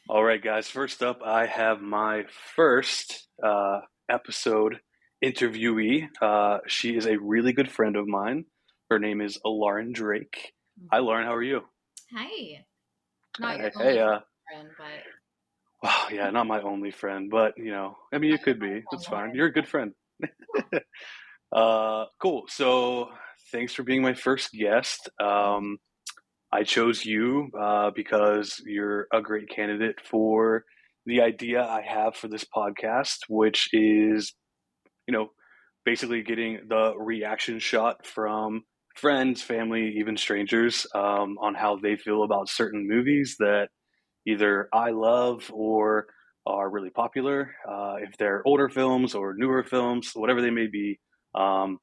All right, guys. First up, I have my first episode interviewee. She is a really good friend of mine. Her name is Lauren Drake. Hi, Mhm. Lauren. How are you? Hi. Not your Hey, only hey. friend, but Wow, yeah, not my only friend, but I mean, not you your could be. first That's one, fine. Lauren. You're a good friend. Cool. So, thanks for being my first guest. I chose you because you're a great candidate for the idea I have for this podcast, which is you know, basically getting the reaction shot from friends, family, even strangers on how they feel about certain movies that either I love or are really popular. If they're older films or newer films, whatever they may be, um,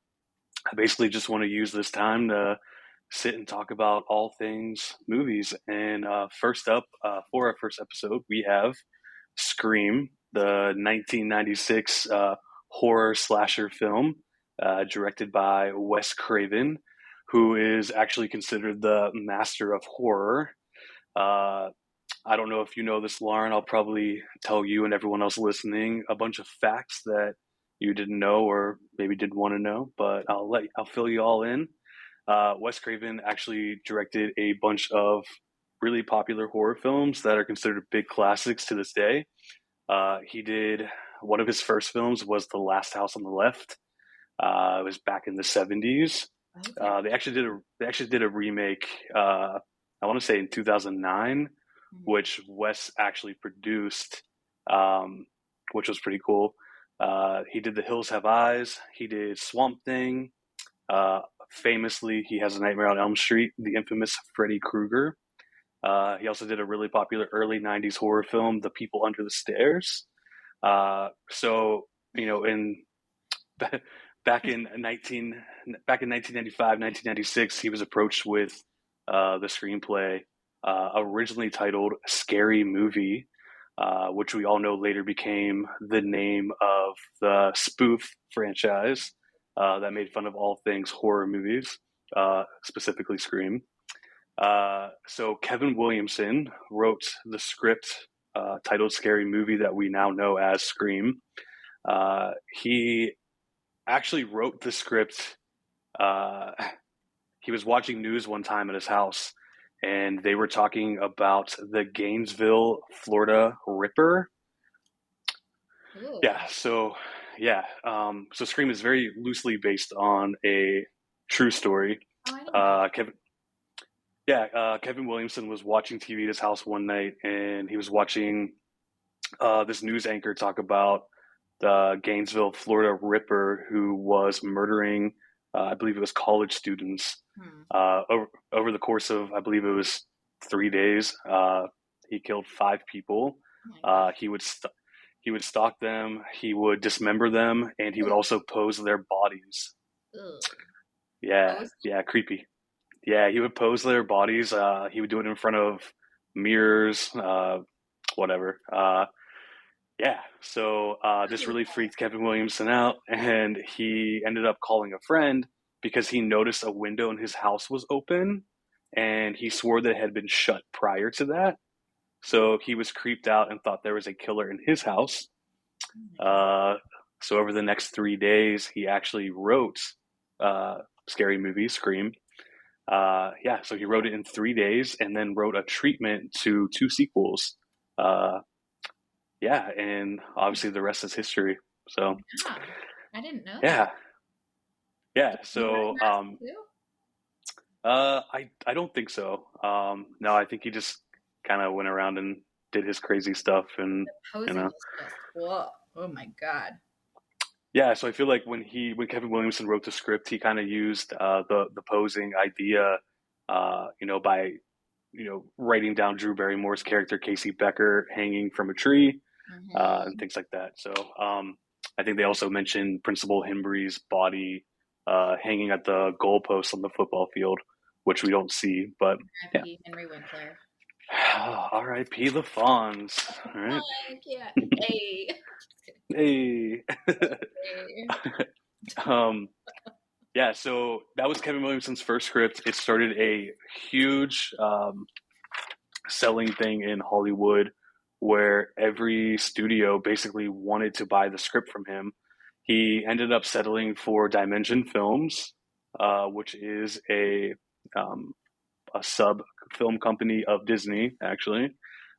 I basically just want to use this time to sit and talk about all things movies. And first up, for our first episode, we have Scream, the 1996 horror slasher film directed by Wes Craven, who is actually considered the master of horror. Uh, I don't know if you know this, Lauren. I'll probably tell you and everyone else listening a bunch of facts that you didn't know or maybe didn't want to know, but I'll fill you all in. Wes Craven actually directed a bunch of really popular horror films that are considered big classics to this day. He did one of his first films was The Last House on the Left. It was back in the 70s. Okay. They actually did a remake. I want to say in 2009, Mhm. which Wes actually produced, um, which was pretty cool. He did The Hills Have Eyes. He did Swamp Thing. Uh, Famously, he has a Nightmare on Elm Street, the infamous Freddy Krueger. He also did a really popular early 90s horror film, The People Under the Stairs. So, in back in 1995, 1996, he was approached with the screenplay originally titled Scary Movie, which we all know later became the name of the spoof franchise that made fun of all things horror movies, specifically Scream. So Kevin Williamson wrote the script titled Scary Movie that we now know as Scream. He actually wrote the script. Uh, he was watching news one time at his house, and they were talking about the Gainesville, Florida Ripper. Ooh. Yeah, so Scream is very loosely based on a true story. Oh, I didn't know that. Uh, Kevin, Kevin Williamson was watching TV at his house one night, and he was watching this news anchor talk about the Gainesville, Florida Ripper who was murdering, I believe it was college students Hmm. over the course of, I believe it was 3 days. He killed five people. Oh my God. He would he would stalk them, he would dismember them, and he would Ugh. also pose their bodies. Ugh. Yeah, Pose. yeah, creepy. Yeah, he would pose their bodies. He would do it in front of mirrors, whatever. Yeah, so this really freaked Kevin Williamson out, and he ended up calling a friend because he noticed a window in his house was open, and he swore that it had been shut prior to that. So he was creeped out and thought there was a killer in his house. Oh my God. Uh, so over the next 3 days, he actually wrote Scary Movie, Scream. Yeah, so he wrote it in 3 days and then wrote a treatment to two sequels. Uh, yeah, and obviously the rest is history. So Yeah. I didn't know that. yeah, yeah. Did he wear a So mask too? I don't think so. No, I think he just kind of went around and did his crazy stuff, and The you posing know, is just whoa. Oh my God. yeah. So I feel like when Kevin Williamson wrote the script, he kind of used the posing idea, by writing down Drew Barrymore's character Casey Becker hanging from a tree and Mm-hmm. things like that. So I think they also mentioned Principal Hembree's body hanging at the goalpost on the football field, which we don't see. But yeah, R.I.P. Henry Winkler. R.I.P. the Fawns. All right, I can't. Hey. Just kidding. hey. Hey. um, yeah, so that was Kevin Williamson's first script. It started a huge selling thing in Hollywood where every studio basically wanted to buy the script from him. He ended up settling for Dimension Films, which is um, a sub film company of Disney, actually.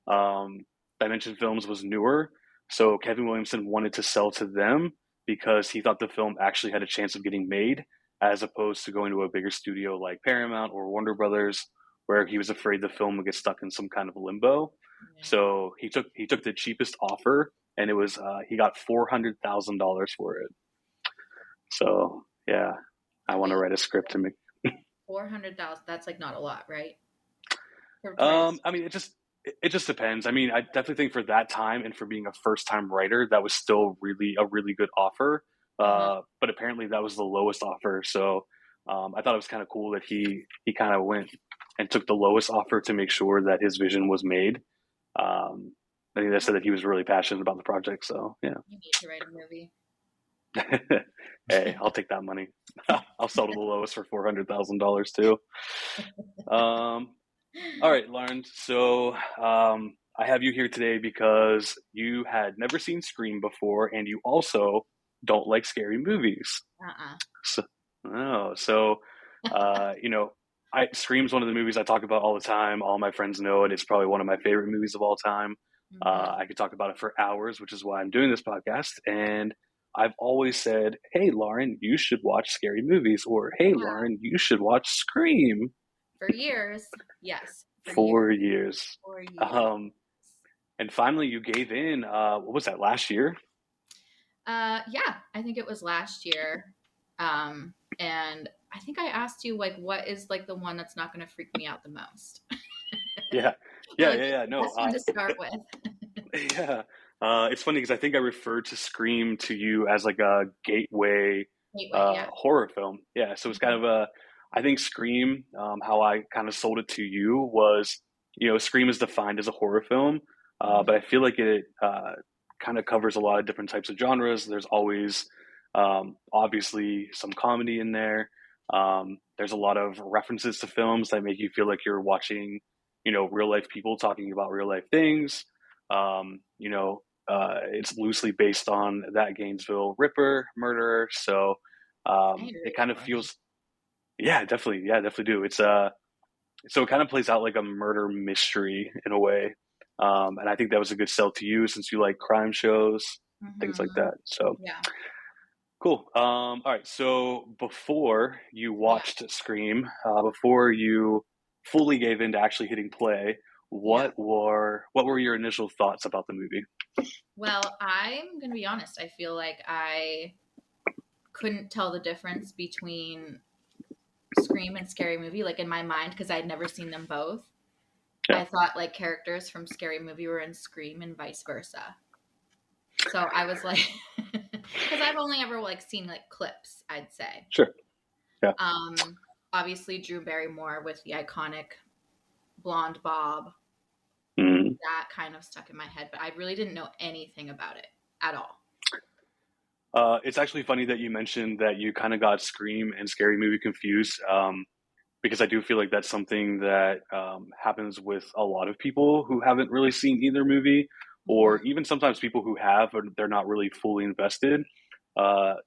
Um, Dimension Films was newer, so Kevin Williamson wanted to sell to them because he thought the film actually had a chance of getting made, as opposed to going to a bigger studio like Paramount or Warner Brothers, where he was afraid the film would get stuck in some kind of limbo. Yeah. So he took the cheapest offer, and it was he got $400,000 for it. So yeah, I want to Wait, write a script to make. 400,000. That's like not a lot, right? For toys. I mean, it just depends. I mean, I definitely think for that time and for being a first time writer, that was still really a really good offer. Uh-huh. But apparently, that was the lowest offer. So I thought it was kind of cool that he kind of went and took the lowest offer to make sure that his vision was made. Um, I think that said that he was really passionate about the project. So yeah, You need to write a movie. hey, I'll take that money. I'll sell to the lowest for $400,000 too. Um, All right, Lauren. So I have you here today because you had never seen Scream before, and you also don't like scary movies. Uh-uh. So, oh, so you know, Scream's one of the movies I talk about all the time. All my friends know it. It's probably one of my favorite movies of all time. Hmm. I could talk about it for hours, which is why I'm doing this podcast. And I've always said, "Hey, Lauren, you should watch scary movies," or "Hey, Yeah. Lauren, you should watch Scream." For years. Yes. For years. 4 years. 4 years. Um, and finally, you gave in. What was that? Last year? Yeah, I think it was last year. And I think I asked you like what is like the one that's not going to freak me out the most? Yeah, Or yeah, like yeah, what's yeah. the No, best one to start with? yeah. It's funny because I think I referred to Scream to you as like a gateway Gateway, yeah. horror film. Yeah, so it's kind Mhm. of a. I think Scream. How I kind of sold it to you was, Scream is defined as a horror film, but Mhm. I feel like it kind of covers a lot of different types of genres. There's always, obviously, some comedy in there. There's a lot of references to films that make you feel like you're watching, real life people talking about real life things. It's loosely based on that Gainesville Ripper murderer, so I need to it read kind up of on that. feels, yeah, definitely do. It's so it kind of plays out like a murder mystery in a way, and I think that was a good sell to you since you like crime shows, things like Mhm. that. So Yeah. cool. All right. So before you Yeah. watched Scream, before you fully gave in to actually hitting play, Yeah. what were your initial thoughts about the movie? Well, I'm going to be honest. I feel like I couldn't tell the difference between Scream and Scary Movie, like in my mind, because I'd never seen them both. Yeah, I thought like characters from Scary Movie were in Scream and vice versa. So I was like, because I've only ever like seen like clips, I'd say. sure. Yeah. Um, Obviously Drew Barrymore with the iconic blonde bob, Mhm. that kind of stuck in my head, but I really didn't know anything about it at all. It's actually funny that you mentioned that you kind of got Scream and Scary Movie confused, because I do feel like that's something that happens with a lot of people who haven't really seen either movie, or Hmm. even sometimes people who have, but they're not really fully invested.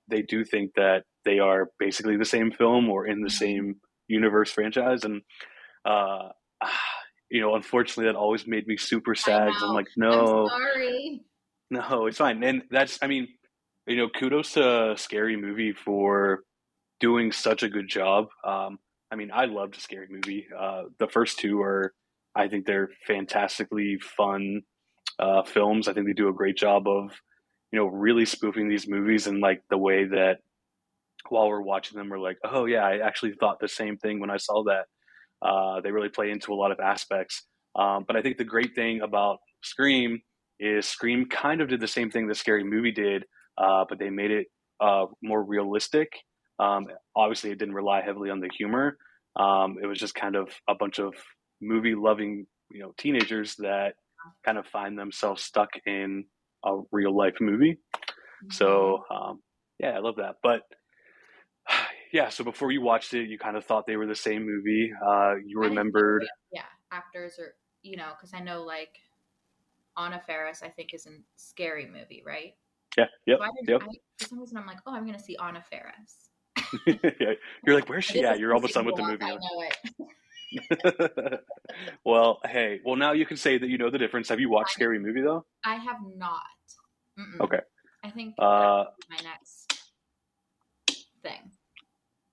They do think that they are basically the same film or in the Hmm. same universe franchise, and uh, unfortunately, that always made me super I sad because I'm know. like, I'm no, sorry. no, it's fine. And that's, I mean, kudos to Scary Movie for doing such a good job. I mean, I loved Scary Movie. The first two are, I think they're fantastically fun films. I think they do a great job of, really spoofing these movies in like the way that while we're watching them, we're like, oh yeah, I actually thought the same thing when I saw that. They really play into a lot of aspects. But I think the great thing about Scream is Scream kind of did the same thing that Scary Movie did, but they made it more realistic. Obviously, it didn't rely heavily on the humor. It was just kind of a bunch of movie loving, teenagers that kind of find themselves stuck in a real life movie. So Hmm. yeah, I love that. But yeah, so before you watched it, you kind of thought they were the same movie. You I didn't know, remembered, yeah, actors or, because I know like Anna Faris, I think, is in Scary Movie, right? Yeah, So yep, I didn't. yep. I For some reason I'm like, oh, I'm gonna see Anna Faris. Yeah. You're like, where's I she did at? this You're since almost done with you the up. movie. I know it. Well, hey, well now you can say that you know the difference. Have you watched Scary Movie though? I have not. Mm-mm. Okay. I think that Uh, would be my next thing.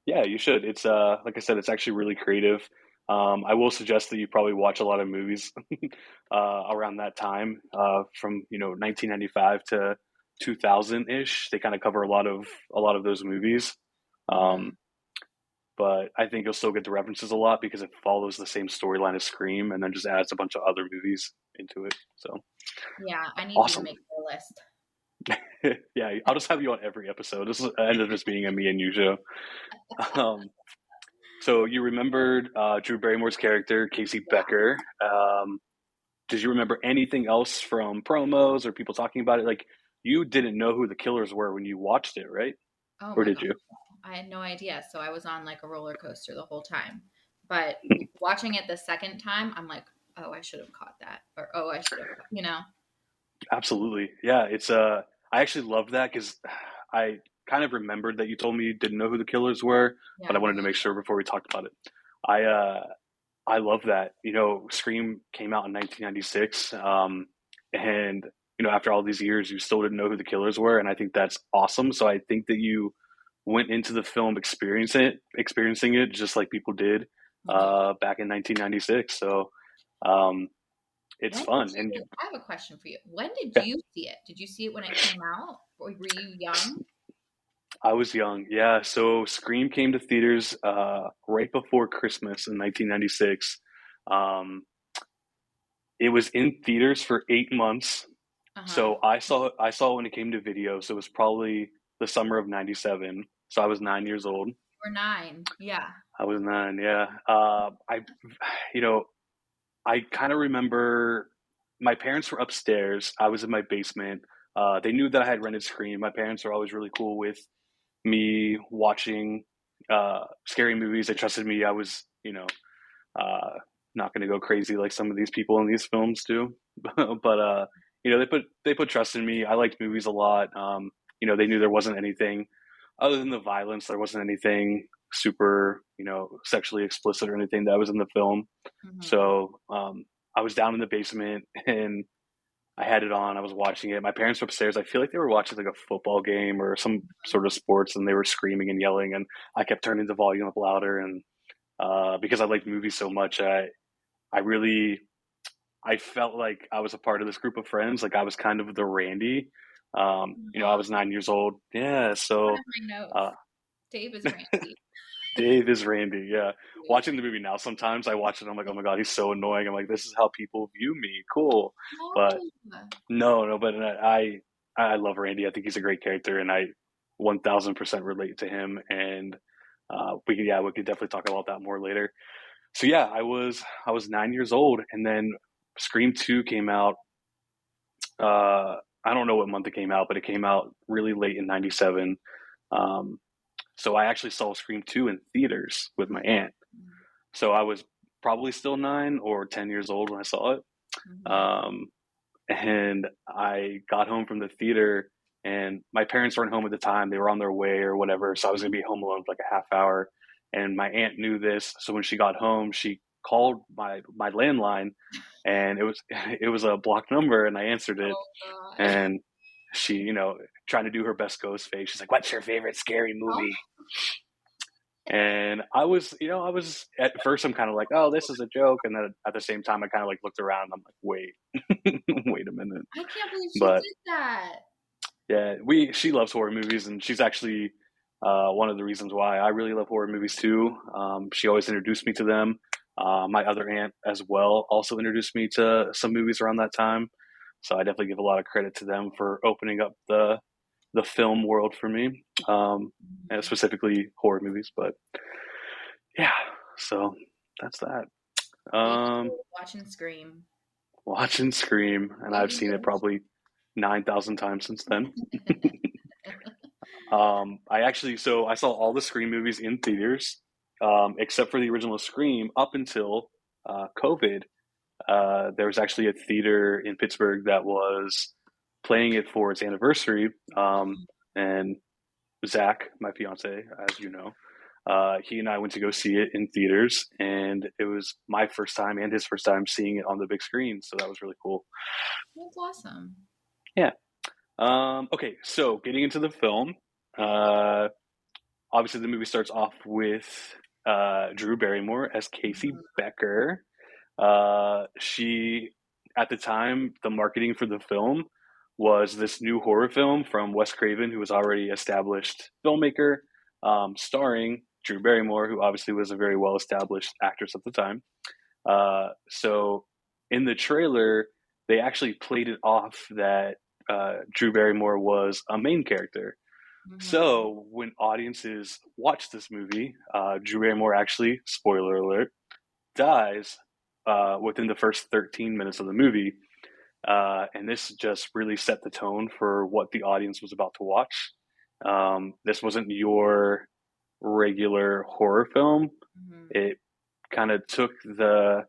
yeah, you should. It's like I said, it's actually really creative. I will suggest that you probably watch a lot of movies around that time, from 1995 to 2000 ish. They kind of cover a lot of those movies. Hmm. Um, but I think you'll still get the references a lot because it follows the same storyline as Scream, and then just adds a bunch of other movies into it. So Yeah, I need you to awesome. make the list. Yeah, I'll just have you on every episode. This will end up just being a me and you show. Um, so you remembered Drew Barrymore's character, Casey Yeah. Becker. Did you remember anything else from promos or people talking about it? Like, you didn't know who the killers were when you watched it, right? Oh Or my did God. you? I had no idea. So I was on like a roller coaster the whole time. But watching it the second time, I'm like, oh, I should have caught that. Or, oh, I should have. Absolutely. Yeah, it's I actually loved that because I kind of remembered that you told me you didn't know who the killers were, but I Yeah. wanted to make sure before we talked about it. I I love that. Scream came out in 1996, and after all these years, you still didn't know who the killers were, and I think that's awesome. So I think that you went into the film experiencing it just like people did Hmm. back in 1996. So um, it's When fun, did and you, I have a question for you. When did yeah, you see it? Did you see it when it came out? Or were you young? I was young. Yeah, so Scream came to theaters right before Christmas in 1996. Um, it was in theaters for 8 months. Uh-huh. So I saw when it came to video. So it was probably the summer of '97. So I was 9 years old. Or nine. Yeah. I was nine. Yeah. You know, I kind of remember my parents were upstairs. I was in my basement. They knew that I had rented Scream. My parents are always really cool with me watching scary movies. They trusted me. I was, uh, not going to go crazy like some of these people in these films do. But they put trust in me. I liked movies a lot. They knew there wasn't anything other than the violence. There wasn't anything super, sexually explicit or anything that was in the film. Hmm. So I was down in the basement and I had it on. I was watching it. My parents were upstairs. I feel like they were watching like a football game or some sort of sports, and they were screaming and yelling. And I kept turning the volume up louder. And because I liked movies so much, I really I felt like I was a part of this group of friends. Like I was kind of the Randy. I Oh, was 9 years old. Yeah, one so of my notes. uh, Dave is Randy. Dave is Randy. Yeah, watching the movie now, sometimes I watch it. I'm like, oh my god, he's so annoying. I'm like, this is how people view me. Cool, but No. no. But I love Randy. I think he's a great character, and I 1,000% relate to him. And we could definitely talk about that more later. So yeah, I was 9 years old, and then Scream 2 came out. I don't know what month it came out, but it came out really late in '97. Um, so I actually saw Scream 2 in theaters with my aunt. So I was probably still 9 or 10 years old when I saw it. Mm-hmm. Um, and I got home from the theater, and my parents weren't home at the time. They were on their way or whatever. So I was going to be home alone for like a half hour. And my aunt knew this. So when she got home, she called my landline, and it was a blocked number, and I answered it. Oh God. And she, trying to do her best ghost face. She's like, "What's your favorite scary Oh, movie?" And I was at first, I'm kind of like, "Oh, this is a joke," and then at the same time, I kind of like looked around. And I'm like, "Wait, wait a minute." I can't believe she But did that. yeah, she loves horror movies, and she's actually one of the reasons why I really love horror movies too. She always introduced me to them. My other aunt as well also introduced me to some movies around that time. So I definitely give a lot of credit to them for opening up the film world for me, and Mhm. specifically horror movies. But yeah, so that's that. Um, 8 years watching Scream. Watching Scream, and I've Maybe seen it probably 9,000 times since then. I saw all the Scream movies in theaters, except for the original Scream, up until COVID. there was actually a theater in Pittsburgh that was playing it for its anniversary. And Zach, my fiance, as you know, he and I went to go see it in theaters, and it was my first time and his first time seeing it on the big screen. So that was really cool. That's awesome. Yeah. Okay, so getting into the film, uh, obviously the movie starts off with Drew Barrymore as Casey Mhm. Becker. She, at the time, the marketing for the film was this new horror film from Wes Craven, who was already established filmmaker, starring Drew Barrymore, who obviously was a very well established actress at the time. So in the trailer, they actually played it off that Drew Barrymore was a main character. Mhm. So when audiences watch this movie, Drew Barrymore actually, spoiler alert, dies within the first 13 minutes of the movie. And this just really set the tone for what the audience was about to watch. This wasn't your regular horror film. Mhm. It kind of took the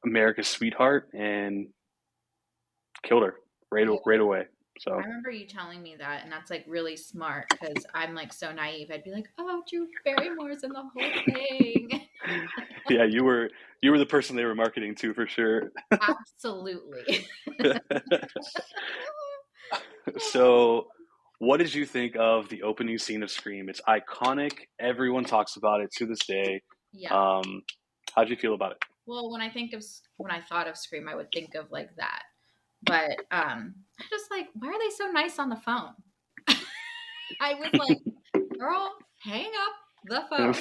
America's sweetheart and killed her Yeah. right away. I So remember you telling me that, and that's like really smart because I'm like so naive. I'd be like, "Oh, Drew Barrymore's in the whole thing." yeah, you were the person they were marketing to for sure. Absolutely. So, what did you think of the opening scene of Scream? It's iconic. Everyone talks about it to this day. Yeah. Um, how'd you feel about it? Well, when I thought of Scream, I would think of like that. But I just like, why are they so nice on the phone? I was like, girl, hang up the phone.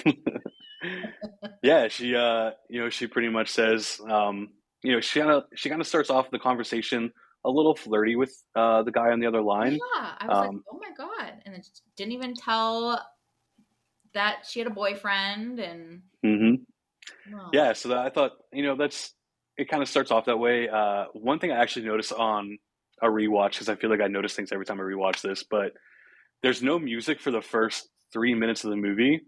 Yeah, she pretty much says, she kind of starts off the conversation a little flirty with the guy on the other line. Yeah, I was like, Um, oh my god, and it didn't even tell that she had a boyfriend, and mhm. well, Yeah, so I thought, that's it. Kind of starts off that way. One thing I actually noticed on a rewatch, because I feel like I notice things every time I rewatch this, but there's no music for the first 3 minutes of the movie.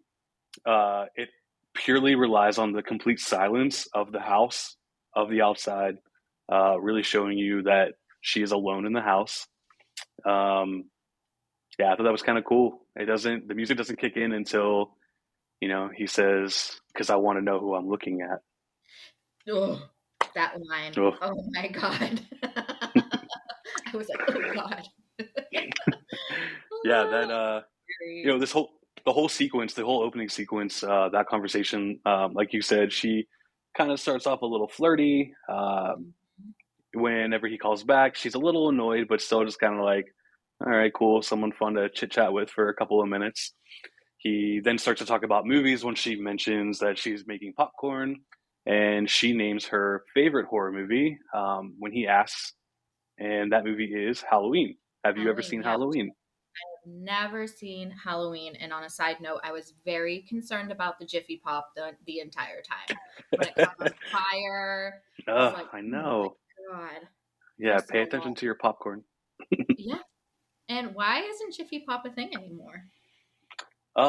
It purely relies on the complete silence of the house, of the outside, really showing you that she is alone in the house. Um, yeah, I thought that was kind of cool. The music doesn't kick in until, he says, because I want to know who I'm looking at. ugh, that line. Oh, Oh my god, I was like, oh god. yeah, Very- the whole sequence, the whole opening sequence, that conversation, like you said, she kind of starts off a little flirty. Whenever he calls back, she's a little annoyed, but still just kind of like, all right, cool, someone fun to chit chat with for a couple of minutes. He then starts to talk about movies when she mentions that she's making popcorn, and she names her favorite horror movie when he asks, and that movie is Halloween. Have you ever Halloween, seen yeah. Halloween? Never seen Halloween, and on a side note, I was very concerned about the Jiffy Pop the entire time. When it caught on fire, I was like, I "Oh my know. god!" Yeah, First of pay all, attention to your popcorn. yeah. And why isn't Jiffy Pop a thing anymore?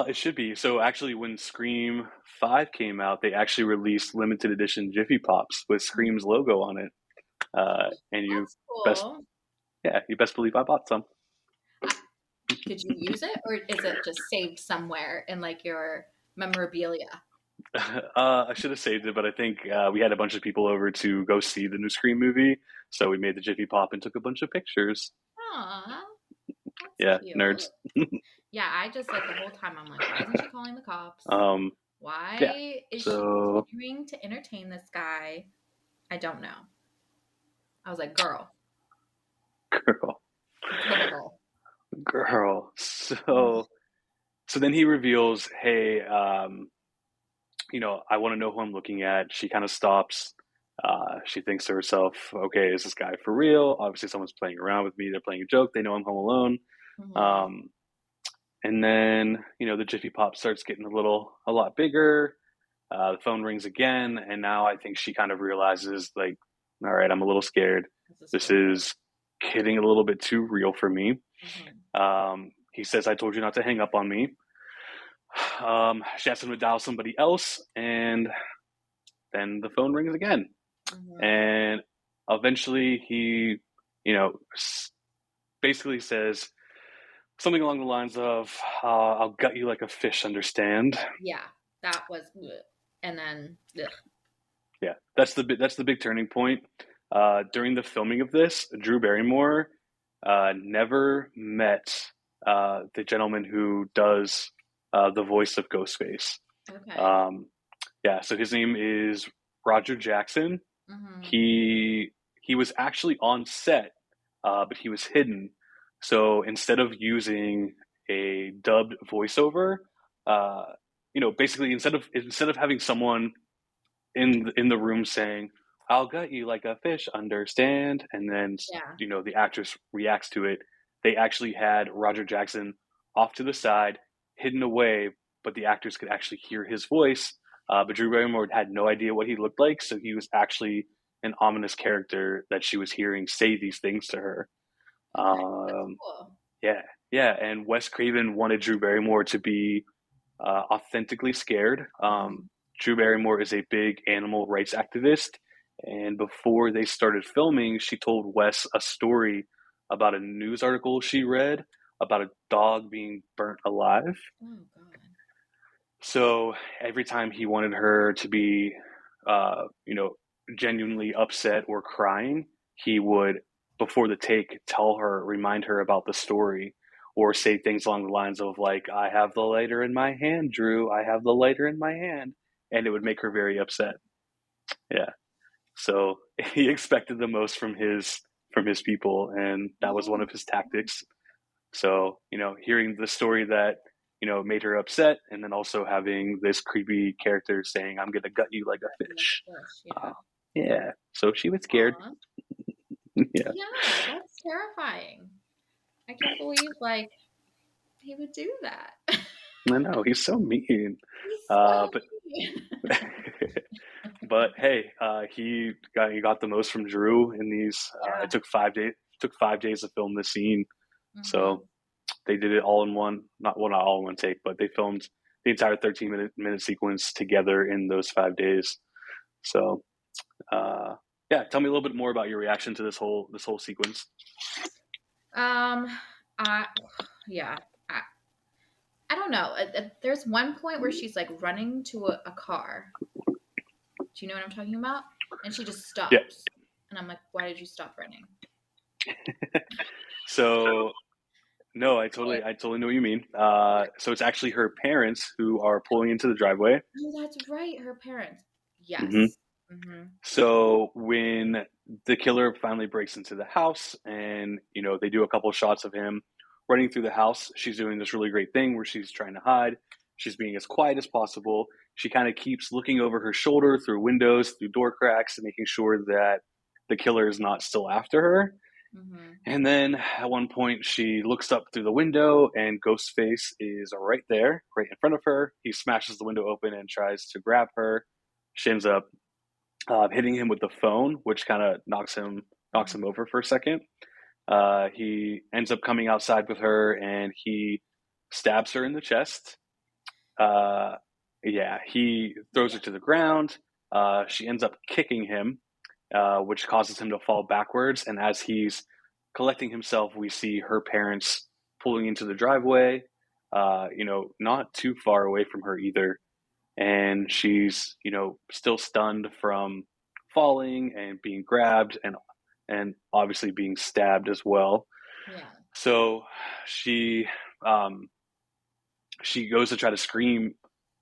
It should be. So actually, when Scream 5 came out, they actually released limited edition Jiffy Pops with Scream's logo on it. And That's best, cool. you best believe I bought some. I, did you use it, or is it just saved somewhere in like your memorabilia? I should have saved it, but I think we had a bunch of people over to go see the new Scream movie, so we made the Jiffy Pop and took a bunch of pictures. Aw, that's Yeah, cute. nerds. Yeah, I just like the whole time I'm like, why isn't she calling the cops? Um, yeah. Why is she So, continuing to entertain this guy? I don't know. I was like, girl, girl, girl. girl. Ugh. So then he reveals, hey, I want to know who I'm looking at. She kind of stops. She thinks to herself, okay, is this guy for real? Obviously, someone's playing around with me. They're playing a joke. They know I'm home alone. Mhm. Um, and then, the Jiffy Pop starts getting a lot bigger. The phone rings again. And now I think she kind of realizes, like, all right, I'm a little scared. This is This for real. is getting a little bit too real for me. Mhm. He says, I told you not to hang up on me. She asks him to dial somebody else. And then the phone rings again. Mm-hmm. And eventually he, you know, basically says something along the lines of, "I'll gut you like a fish." Understand? Yeah, that was, bleh. And then, ugh. Yeah, that's the big turning point. During the filming of this, Drew Barrymore never met the gentleman who does the voice of Ghostface. Okay. Um, yeah, so his name is Roger Jackson. Mm-hmm. He he was actually on set, but he was hidden. So instead of using a dubbed voiceover, uh, basically instead of having someone in the room saying, "I'll gut you like a fish," understand, and then Yeah. the actress reacts to it. They actually had Roger Jackson off to the side, hidden away, but the actors could actually hear his voice. But Drew Barrymore had no idea what he looked like, so he was actually an ominous character that she was hearing say these things to her. Okay. That's Um, cool. yeah, yeah, and Wes Craven wanted Drew Barrymore to be authentically scared. Mm-hmm. Drew Barrymore is a big animal rights activist, and before they started filming, she told Wes a story about a news article she read about a dog being burnt alive. Oh God. So every time he wanted her to be, uh, you know, genuinely upset or crying, he would, before the take, tell her, remind her about the story, or say things along the lines of like, "I have the lighter in my hand, Drew. I have the lighter in my hand," and it would make her very upset. Yeah. So he expected the most from his people, and that was one Oh, of his tactics. So, hearing the story that, made her upset, and then also having this creepy character saying, "I'm going to gut you like a like fish." a fish. Uh, Yeah. yeah. So she was scared. Aw. Yeah. Yeah, that's terrifying. I can't believe like he would do that. I know. He's so mean. He's so But, mean. but hey, he got the most from Drew in these. It Yeah. took 5 days. Took 5 days to film this scene. Mm-hmm. So they did it all in one, not all in one take, but they filmed the entire 13 minute sequence together in those 5 days. So Uh, yeah, tell me a little bit more about your reaction to this whole sequence. Um, I yeah. I, I don't know. There's one point where she's like running to a car. Do you know what I'm talking about? And she just Yeah. stops. And I'm like, why did you stop running? So no, I totally know what you mean. So it's actually her parents who are pulling into the driveway. Oh, that's right. Her parents. Hmm. Yes. Mm-hmm. So when the killer finally breaks into the house, and they do a couple of shots of him running through the house, she's doing this really great thing where she's trying to hide. She's being as quiet as possible. She kind of keeps looking over her shoulder through windows, through door cracks, and making sure that the killer is not still after her. Mm-hmm. And then at one point, she looks up through the window, and Ghostface is right there, right in front of her. He smashes the window open and tries to grab her. She ends up hitting him with the phone, which kind of knocks him Mm-hmm. over for a second. He ends up coming outside with her, and he stabs her in the chest. Uh, yeah, he throws her Yeah. to the ground. She ends up kicking him, which causes him to fall backwards. And as he's collecting himself, we see her parents pulling into the driveway, not too far away from her either. And she's, still stunned from falling and being grabbed, and obviously being stabbed as well. Yeah. So she um, she goes to try to scream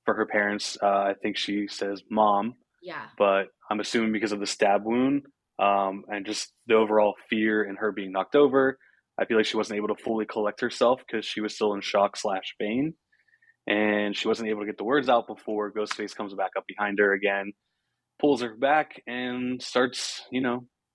for her parents. I think she says "mom," Yeah. but I'm assuming because of the stab wound, and just the overall fear and her being knocked over, I feel like she wasn't able to fully collect herself because she was still in shock slash pain, and she wasn't able to get the words out before Ghostface comes back up behind her again, pulls her back, and starts,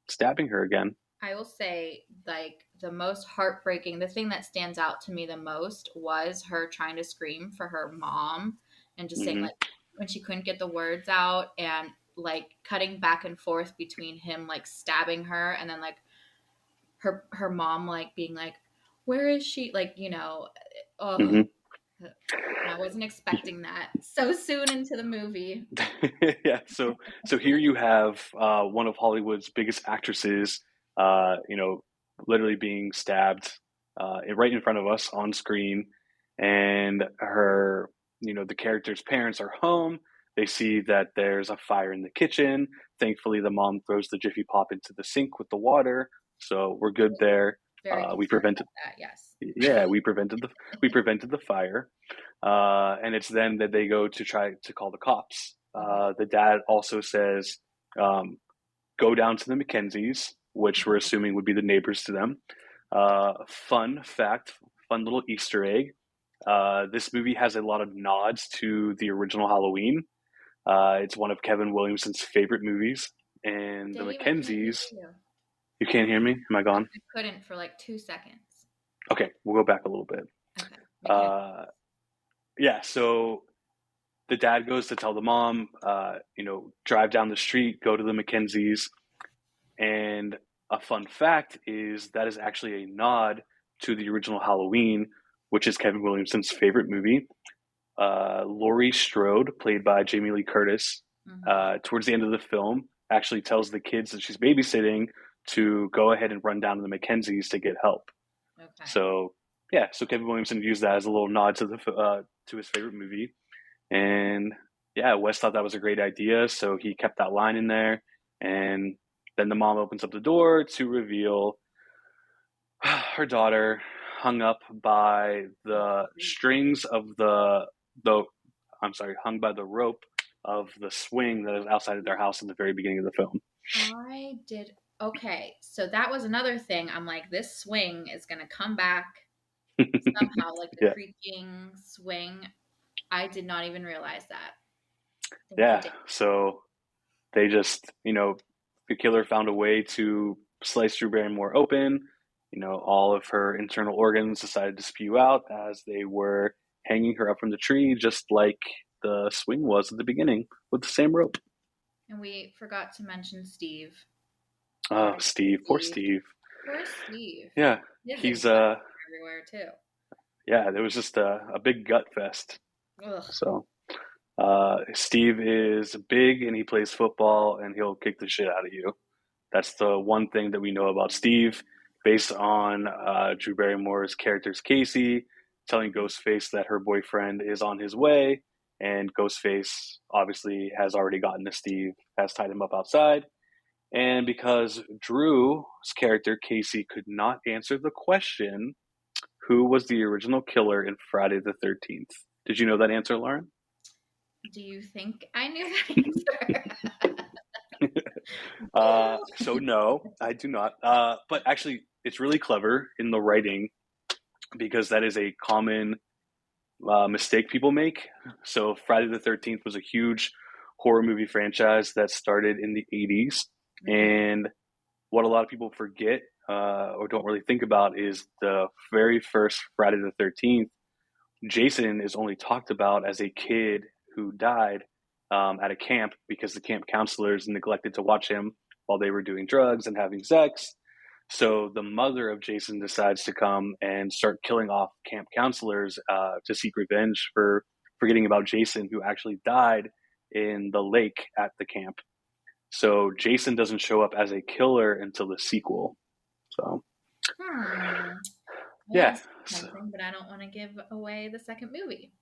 stabbing her again. I will say, like, the most heartbreaking, the thing that stands out to me the most was her trying to scream for her mom and just saying, Hmm. like, when she couldn't get the words out and, like, cutting back and forth between him, like, stabbing her and then, like, her mom, like, being like, where is she? Like, oh, Hmm. I wasn't expecting that so soon into the movie. Yeah, so here you have one of Hollywood's biggest actresses, you know, literally being stabbed right in front of us on screen, and her, you know, the character's parents are home. They see that there's a fire in the kitchen. Thankfully, the mom throws the Jiffy Pop into the sink with the water, so we're good there. Very We concerned prevented, about that, yes. yeah, we prevented the fire, and it's then that they go to try to call the cops. Mhm. The dad also says, um, "Go down to the Mackenzies," which we're assuming would be the neighbors to them. Fun fact, fun little Easter egg. This movie has a lot of nods to the original Halloween. It's one of Kevin Williamson's favorite movies, and the Dave, I can't hear Mackenzies. you. You can't hear me? Am I gone? I couldn't for like 2 seconds. Okay, we'll go back a little bit. Okay. Mackenzie. Uh, yeah, so the dad goes to tell the mom, you know, drive down the street, go to the Mackenzies. And a fun fact is that is actually a nod to the original Halloween, which is Kevin Williamson's favorite movie. Laurie Strode, played by Jamie Lee Curtis, Hmm. towards the end of the film, actually tells the kids that she's babysitting to go ahead and run down to the Mackenzies to get help. Okay. So, yeah, so Kevin Williamson used that as a little nod to his favorite movie. And yeah, Wes thought that was a great idea, so he kept that line in there. And then the mom opens up the door to reveal her daughter hung up by Oh, the sweet. strings of the I'm sorry, hung by the rope of the swing that is outside of their house in the very beginning of the film. I did. Okay. So that was another thing. I'm like, this swing is going to come back somehow, like the Yeah, creaking swing. I did not even realize that. Thank you, yeah. Dave. So they just, you know, the killer found a way to slice Drew Barrymore open. You know, all of her internal organs decided to spew out as they were hanging her up from the tree, just like the swing was at the beginning with the same rope. And we forgot to mention Steve. Oh, Our Steve, poor Steve. Steve. Poor Steve. Yeah, His he's intestines are everywhere too. yeah, there was just a big gut fest. Ugh. So Steve is big and he plays football and he'll kick the shit out of you. That's the one thing that we know about Steve, based on Drew Barrymore's character's Casey telling Ghostface that her boyfriend is on his way, and Ghostface obviously has already gotten to Steve, has tied him up outside. And because Drew's character Casey could not answer the question, who was the original killer in Friday the 13th? Did you know that answer, Lauren? Do you think I knew that answer? So no, I do not. But actually, it's really clever in the writing because that is a common mistake people make. So Friday the 13th was a huge horror movie franchise that started in the 80s. Mhm. And what a lot of people forget or don't really think about is the very first Friday the 13th. Jason is only talked about as a kid who died at a camp because the camp counselors neglected to watch him while they were doing drugs and having sex. So the mother of Jason decides to come and start killing off camp counselors to seek revenge for forgetting about Jason, who actually died in the lake at the camp. So Jason doesn't show up as a killer until the sequel. So Hmm. Well, yeah, this is so, tempting, but I don't want to give away the second movie.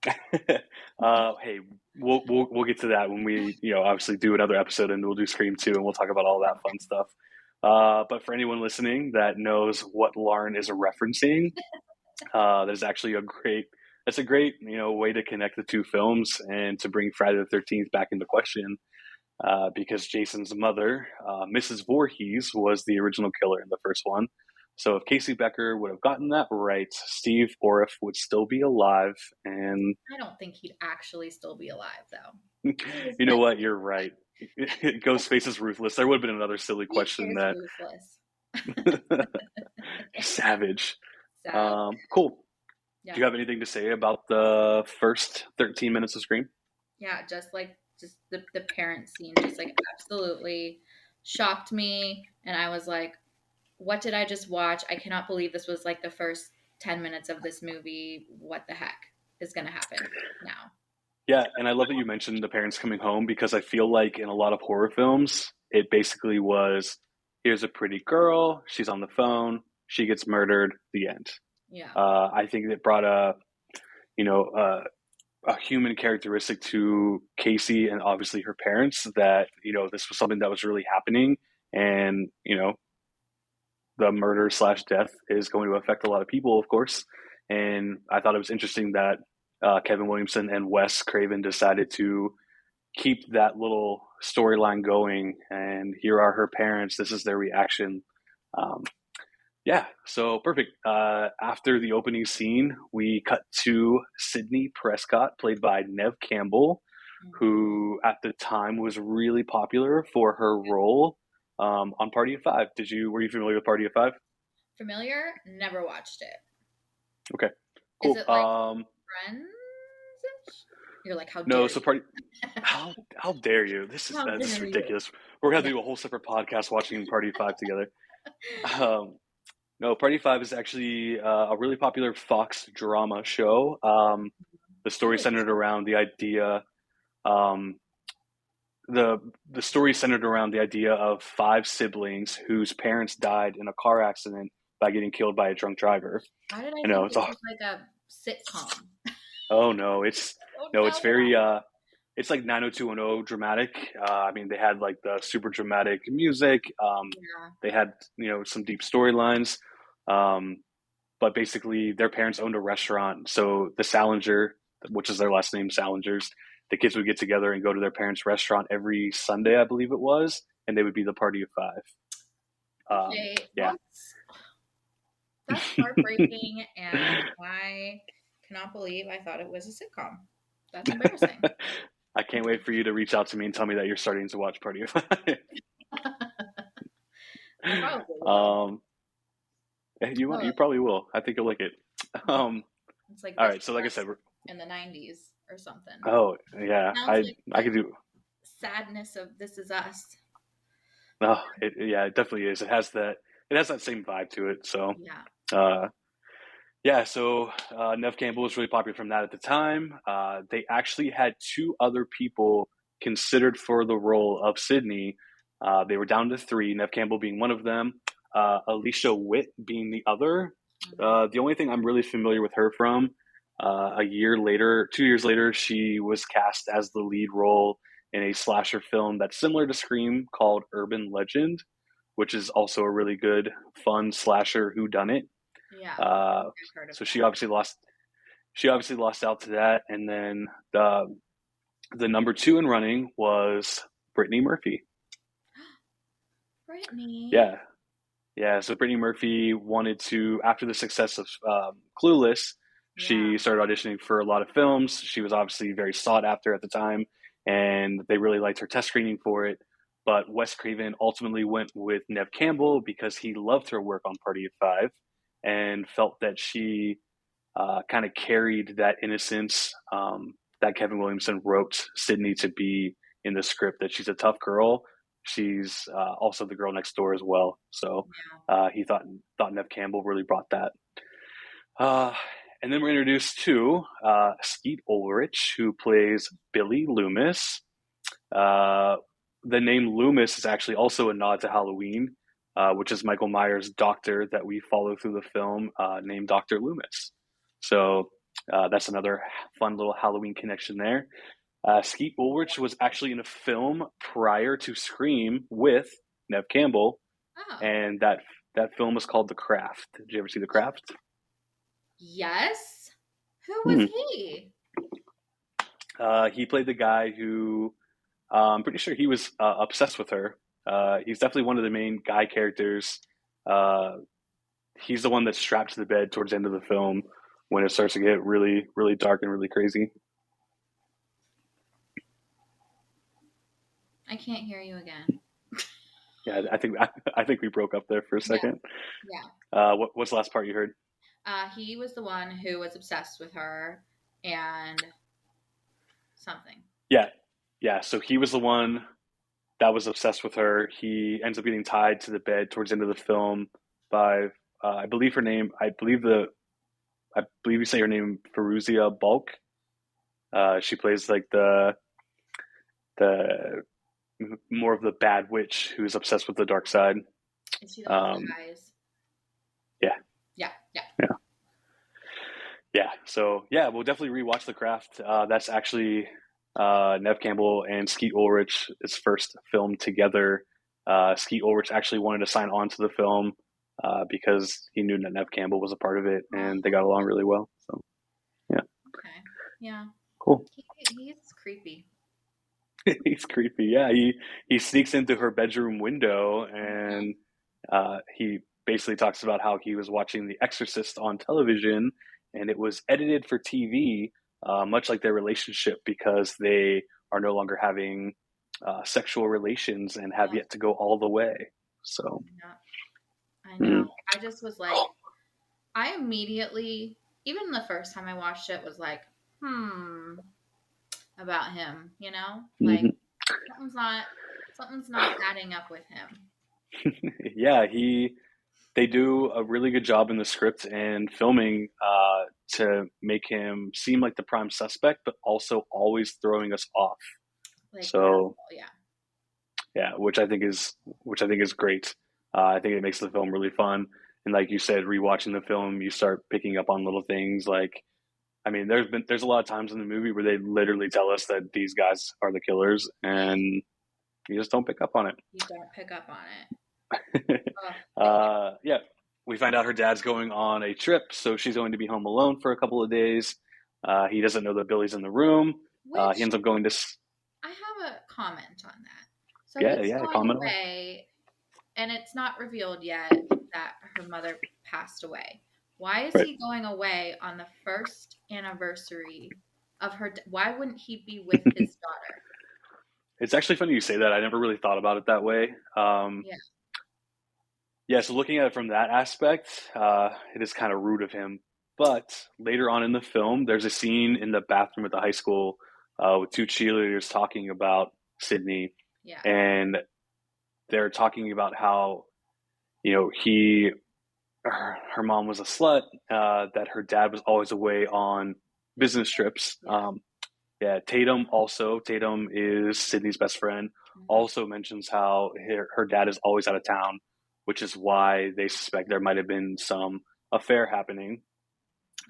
hey, we'll get to that when we obviously do another episode and we'll do Scream 2 and we'll talk about all that fun stuff. But for anyone listening that knows what Lauren is referencing, that is actually a great way to connect the two films and to bring Friday the 13th back into question. Because Jason's mother, Mrs. Voorhees, was the original killer in the first one. So if Casey Becker would have gotten that right, Steve Orif would still be alive. And I don't think he'd actually still be alive, though. you know what? You're right. Ghostface is ruthless. There would have been another silly He question is that ruthless. savage. Sad. Cool. Do Yeah. you have anything to say about the first 13 minutes of Scream? Yeah, just the parent scene just like absolutely shocked me, and I was like, what did I just watch? I cannot believe this was like the first 10 minutes of this movie. What the heck? is going to happen now. Yeah, and I love that you mentioned the parents coming home because I feel like in a lot of horror films, it basically was here's a pretty girl, she's on the phone, she gets murdered, the end. Yeah. I think it brought you know, a human characteristic to Casey and obviously her parents that this was something that was really happening, and the murder slash death is going to affect a lot of people, of course. And I thought it was interesting that Kevin Williamson and Wes Craven decided to keep that little storyline going. And here are her parents. This is their reaction. Um, yeah, so perfect. After the opening scene, we cut to Sydney Prescott, played by Nev Campbell, Hmm. who at the time was really popular for her role on Party of Five. Were you familiar with Party of Five? Familiar? Never watched it. Okay, Is cool. it like Friends? You're like, how No, dare so you? Party. How dare you? How This is dare you? ridiculous. We're gonna have Yeah. to do a whole separate podcast watching Party of Five together. Um, no, Party of Five is actually a really popular Fox drama show. The story Oh, centered around the idea. Um, the story centered around the idea of five siblings whose parents died in a car accident by getting killed by a drunk driver. why did I I know think it's this all. was like a sitcom? Oh no, it's Oh no, it's no. very it's like 90210 dramatic. I mean, they had like the super dramatic music. Yeah. They had some deep storylines. Um, but basically, their parents owned a restaurant, so the Salinger, which is their last name, Salingers, the kids would get together and go to their parents' restaurant every Sunday, I believe it was, and they would be the party of five. Okay. Yeah. Well, that's heartbreaking, and I cannot believe I thought it was a sitcom. That's embarrassing. I can't wait for you to reach out to me and tell me that you're starting to watch Party of Five. I probably will. um, you Oh, probably will. I think you'll like it. yeah. Um, It's like all This right, so Is like I Us said, in the 90s or something. oh yeah, Sounds I like could do. sadness of This Is Us. Oh, yeah, it definitely is. It has that same vibe to it. So, Yeah. uh, yeah, so Nev Campbell was really popular from that at the time. They actually had two other people considered for the role of Sydney. They were down to three, Nev Campbell being one of them, Alicia Witt being the other. Hmm. The only thing I'm really familiar with her from, a year later, 2 years later, she was cast as the lead role in a slasher film that's similar to Scream called Urban Legend, which is also a really good, fun slasher whodunit. Yeah. Uh, I've heard of so that. she obviously lost. She obviously lost out to that, and then the number two in running was Brittany Murphy. Brittany. Yeah, yeah. So Brittany Murphy wanted to, after the success of Clueless, Yeah. she started auditioning for a lot of films. She was obviously very sought after at the time, and they really liked her test screening for it. But Wes Craven ultimately went with Nev Campbell because he loved her work on Party of Five and felt that she kind of carried that innocence that Kevin Williamson wrote Sydney to be in the script. That she's a tough girl. She's also the girl next door as well. So Yeah. he thought Nev Campbell really brought that. Uh, and then we're introduced to Skeet Ulrich, who plays Billy Loomis. Uh, the name Loomis is actually also a nod to Halloween, which is Michael Myers' doctor that we follow through the film, named Dr. Loomis. So that's another fun little Halloween connection there. Skeet Ulrich was actually in a film prior to Scream with Nev Campbell, Oh. and that film was called The Craft. Did you ever see The Craft? Yes. Who was Hmm. he? He played the guy who I'm pretty sure he was obsessed with her. He's definitely one of the main guy characters. Uh, he's the one that's strapped to the bed towards the end of the film when it starts to get really, really dark and really crazy. I can't hear you again. Yeah, I think we broke up there for a Yeah. second. Yeah. What's the last part you heard? He was the one who was obsessed with her and something. Yeah, yeah. So he was the one that was obsessed with her. He ends up getting tied to the bed towards the end of the film by I believe her name. I believe I believe you say her name, Feruzia Bulk. She plays like the more of the bad witch who's obsessed with the dark side. Is she the one with Um, the eyes? yeah, Yeah, yeah. yeah, yeah. So yeah, we'll definitely rewatch The Craft. That's actually Nev Campbell and Skeet Ulrich's first film together. Skeet Ulrich actually wanted to sign on to the film because he knew that Nev Campbell was a part of it, Oh, and they got along really well. So yeah, okay. Yeah. cool. He's creepy. He's creepy. Yeah, he sneaks into her bedroom window Mhm. and he basically talks about how he was watching The Exorcist on television and it was edited for TV, much like their relationship because they are no longer having sexual relations and have Yeah, yet to go all the way. So, yeah. I know. mm, I just was like, I immediately, even the first time I watched it, was like, hmm, about him. Like mhm. something's not, something's not adding up with him. Yeah, they do a really good job in the script and filming to make him seem like the prime suspect, but also always throwing us off. Like not at So all. Yeah. yeah, which I think is great. I think it makes the film really fun. And like you said, rewatching the film, you start picking up on little things. Like, I mean, there's a lot of times in the movie where they literally tell us that these guys are the killers, Yeah. and you just don't pick up on it. You don't pick up on it. Oh, Yeah, we find out her dad's going on a trip, so she's going to be home alone for a couple of days. He doesn't know that Billy's in the room. He which ends up going to, I have a comment on that. So yeah, he's yeah, going comment on. away, and it's not revealed yet that her mother passed away. Why is Right. he going away on the first anniversary of her? Why wouldn't he be with his daughter? It's actually funny you say that. I never really thought about it that way. Yeah, Yeah, so looking at it from that aspect, it is kind of rude of him. But later on in the film, there's a scene in the bathroom at the high school with two cheerleaders talking about Sydney, yeah, and they're talking about how her mom was a slut, that her dad was always away on business trips. yeah. Yeah, Tatum is Sydney's best friend, Hmm. also mentions how her dad is always out of town, which is why they suspect there might have been some affair happening.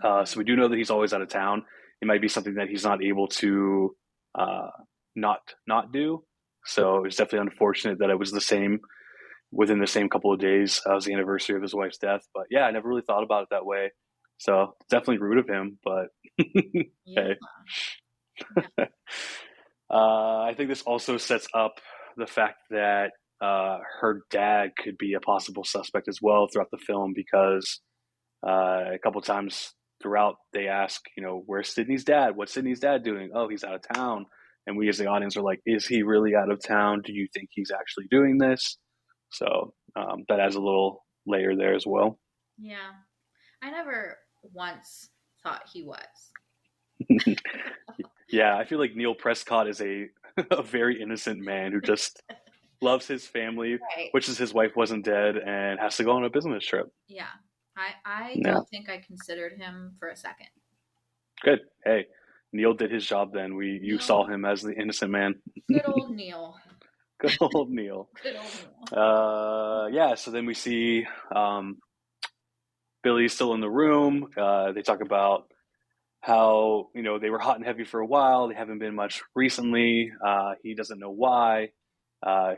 So we do know that he's always out of town. It might be something that he's not able to uh, not do. So it's definitely unfortunate that it was the same within the same couple of days as the anniversary of his wife's death. But yeah, I never really thought about it that way. So definitely rude of him, but Yeah, hey. yeah. I think this also sets up the fact that her dad could be a possible suspect as well throughout the film because a couple times throughout they ask, where's Sydney's dad? What's Sydney's dad doing? Oh, he's out of town. And we as the audience are like, is he really out of town? Do you think he's actually doing this? So that adds a little layer there as well. Yeah. I never once thought he was. Yeah, I feel like Neil Prescott is a a very innocent man who just loves his family, Right. wishes his wife wasn't dead, and has to go on a business trip. Yeah. I Yeah, don't think I considered him for a second. good. Hey, Neil did his job. Then you Neil, saw him as the innocent man. good old Neil. Good old Neil. Good old Neil. Yeah. So then we see um, Billy's still in the room. They talk about how they were hot and heavy for a while. They haven't been much recently. He doesn't know why.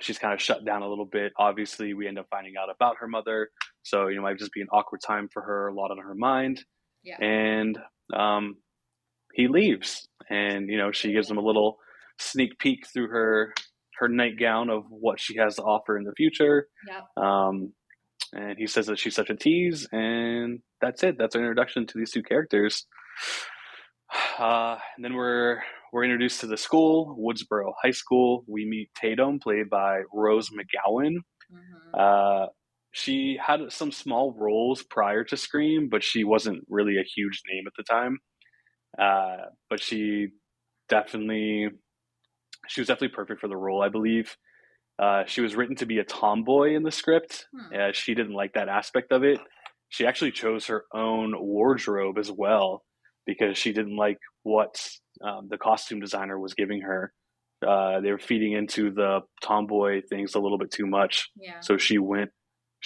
She's kind of shut down a little bit. Obviously, we end up finding out about her mother, so it might just be an awkward time for her, a lot on her mind. Yeah. And um, he leaves, and she gives him a little sneak peek through her nightgown of what she has to offer in the future. Yep. Um, and he says that she's such a tease, and that's it. That's our introduction to these two characters. And then we're introduced to the school, Woodsboro High School. We meet Tatum, played by Rose McGowan. Hmm. Uh, she had some small roles prior to Scream, but she wasn't really a huge name at the time. But definitely she was definitely perfect for the role, I believe. She was written to be a tomboy in the script. Hmm. She didn't like that aspect of it, she actually chose her own wardrobe as well because she didn't like what the costume designer was giving her. They were feeding into the tomboy things a little bit too much, Yeah. so she went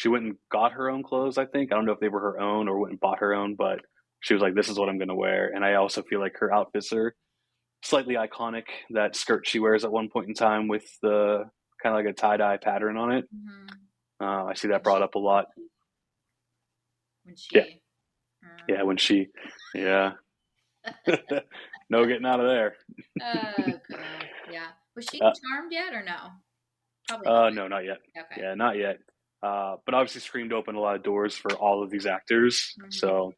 and got her own clothes. I think I don't know if they were her own or went and bought her own, but she was like, "This is what I'm going to wear." And I also feel like her outfits are slightly iconic. That skirt she wears at one point in time with the kind of like a tie dye pattern on it. Hmm. I see that When brought she up a lot. when Yeah, she yeah. uh, When she, yeah, no getting out of there. oh god, yeah. Was she Uh, charmed yet or no? Probably not. no, not yet. Okay. Yeah, not yet. But obviously, Screamed opened a lot of doors for all of these actors. Hmm. So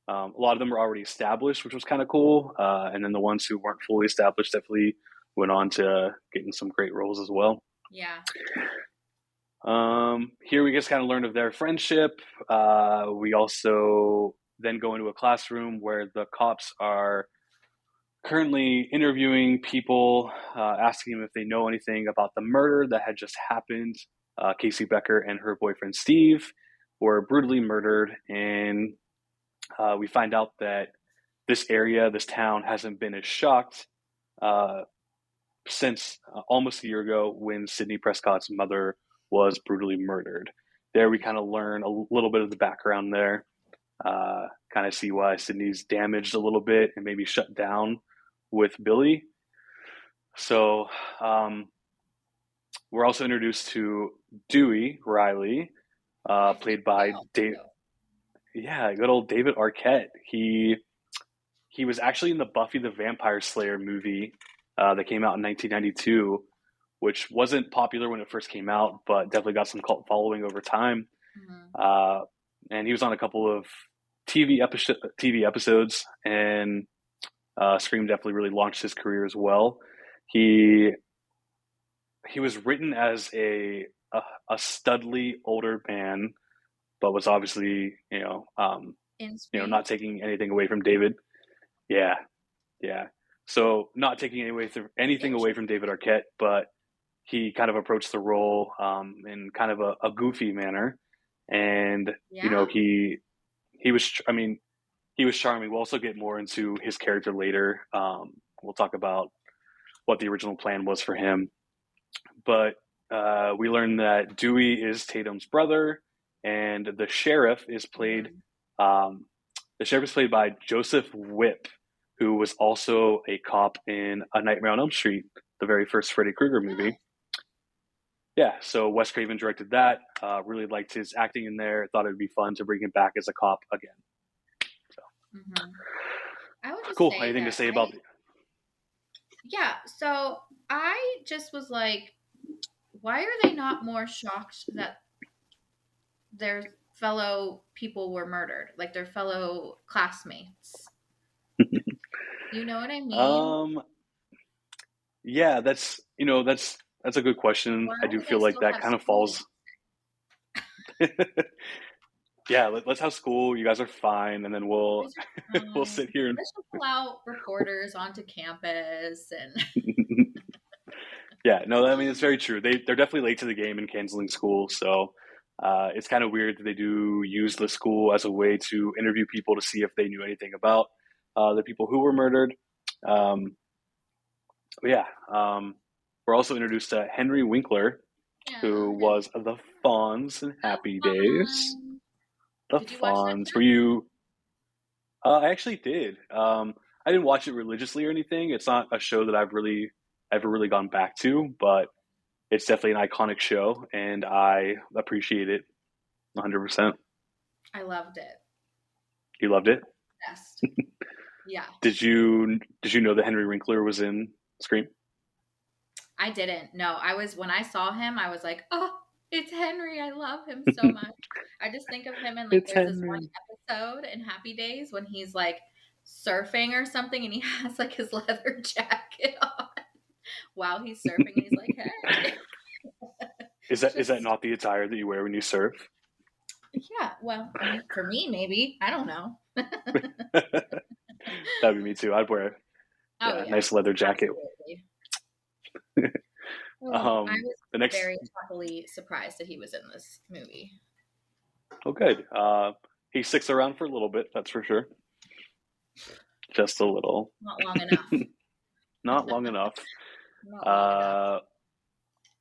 a lot of them were already established, which was kind of cool. And then the ones who weren't fully established definitely went on to getting some great roles as well. Yeah. Here we just kind of learned of their friendship. We also then go into a classroom where the cops are currently interviewing people, asking them if they know anything about the murder that had just happened. Casey Becker and her boyfriend Steve were brutally murdered, and we find out that this area, this town, hasn't been as shocked uh, since almost a year ago when Sidney Prescott's mother was brutally murdered. There, we kind of learn a little bit of the background there, kind of see why Sidney's damaged a little bit and maybe shut down with Billy. So um, we're also introduced to Dewey Riley, Nice played by detail Dave. too. Yeah, good old David Arquette. He was actually in the Buffy the Vampire Slayer movie that came out in 1992, which wasn't popular when it first came out, but definitely got some cult following over time. Hmm. Uh, and he was on a couple of TV episodes, and Scream definitely really launched his career as well. He he was written as a studly older man, but was obviously In Scream. not taking anything away from David. Yeah, yeah. So not taking anything away from David Arquette, but he kind of approached the role in kind of a goofy manner, and Yeah. he was. I mean, he was charming. We'll also get more into his character later. We'll talk about what the original plan was for him, but we learned that Dewey is Tatum's brother, and Hmm. um, the sheriff is played by Joseph Whipp, who was also a cop in A Nightmare on Elm Street, the very first Freddy Krueger movie. Nice. Yeah, so Wes Craven directed that. Really liked his acting in there. Thought it'd be fun to bring him back as a cop again. So Hmm. I would just cool. say Anything to that say about? yeah. So I just was like, why are they not more shocked that their fellow people were murdered, like their fellow classmates? You know what I mean? Um, yeah, that's a good question. Why I do do they feel like still that have kind of school? falls. Yeah, let's have school. You guys are fine, and then we'll These are we'll fine. sit here and Let's just allow reporters onto campus and yeah, no, I mean it's very true. They're definitely late to the game in canceling school, so it's kind of weird that they do use the school as a way to interview people to see if they knew anything about the people who were murdered. Um, but yeah, we're also introduced to Henry Winkler, yeah. who was the Fonz in The Happy Days. fun. The Did you watch that Fonz. Were show? you? I actually did. I didn't watch it religiously or anything. It's not a show that I've really ever really gone back to, but it's definitely an iconic show, and I appreciate it 100%. I loved it. You loved it. Best. Yeah. Did you know that Henry Winkler was in Scream? I didn't. No, I was when I saw him, I was like, "Oh, it's Henry. I love him so much." I just think of him in like It's there's this one Henry. episode in Happy Days when he's like surfing or something and he has like his leather jacket on while he's surfing and he's like, "Hey." Is It's that just not the attire that you wear when you surf? yeah, well, for me maybe. I don't know. That'd be me too. I'd wear Oh yeah, yeah. nice leather jacket. Absolutely. Oh, I was The next very happily surprised that he was in this movie. oh good. He sticks around for a little bit, that's for sure. Just a little. Not long enough. Not long enough. Not long enough. Uh,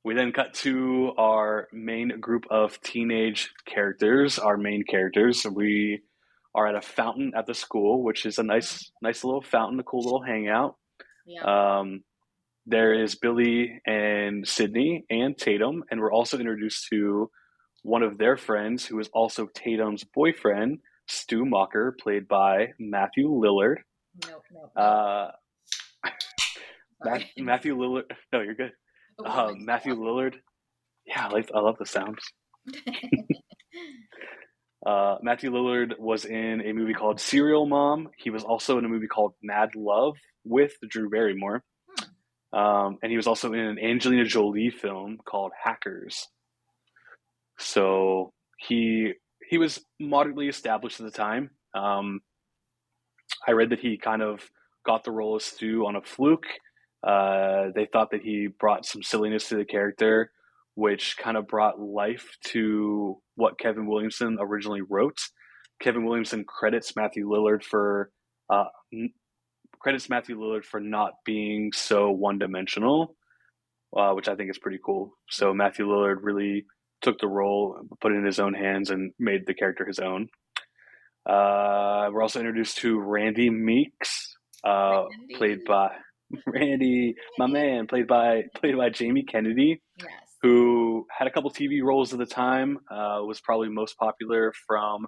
we then cut to our main group of teenage characters, our main characters. We are at a fountain at the school, which is a nice little fountain, a cool little hangout. Yep. Um, there is Billy and Sydney and Tatum, and we're also introduced to one of their friends who is also Tatum's boyfriend, Stu Mocker, played by Matthew Lillard. Nope. Nope. Nope. Uh, Sorry. Matthew Lillard. No, you're good. It wasn't meant Matthew Lillard. Yeah, I love the sounds. to. Matthew Lillard was in a movie called Serial Mom. He was also in a movie called Mad Love with Drew Barrymore. And he was also in an Angelina Jolie film called Hackers. So he was moderately established at the time. I read that he kind of got the role of Stu on a fluke. They thought that he brought some silliness to the character, which kind of brought life to what Kevin Williamson originally wrote. Kevin Williamson uh, credits Matthew Lillard for not being so one dimensional, which I think is pretty cool. So Matthew Lillard really took the role, put it in his own hands, and made the character his own. We're also introduced to Randy Meeks, played Randy. by Randy, my man, played by Jamie Kennedy, Yes. who had a couple TV roles at the time. Was probably most popular from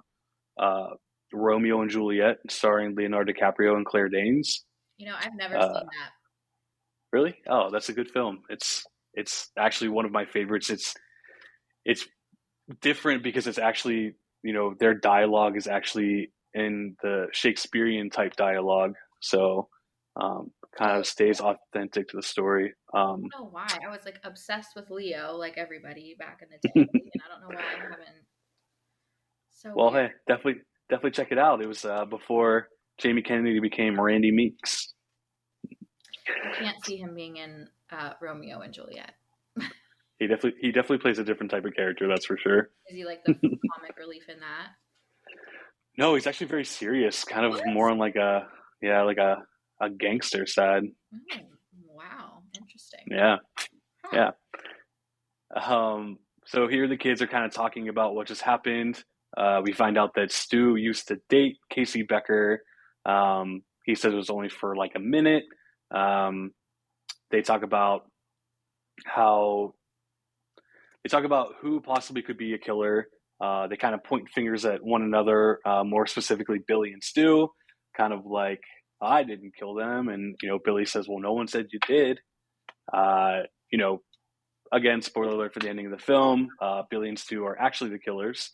uh, Romeo and Juliet, starring Leonardo DiCaprio and Claire Danes. I've never Uh, seen that. really? Oh, that's a good film. It's actually one of my favorites. It's different because it's actually, their dialogue is actually in the Shakespearean type dialogue, so kind Oh, of stays authentic to the story. I don't know why. I was like obsessed with Leo, like everybody back in the day, and I don't know why I haven't. So Well, weird. hey, definitely check it out. It was before Jamie Kennedy became Randy Meeks. I can't see him being in Romeo and Juliet. He definitely plays a different type of character, that's for sure. Is he like the comic relief in that? No, he's actually very serious, kind of What? more on like a gangster side. Oh, wow. Interesting. Yeah, Huh. yeah. So here the kids are kind of talking about what just happened. We find out that Stu used to date Casey Becker. He says it was only for like a minute. Um, they talk about how they talk about who possibly could be a killer. They kind of point fingers at one another, more specifically Billy and Stu, kind of like I didn't kill them, and Billy says, "Well, no one said you did." Uh, you know, Again, spoiler alert for the ending of the film. Billy and Stu are actually the killers,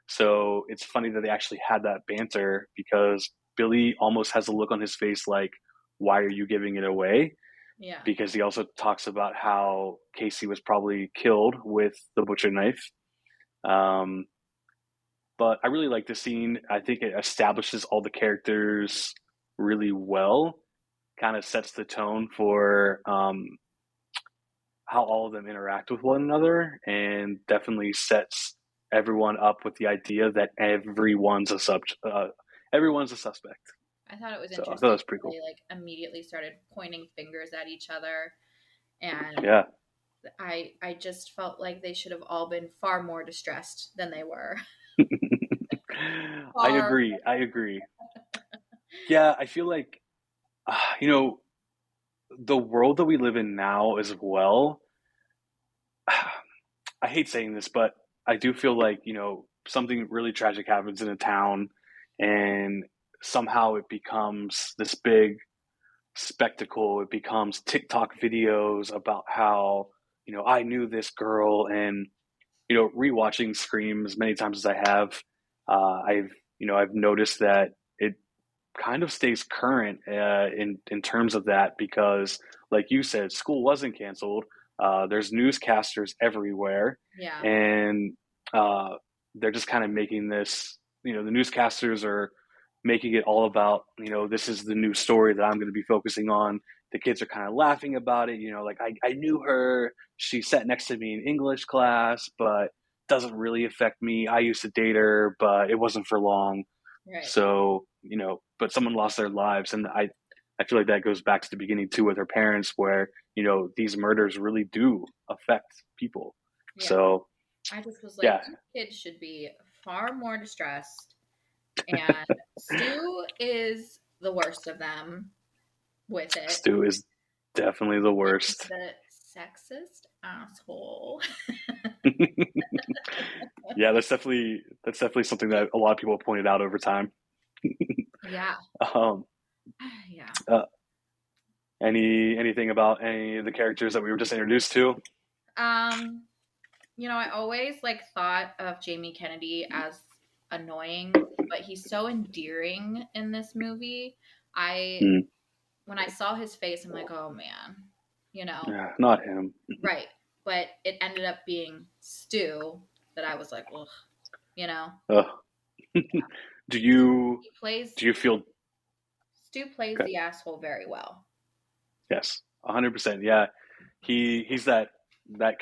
so it's funny that they actually had that banter because Billy almost has a look on his face like, "Why are you giving it away?" Yeah. Because he also talks about how Casey was probably killed with the butcher knife. Um, but I really like the scene. I think it establishes all the characters really well, kind of sets the tone for how all of them interact with one another, and definitely sets everyone up with the idea that everyone's a suspect. I thought it was So I thought that interesting was pretty how cool. they like immediately started pointing fingers at each other, and Yeah, I just felt like they should have all been far more distressed than they were. I Far. agree. I agree. Yeah, I feel like you know the world that we live in now as well. I hate saying this, but I do feel like, something really tragic happens in a town and somehow it becomes this big spectacle. It becomes TikTok videos about how, I knew this girl, and, rewatching Scream as many times as I have, I've noticed that it kind of stays current in terms of that because, like you said, school wasn't canceled. There's newscasters everywhere, Yeah. and uh, they're just kind of making this. The newscasters are making it all about. This is the new story that I'm going to be focusing on. The kids are kind of laughing about it. Like I knew her. She sat next to me in English class, but doesn't really affect me. I used to date her, but it wasn't for long. Right. So, but someone lost their lives. And I feel like that goes back to the beginning too with her parents, where, these murders really do affect people. Yeah. So, I just was like, yeah, these kids should be far more distressed. And Stu is the worst of them with it. Stu is definitely the And worst. the sexist asshole. Yeah, that's definitely something that a lot of people have pointed out over time. Yeah. Um, Yeah. uh, anything about any of the characters that we were just introduced to? Um, I always like thought of Jamie Kennedy as annoying, but he's so endearing in this movie. I Mm, When I saw his face, I'm like, oh man, you know, yeah, not him. right. But it ended up being Stu that I was like, ugh, you know. Ugh. Do you He plays do you feel Stu plays good? the asshole very well. Yes, 100%. Yeah, he's that the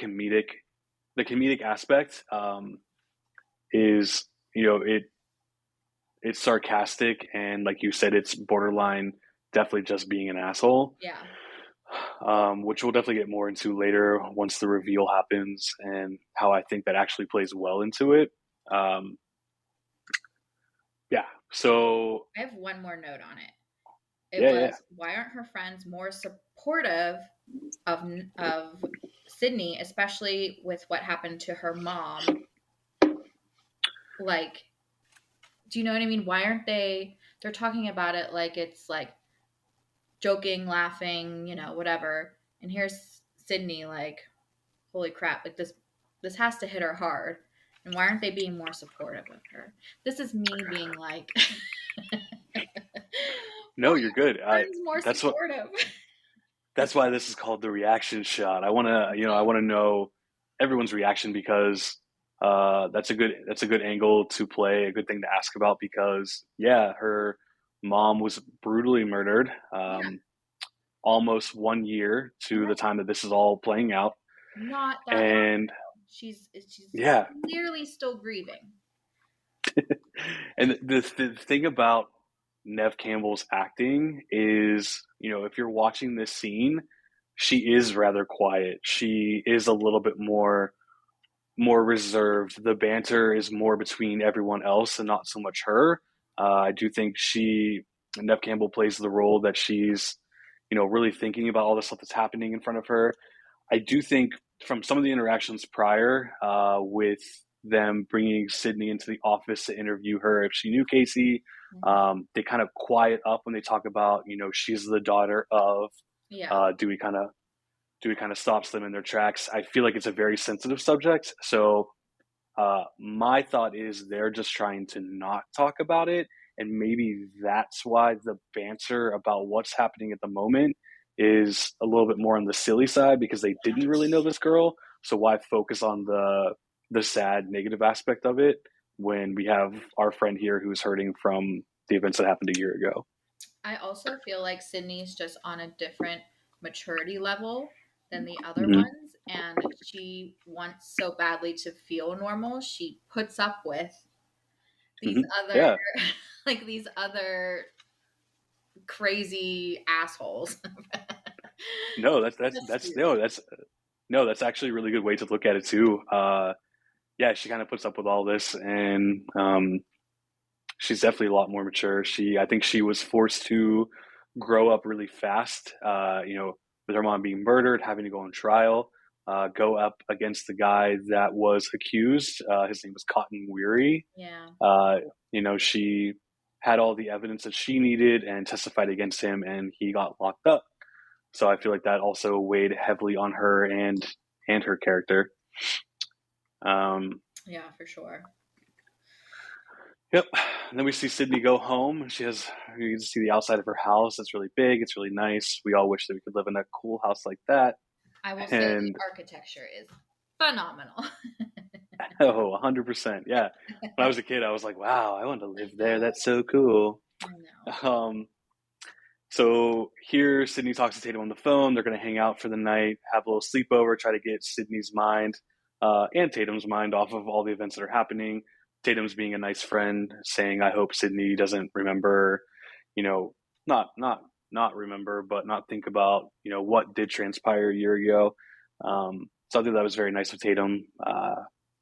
comedic aspect is it's sarcastic, and like you said, it's borderline definitely just being an asshole, Yeah. which we'll definitely get more into later once the reveal happens and how I think that actually plays well into it. Um, yeah. So I have one more note on it. It yeah, yeah. was, why aren't her friends more supportive of Sydney, especially with what happened to her mom? Like, do you know what I mean? Why aren't they? They're talking about it like it's like joking, laughing, whatever. And here's Sydney, like, holy crap, like this has to hit her hard. And why aren't they being more supportive of her? This is me being like, why No, are you're good. friends more That's what supportive? that's why this is called the reaction shot. I want to know everyone's reaction because that's a good angle to play, a good thing to ask about because yeah, her mom was brutally murdered, Yeah, almost 1 year to the right. time that this is all playing out, Not that long and ago. She's yeah, clearly still grieving. and the thing about Nev Campbell's acting is, if you're watching this scene, she is rather quiet. She is a little bit more reserved. The banter is more between everyone else and not so much her. I do think Nev Campbell plays the role that she's, really thinking about all the stuff that's happening in front of her. I do think from some of the interactions prior, with them bringing Sydney into the office to interview her if she knew Casey, Mhm. they kind of quiet up when they talk about, she's the daughter of. Yeah. Dewey kind of stops them in their tracks. I feel like it's a very sensitive subject, so my thought is they're just trying to not talk about it, and maybe that's why the banter about what's happening at the moment is a little bit more on the silly side because they didn't really know this girl. So why focus on the sad negative aspect of it when we have our friend here who's hurting from the events that happened a year ago? I also feel like Sydney's just on a different maturity level than the other Mm-hmm. ones, and she wants so badly to feel normal. She puts up with these Mm-hmm. other, Yeah. like these other crazy assholes. No, that's Just that's Stu. no, that's no, that's actually a really good way to look at it too. Yeah, she kind of puts up with all this, and she's definitely a lot more mature. I think she was forced to grow up really fast. With her mom being murdered, having to go on trial, go up against the guy that was accused. His name was Cotton Weary. Yeah. Uh, she had all the evidence that she needed and testified against him, and he got locked up. So I feel like that also weighed heavily on her and her character. Um, Yeah, for sure. Yep. And then we see Sydney go home. You can see the outside of her house. It's really big. It's really nice. We all wish that we could live in a cool house like that. I will say the And architecture is phenomenal. oh, 100%. Yeah. When I was a kid, I was like, wow, I want to I live there. know. That's so cool. I know. Um, so here, Sydney talks to Tatum on the phone. They're going to hang out for the night, have a little sleepover, try to get Sydney's mind and Tatum's mind off of all the events that are happening. Tatum's being a nice friend, saying, "I hope Sydney doesn't remember, you know, not remember, but not think about, what did transpire a year ago." So I think that was very nice of Tatum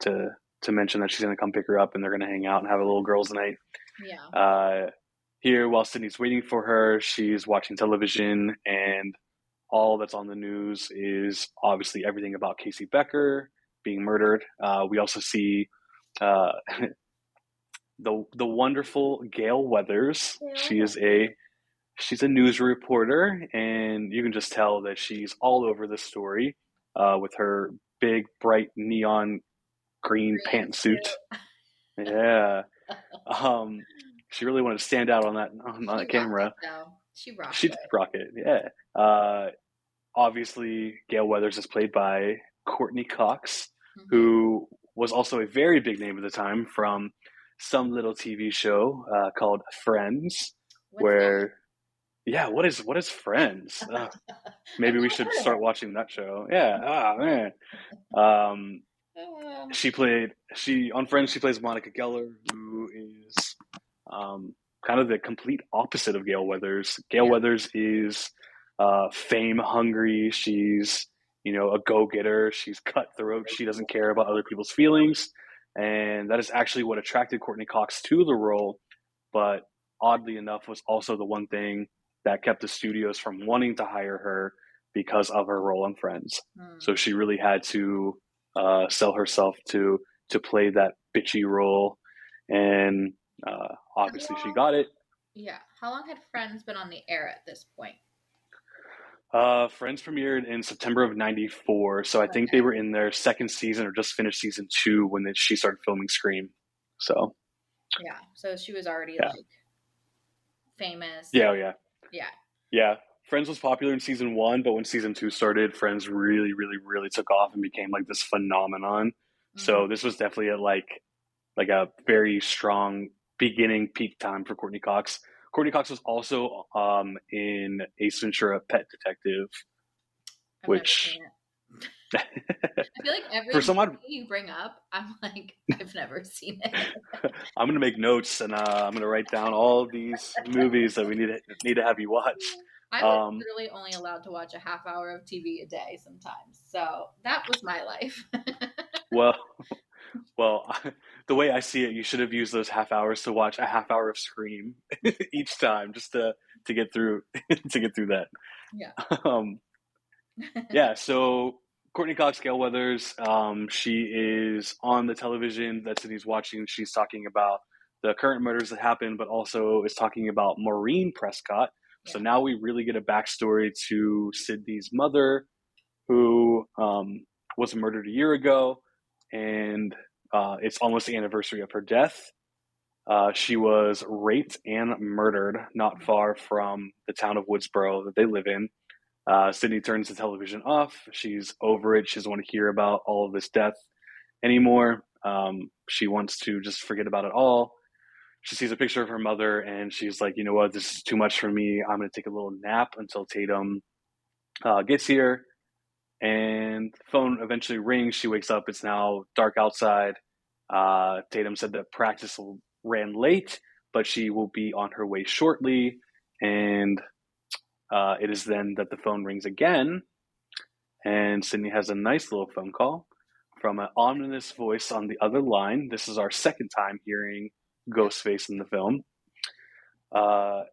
to to mention that she's going to come pick her up and they're going to hang out and have a little girls' night. Yeah. Uh, Here, while Sydney's waiting for her, she's watching television, and all that's on the news is obviously everything about Casey Becker being murdered. We also see uh, the wonderful Gail Weathers. Well, She's a news reporter, and you can just tell that she's all over the story with her big, bright neon green green pantsuit. too. Yeah, um, she really wanted to stand out on She that rocked it camera. though. She rocked She did it. rock it. Yeah. Obviously, Gail Weathers is played by Courtney Cox, Hmm. who was also a very big name at the time from some little TV show called Friends, What's that? where yeah, what is Friends? I've Maybe we never should heard of start it. watching that show. Yeah, man. Um, Uh, she on Friends. She plays Monica Geller, who is um, kind of the complete opposite of Gale Weathers. Gale yeah. Weathers is fame hungry. She's a go getter. She's cutthroat. She doesn't care about other people's feelings, and that is actually what attracted Courtney Cox to the role. But oddly enough, was also the one thing that kept the studios from wanting to hire her because of her role in Friends. So Hmm. she really had to sell herself to play that bitchy role, and How obviously she long? got it. Yeah. How long had Friends been on the air at this point? Friends premiered in September of '94, so I think they Okay. were in their second season or just finished season two when she started filming Scream. So Yeah. So she was already yeah, like famous yeah, and oh, yeah, yeah. yeah. Friends was popular in season one, but when season two started, Friends really, really, really took off and became like this phenomenon. So Hmm. this was definitely like a very strong beginning peak time for Courtney Cox. Courtney Cox was also in Ace Ventura: Pet Detective, I've never which seen it. I feel like every for some movie odd, you bring up, I'm like, I've never seen it. I'm gonna make notes and I'm gonna write down all of these movies that we need to have you watch. I was Um, literally only allowed to watch a half hour of TV a day sometimes. So that was my life. well, well, the way I see it, you should have used those half hours to watch a half hour of Scream each time, just to get through to get through that. Yeah. Um, Yeah, so Courtney Cox Gale Weathers, she is on the television that Sydney's watching. She's talking about the current murders that happened, but also is talking about Maureen Prescott. So Yeah. now we really get a backstory to Sydney's mother, who was murdered a year ago, and it's almost the anniversary of her death. She was raped and murdered not far from the town of Woodsboro that they live in. Sydney turns the television off. She's over it. She doesn't want to hear about all of this death anymore. She wants to just forget about it all. She sees a picture of her mother and she's like, you know what, this is too much for me. I'm going to take a little nap until Tatum gets here. And the phone eventually rings. She wakes up. It's now dark outside. Tatum said that practice ran late, but she will be on her way shortly. And it is then that the phone rings again, and Sydney has a nice little phone call from an ominous voice on the other line. This is our second time hearing Yeah. Ghostface in the film.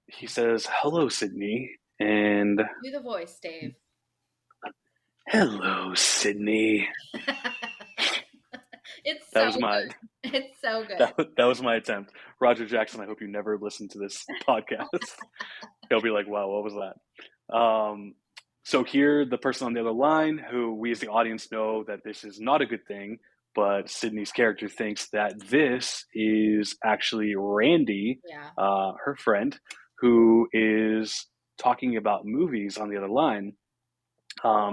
He says, "Hello, Sydney," and Do the voice, Dave. "Hello, Sydney." It's That so was my good. It's so good. that was my attempt. Roger Jackson, I hope you never listen to this podcast. He'll be like, "Wow, what was that?" So here, the person on the other line, who we as the audience know that this is not a good thing, but Sydney's character thinks that this is actually Randy, Yeah. her friend, who is talking about movies on the other line.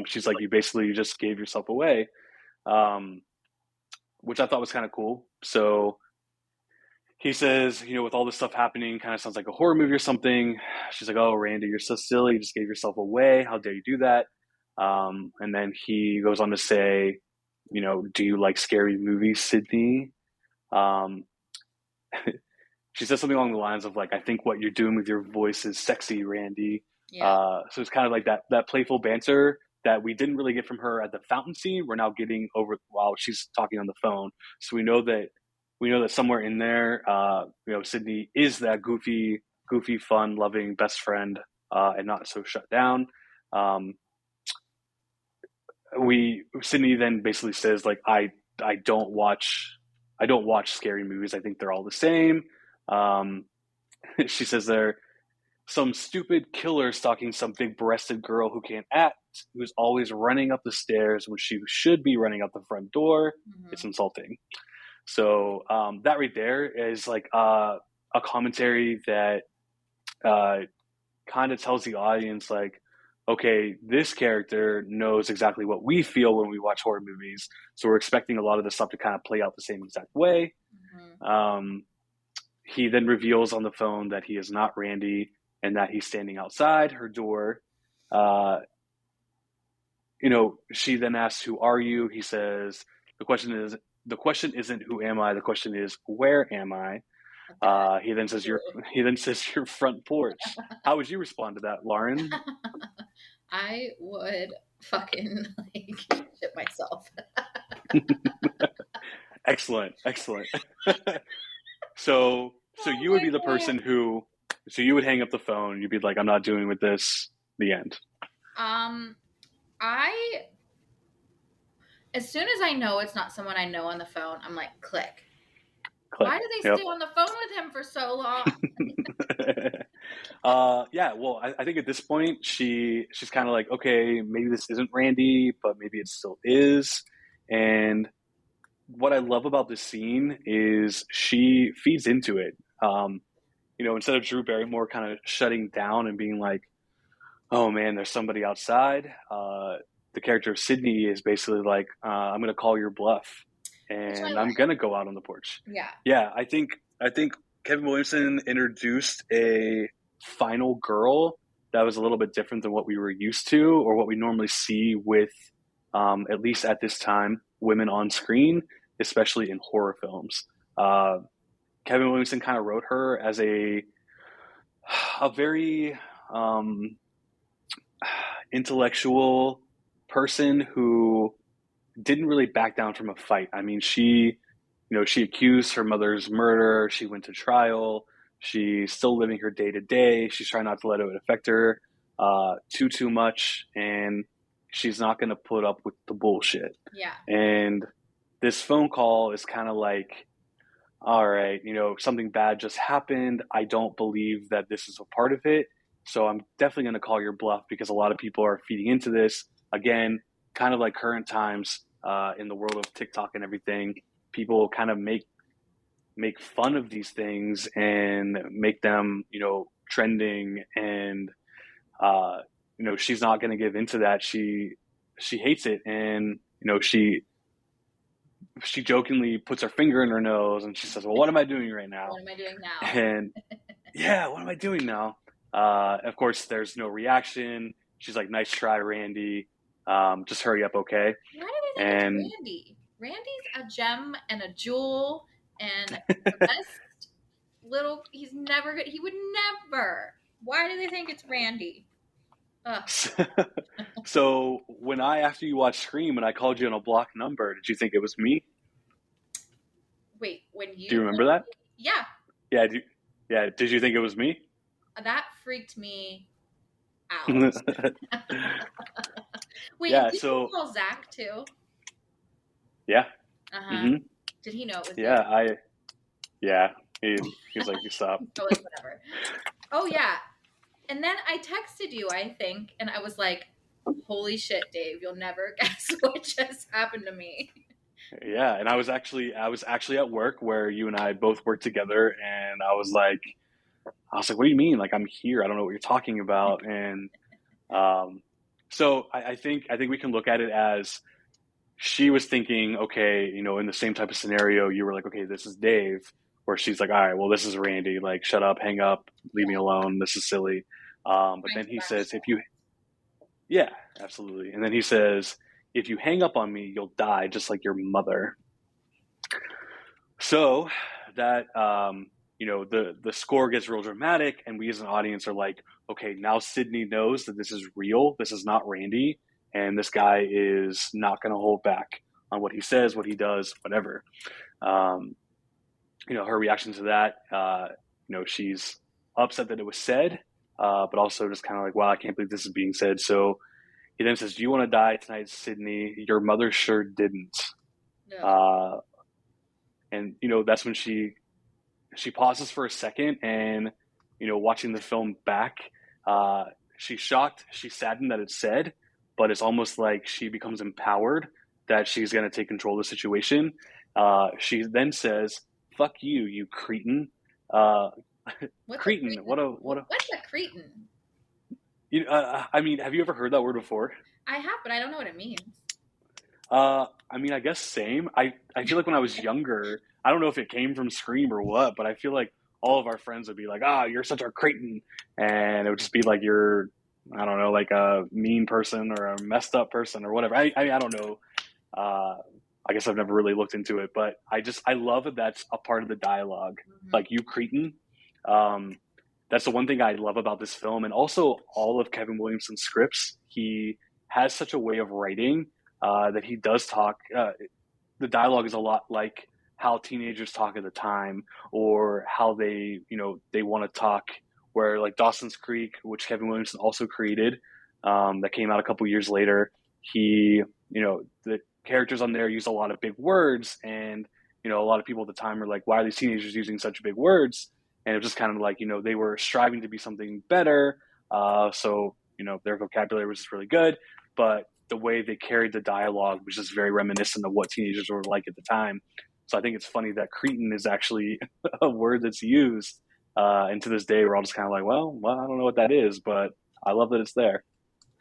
She's like, "You basically just gave yourself away," um, which I thought was kind of cool. So he says, with all this stuff happening, kind of sounds like a horror movie or something. She's like, "Oh, Randy, you're so silly. You just gave yourself away. How dare you do that?" And then he goes on to say do you like scary movies, Sydney? Um, she says something along the lines of like, I think what you're doing with your voice is sexy, Randy. Yeah. So it's kind of like that playful banter that we didn't really get from her at the fountain scene. We're now getting over while she's talking on the phone. So we know that somewhere in there, Sydney is that goofy, fun, loving best friend, and not so shut down. Um, we Sydney then basically says like I don't watch scary movies. I think they're all the same. Um, she says they're some stupid killer stalking some big breasted girl who can't act, who's always running up the stairs when she should be running out the front door. It's Hmm. insulting. So that right there is like a commentary that uh, kind of tells the audience like, okay, this character knows exactly what we feel when we watch horror movies, so we're expecting a lot of the stuff to kind of play out the same exact way. Hmm. Um, he then reveals on the phone that he is not Randy and that he's standing outside her door. Uh, she then asks, "Who are you?" He says, "The question isn't who am I. The question is where am I?" That He then says your true. he then says your front porch. How would you respond to that, Lauren? I would fucking like shit myself. Excellent, excellent. So Oh you would my be the god. person who, so you would hang up the phone. You'd be like, "I'm not doing with this." The end. Um, I as soon as I know it's not someone I know on the phone, I'm like, click. Click. Why do they Yep. stay on the phone with him for so long? Yeah. Well, I think at this point she's kind of like, okay, maybe this isn't Randy, but maybe it still is. And what I love about this scene is she feeds into it. Instead of Drew Barrymore kind of shutting down and being like, "Oh man, there's somebody outside." The character of Sydney is basically like, "I'm going to call your bluff, Which I and I'm like. going to go out on the porch." Yeah. Yeah, I think Kevin Williamson introduced a final girl that was a little bit different than what we were used to or what we normally see with, at least at this time, women on screen, especially in horror films. Uh, Kevin Williamson kind of wrote her as a very intellectual person who didn't really back down from a fight. I mean, she accused her mother's murder. She went to trial. She's still living her day to day. She's trying not to let it affect her too much, and she's not going to put up with the bullshit. Yeah. And this phone call is kind of like, all right, something bad just happened. I don't believe that this is a part of it. So I'm definitely going to call your bluff because a lot of people are feeding into this. Again, kind of like current times in the world of TikTok and everything, people kind of make fun of these things and make them, trending. And she's not going to give into that. She hates it, and she jokingly puts her finger in her nose and she says, "Well, what am I doing right now?" What am I doing now? And yeah, what am I doing now? Of course, there's no reaction. She's like, "Nice try, Randy. Just hurry up, okay?" Why do they think it's And Randy? Randy's a gem and a jewel and the best little. He's never. He would never. Why do they think it's Randy? Ugh. so when after you watched Scream and I called you on a block number, did you think it was me? Wait, when Do you you remember called that? me? Yeah, Yeah. Yeah. Did you think it was me? that freaked me out. Wait, and Yeah. did you So call Zach too? yeah. Uh huh. hmm Did he know it was you? Yeah. Yeah. He's like, "You stop." Oh, like whatever. Oh yeah. And then I texted you, I think, and I was like, "Holy shit, Dave! You'll never guess what just happened to me." Yeah, and I was actually at work where you and I both worked together, and I was like, "What do you mean? Like I'm here? I don't know what you're talking about." And um, so I think we can look at it as she was thinking, okay, in the same type of scenario, you were like, "Okay, this is Dave," where she's like, "All right, well, this is Randy. Like, shut up, hang up, leave me Yeah, alone. This is silly." But trying then to he lash says, "If out. you, yeah, absolutely," and then he says, If you hang up on me, you'll die just like your mother. So that the score gets real dramatic, and we as an audience are like, okay, now Sydney knows that this is real. This is not Randy, and this guy is not going to hold back on what he says, what he does, whatever. Um, her reaction to that, she's upset that it was said, but also just kind of like, wow, I can't believe this is being said. So he then says, "Do you want to die tonight, Sydney? Your mother sure didn't." Ugh. Uh, and that's when she pauses for a second, and watching the film back, uh, she's shocked, she's saddened that it's said, but it's almost like she becomes empowered that she's going to take control of the situation. She then says, "Fuck you, you cretin." Uh, What's a cretin. cretin? What a. What's a cretin? I mean, have you ever heard that word before? I have, but I don't know what it means. I mean, I guess same. I feel like when I was younger, I don't know if it came from Scream or what, but I feel like all of our friends would be like, "Ah, you're such a cretin," and it would just be like you're, I don't know, like a mean person or a messed up person or whatever. I don't know. Uh, I guess I've never really looked into it, but I love that that's a part of the dialogue. Hmm. Like, you cretin. Um, that's the one thing I love about this film, and also all of Kevin Williamson's scripts. He has such a way of writing that he does talk. The dialogue is a lot like how teenagers talk at the time, or how they want to talk. Where like Dawson's Creek, which Kevin Williamson also created, that came out a couple years later. The characters on there use a lot of big words, and a lot of people at the time were like, "Why are these teenagers using such big words?" And it was just kind of like they were striving to be something better. So their vocabulary was just really good, but the way they carried the dialogue was just very reminiscent of what teenagers were like at the time. So I think it's funny that cretin is actually a word that's used. And to this day, we're all just kind of like, well, I don't know what that is, but I love that it's there.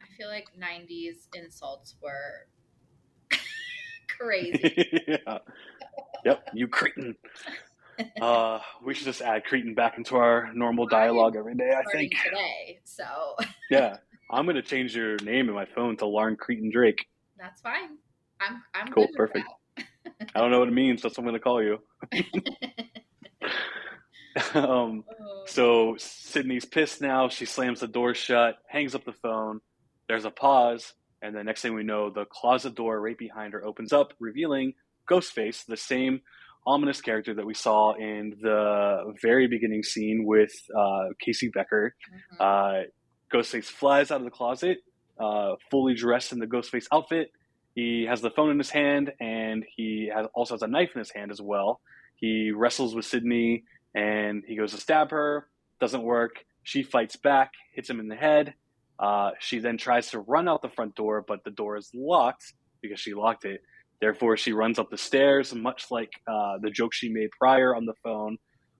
I feel like 90s insults were crazy. Yeah. Yep, you cretin. We should just add cretin back into our normal I'm dialogue every day, I think. starting today, so Yeah. I'm going to change your name in my phone to Lauren Cretin Drake. that's fine. I'm good Cool, with perfect. I don't know what it means. That's what I'm going to call you. that. um, Oh. so Sydney's pissed now. She slams the door shut, hangs up the phone. There's a pause, and the next thing we know, the closet door right behind her opens up, revealing Ghostface, the same ominous character that we saw in the very beginning scene with Casey Becker. Mhm. Uh, Ghostface flies out of the closet, fully dressed in the Ghostface outfit. He has the phone in his hand, and also has a knife in his hand as well. He wrestles with Sydney, and he goes to stab her. Doesn't work. She fights back, hits him in the head. She then tries to run out the front door, but the door is locked because she locked it. Therefore, she runs up the stairs, much like the joke she made prior on the phone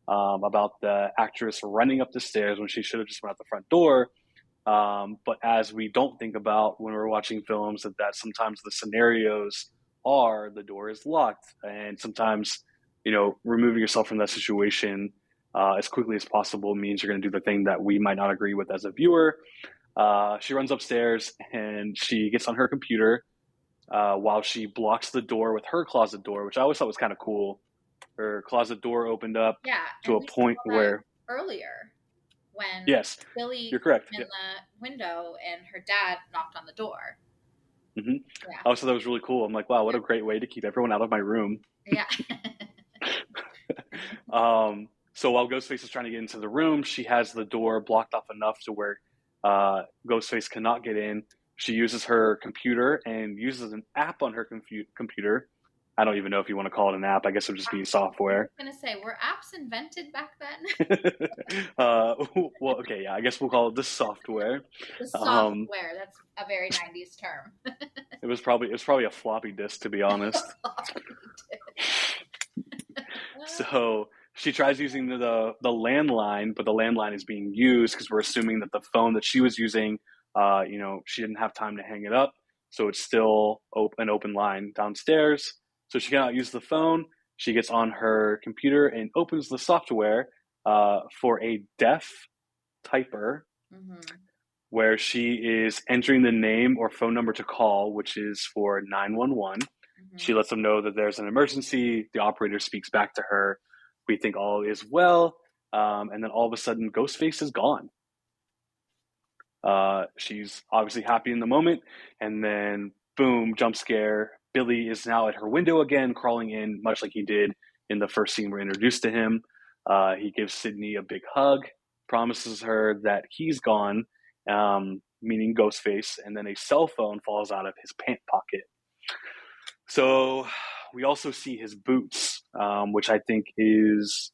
about the actress running up the stairs when she should have just went out the front door. But as we don't think about when we're watching films, that sometimes the scenarios are the door is locked, and sometimes removing yourself from that situation as quickly as possible means you're going to do the thing that we might not agree with as a viewer. She runs upstairs and she gets on her computer while she blocks the door with her closet door, which I always thought was kind of cool. Her closet door opened up Yeah, to and a we saw point that where, earlier when yes, Billy you're correct. came Yeah. in the window and her dad knocked on the door. Mm-hmm. Yeah, I also thought that was really cool. I'm like, wow, what a great way to keep everyone out of my room. yeah. So while Ghostface is trying to get into the room, she has the door blocked off enough to where Ghostface cannot get in. She uses her computer and uses an app on her computer. I don't even know if you want to call it an app. I guess it would just be I was software. gonna say, were apps invented back then? uh, well, okay, yeah, I guess we'll call it the software. The Um, software, that's a very 90s term. it was probably a floppy disk, to be honest. So she tries using the landline, but the landline is being used because we're assuming that the phone that she was using, she didn't have time to hang it up, so it's still an open line downstairs. So she cannot use the phone. She gets on her computer and opens the software for a deaf typer. Hmm. where she is entering the name or phone number to call, which is for 911. Mm-hmm. She lets them know that there's an emergency. The operator speaks back to her. We think all is well. And then all of a sudden, Ghostface is gone. She's obviously happy in the moment. And then, boom, jump scare. Billy is now at her window again, crawling in, much like he did in the first scene we're introduced to him. He gives Sydney a big hug, promises her that he's gone, meaning Ghostface, and then a cell phone falls out of his pant pocket. So we also see his boots, which I think is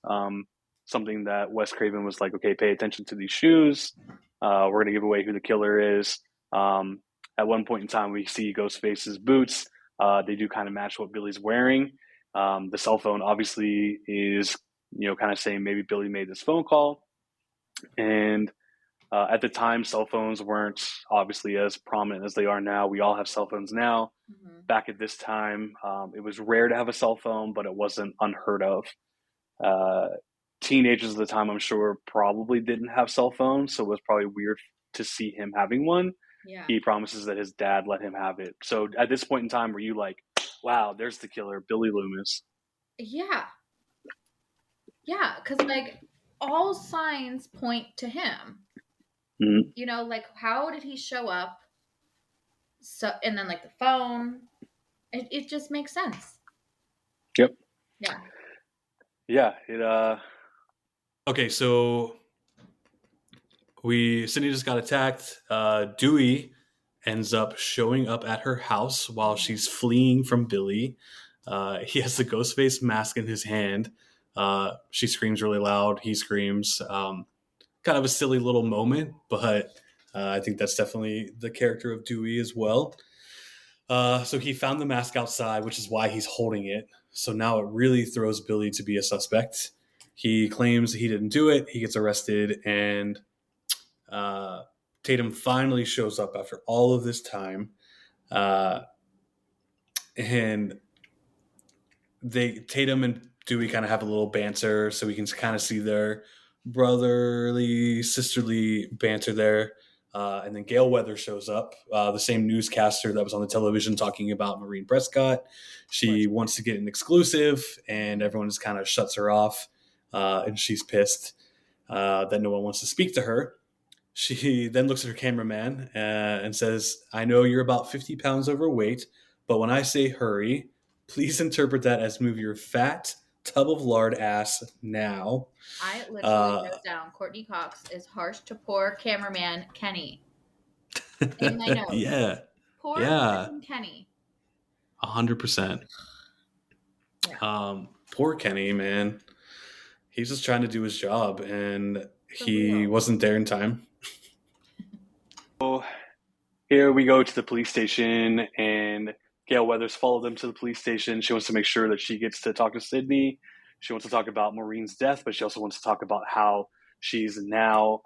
something that Wes Craven was like, okay, pay attention to these shoes. We're going to give away who the killer is. At one point in time, we see Ghostface's boots. They do kind of match what Billy's wearing. The cell phone obviously is, kind of saying maybe Billy made this phone call. And at the time, cell phones weren't obviously as prominent as they are now. We all have cell phones now. Mm-hmm. Back at this time, it was rare to have a cell phone, but it wasn't unheard of. Uh, Teenagers at the time, I'm sure, probably didn't have cell phones, so it was probably weird to see him having one. Yeah. He promises that his dad let him have it. So at this point in time, were you like, wow, there's the killer, Billy Loomis? Yeah. Yeah. Because, like, all signs point to him. Mm-hmm. Like, how did he show up? So, and then, like, the phone. It just makes sense. Yep. Yeah. Yeah. Okay, so Sydney just got attacked. Dewey ends up showing up at her house while she's fleeing from Billy. He has the Ghostface mask in his hand. She screams really loud. He screams. Kind of a silly little moment, but I think that's definitely the character of Dewey as well. So he found the mask outside, which is why he's holding it. So now it really throws Billy to be a suspect. He claims he didn't do it. He gets arrested, and Tatum finally shows up after all of this time. And Tatum and Dewey kind of have a little banter, so we can kind of see their brotherly, sisterly banter there. And then Gail Weathers shows up, the same newscaster that was on the television talking about Maureen Prescott. She wants to get an exclusive, and everyone just kind of shuts her off, and she's pissed that no one wants to speak to her. She then looks at her cameraman and says, "I know you're about 50 pounds overweight, but when I say hurry, please interpret that as move your fat tub of lard ass now." I literally wrote down Courtney Cox is harsh to poor cameraman Kenny. In my notes. Yeah. Poor Yeah. Kenny. 100%. Yeah. Poor Kenny, man. He's just trying to do his job, and he wasn't there in time. So here we go to the police station, and Gail Weathers followed them to the police station. She wants to make sure that she gets to talk to Sydney. She wants to talk about Maureen's death, but she also wants to talk about how she's now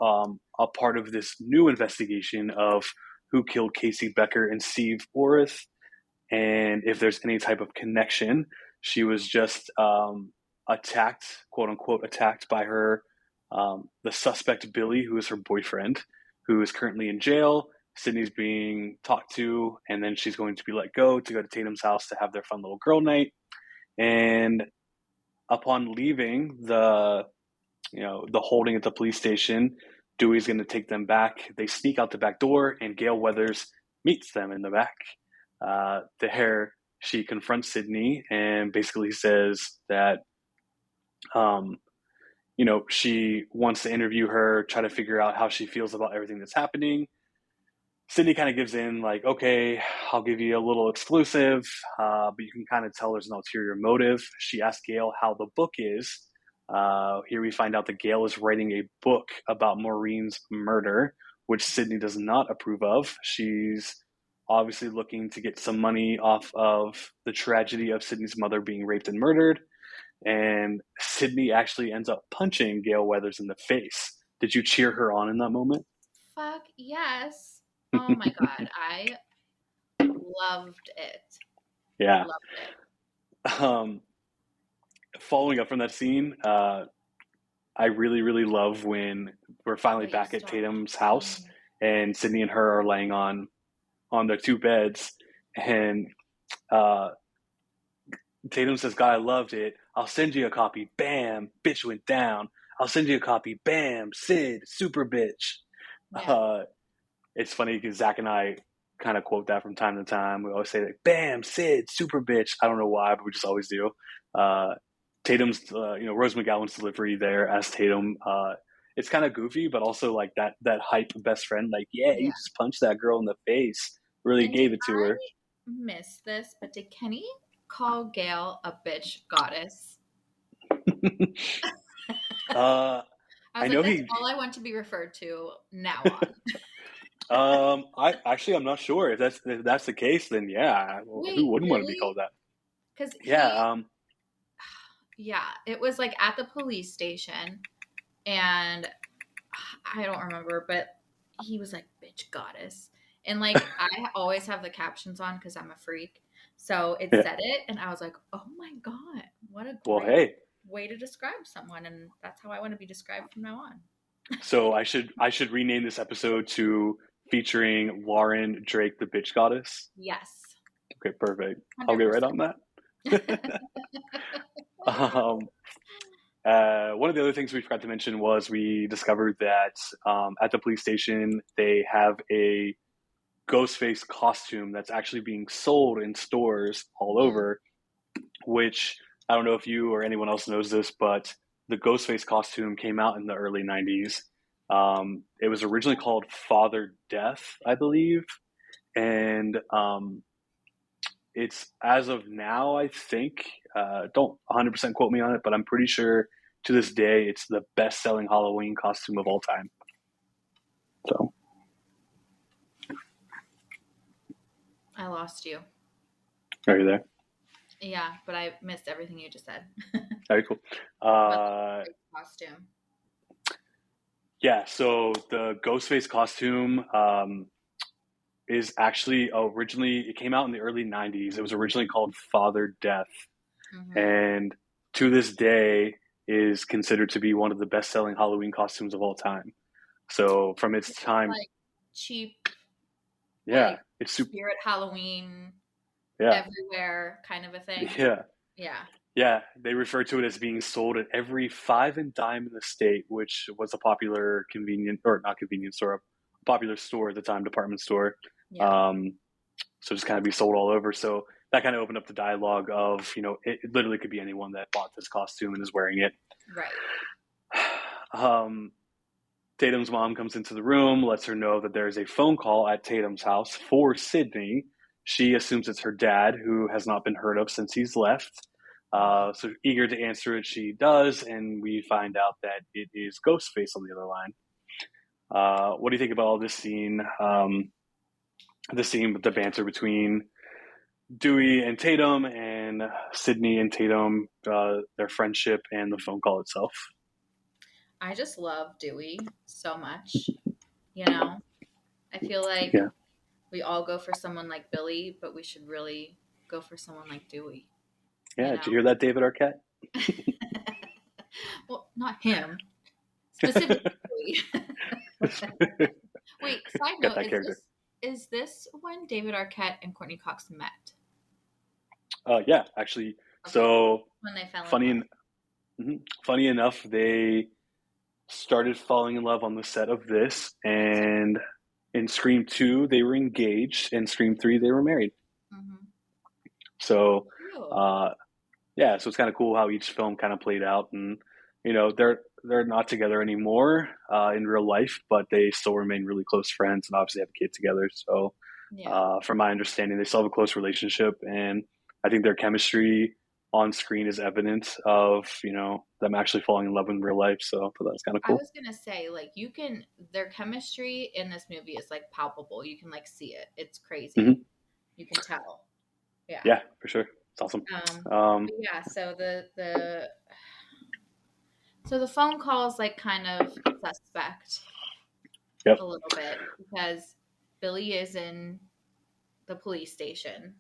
a part of this new investigation of who killed Casey Becker and Steve Orith, and if there's any type of connection. She was just attacked, quote unquote, attacked by the suspect Billy, who is her boyfriend, who is currently in jail. Sydney's being talked to, and then she's going to be let go to Tatum's house to have their fun little girl night. And upon leaving the holding at the police station, Dewey's going to take them back. They sneak out the back door, and Gail Weathers meets them in the back. There, she confronts Sydney and basically says that, she wants to interview her, try to figure out how she feels about everything that's happening. Sydney kind of gives in, like, okay, I'll give you a little exclusive, but you can kind of tell there's an ulterior motive. She asks Gail how the book is. Here we find out that Gail is writing a book about Maureen's murder, which Sydney does not approve of. She's obviously looking to get some money off of the tragedy of Sydney's mother being raped and murdered. And Sydney actually ends up punching Gail Weathers in the face. Did you cheer her on in that moment? Fuck yes. Oh my God. I loved it. Yeah. Loved it. Following up from that scene, I really, really love when we're finally back at Tatum's house and Sydney and her are laying on their two beds, and uh, Tatum says, "God, I loved it. I'll send you a copy." Bam, bitch went down. I'll send you a copy. Bam, Sid, super bitch. Yeah. Uh, it's funny because Zach and I kind of quote that from time to time. We always say like, "Bam, Sid, super bitch." I don't know why, but we just always do. Uh, Tatum's, Rose McGowan's delivery there as Tatum. It's kind of goofy, but also like that hype best friend. Like, yeah, Yeah. you just punched that girl in the face. Really And did gave it to I her. miss this? But did Kenny call Gail a bitch goddess? uh, I I was like, know that's he. all I want to be referred to now on. I'm not sure if that's the case. Then yeah, who Wait, wouldn't want to be really? called that? Because Yeah. yeah, it was like at the police station, and I don't remember, but he was like, bitch goddess. And like, I always have the captions on because I'm a freak. So it Yeah. said it, and I was like, oh my God, what a Well, great hey. way to describe someone. And that's how I want to be described from now on. So I should rename this episode to featuring Lauren Drake, the bitch goddess. Yes, Okay, perfect. I'll get right 100%. on that. um, one of the other things we forgot to mention was we discovered that at the police station they have a Ghostface costume that's actually being sold in stores all Mm. over. Which I don't know if you or anyone else knows this, but the Ghostface costume came out in the early '90s. It was originally called Father Death, I believe, and it's as of now, I think. Don't 100% quote me on it, but I'm pretty sure to this day it's the best-selling Halloween costume of all time. So, I lost you. are you there? Yeah, but I missed everything you just said. Very cool. About Uh, the costume. yeah, so the Ghostface costume is actually originally it came out in the early '90s. It was originally called Father Death, Mm-hmm. and to this day is considered to be one of the best-selling Halloween costumes of all time. So from its time, Like cheap, yeah, like it's super. spirit Halloween Yeah, everywhere kind of a thing. yeah, Yeah. yeah. They refer to it as being sold at every five and dime in the state, which was a popular convenient or not convenience store, a popular store at the time, department store. Yeah. Um, so just kind of be sold all over. So that kind of opened up the dialogue of, it literally could be anyone that bought this costume and is wearing it. Right. Um, Tatum's mom comes into the room, lets her know that there's a phone call at Tatum's house for Sydney. She assumes it's her dad, who has not been heard of since he's left. So eager to answer it, she does, and we find out that it is Ghostface on the other line. What do you think about all this scene? The scene with the banter between Dewey and Tatum and Sydney and Tatum, their friendship and the phone call itself. I just love Dewey so much. You know, I feel like Yeah. we all go for someone like Billy, but we should really go for someone like Dewey. Yeah. You Did know? you hear that, David Arquette? Well, not him specifically. Wait, side Got note, that character. is this when David Arquette and Courtney Cox met? Yeah, actually. Okay. So When they fell in funny, love. funny enough, they started falling in love on the set of this, and in Scream 2, they were engaged, and Scream 3, they were married. Mm-hmm. So, Cute. yeah, so it's kind of cool how each film kind of played out, and they're not together anymore in real life, but they still remain really close friends, and obviously have a kid together. So, Yeah. from my understanding, they still have a close relationship, and I think their chemistry on screen is evidence of them actually falling in love in real life. So that's kind of I cool. was gonna say, like, their chemistry in this movie is like palpable. You can like see it. It's crazy. Mm-hmm. You can tell. Yeah. Yeah, for sure. It's awesome. But yeah. So the phone call is like kind of suspect Yep. a little bit because Billy is in the police station.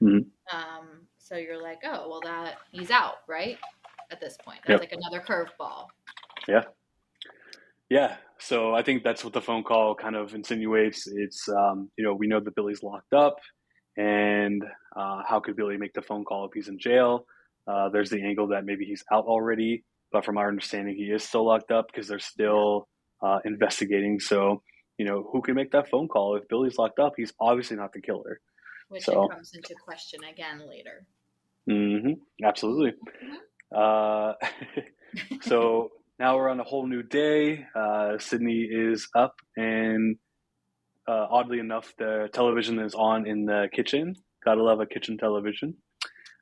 Mm-hmm. So you're like, oh well, that he's out, right? At this point, that's Yep. like another curveball. Yeah. Yeah. So I think that's what the phone call kind of insinuates. It's, we know that Billy's locked up, and how could Billy make the phone call if he's in jail? There's the angle that maybe he's out already, but from our understanding, he is still locked up because they're still investigating. So, who can make that phone call if Billy's locked up? He's obviously not the killer. Which it So, comes into question again later. absolutely. Uh, so now we're on a whole new day. Sydney is up, and oddly enough, the television is on in the kitchen. Gotta love a kitchen television.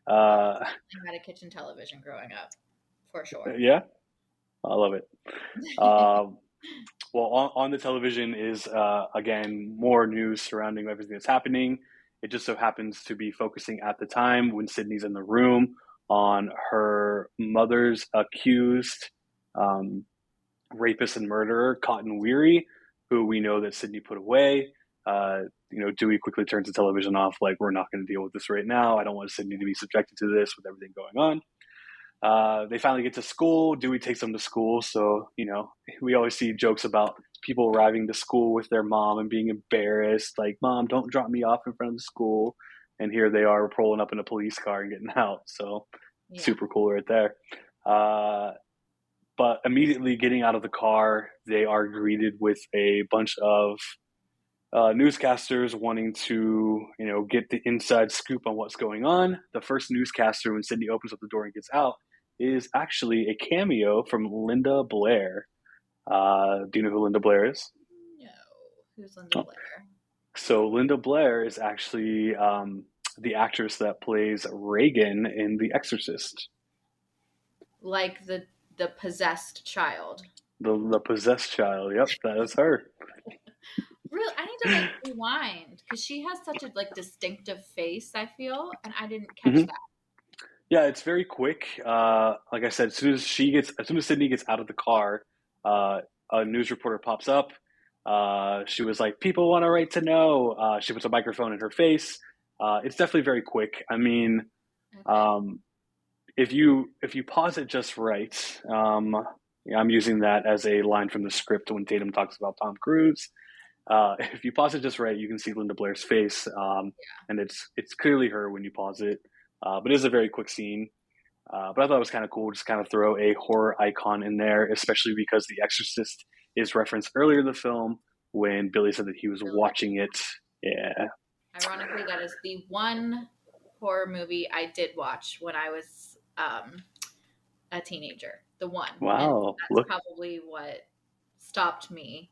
I had a kitchen television growing up, for sure. Yeah, I love it. Um, well, on the television is, again, more news surrounding everything that's happening. It just so happens to be focusing at the time when Sydney's in the room on her mother's accused rapist and murderer, Cotton Weary, who we know that Sydney put away. Dewey quickly turns the television off, like, we're not going to deal with this right now. I don't want Sydney to be subjected to this with everything going on. They finally get to school. Dewey takes them to school. So, we always see jokes about people arriving to school with their mom and being embarrassed. Like, Mom, don't drop me off in front of the school. And here they are rolling up in a police car and getting out. So, super cool right there. But immediately getting out of the car, they are greeted with a bunch of newscasters wanting to, get the inside scoop on what's going on. The first newscaster, when Sydney opens up the door and gets out, is actually a cameo from Linda Blair. Do you know who Linda Blair is? No. Who's Linda Blair? So Linda Blair is actually the actress that plays Reagan in The Exorcist. Like the possessed child. The possessed child. Yep, that is her. Really, I need to rewind because she has such a distinctive face. I feel, and I didn't catch that. Yeah, it's very quick. Like I said, as soon as Sydney gets out of the car, a news reporter pops up. She was like, "People want a right to know." She puts a microphone in her face. It's definitely very quick. I mean, okay. If you pause it just right, I'm using that as a line from the script when Tatum talks about Tom Cruise. If you pause it just right, you can see Linda Blair's face, and it's clearly her when you pause it. But it is a very quick scene. But I thought it was kind of cool, just kind of throw a horror icon in there, especially because The Exorcist is referenced earlier in the film when Billy said that he was watching it. Yeah. Ironically, that is the one horror movie I did watch when I was a teenager. The one. Wow. And that's probably what stopped me.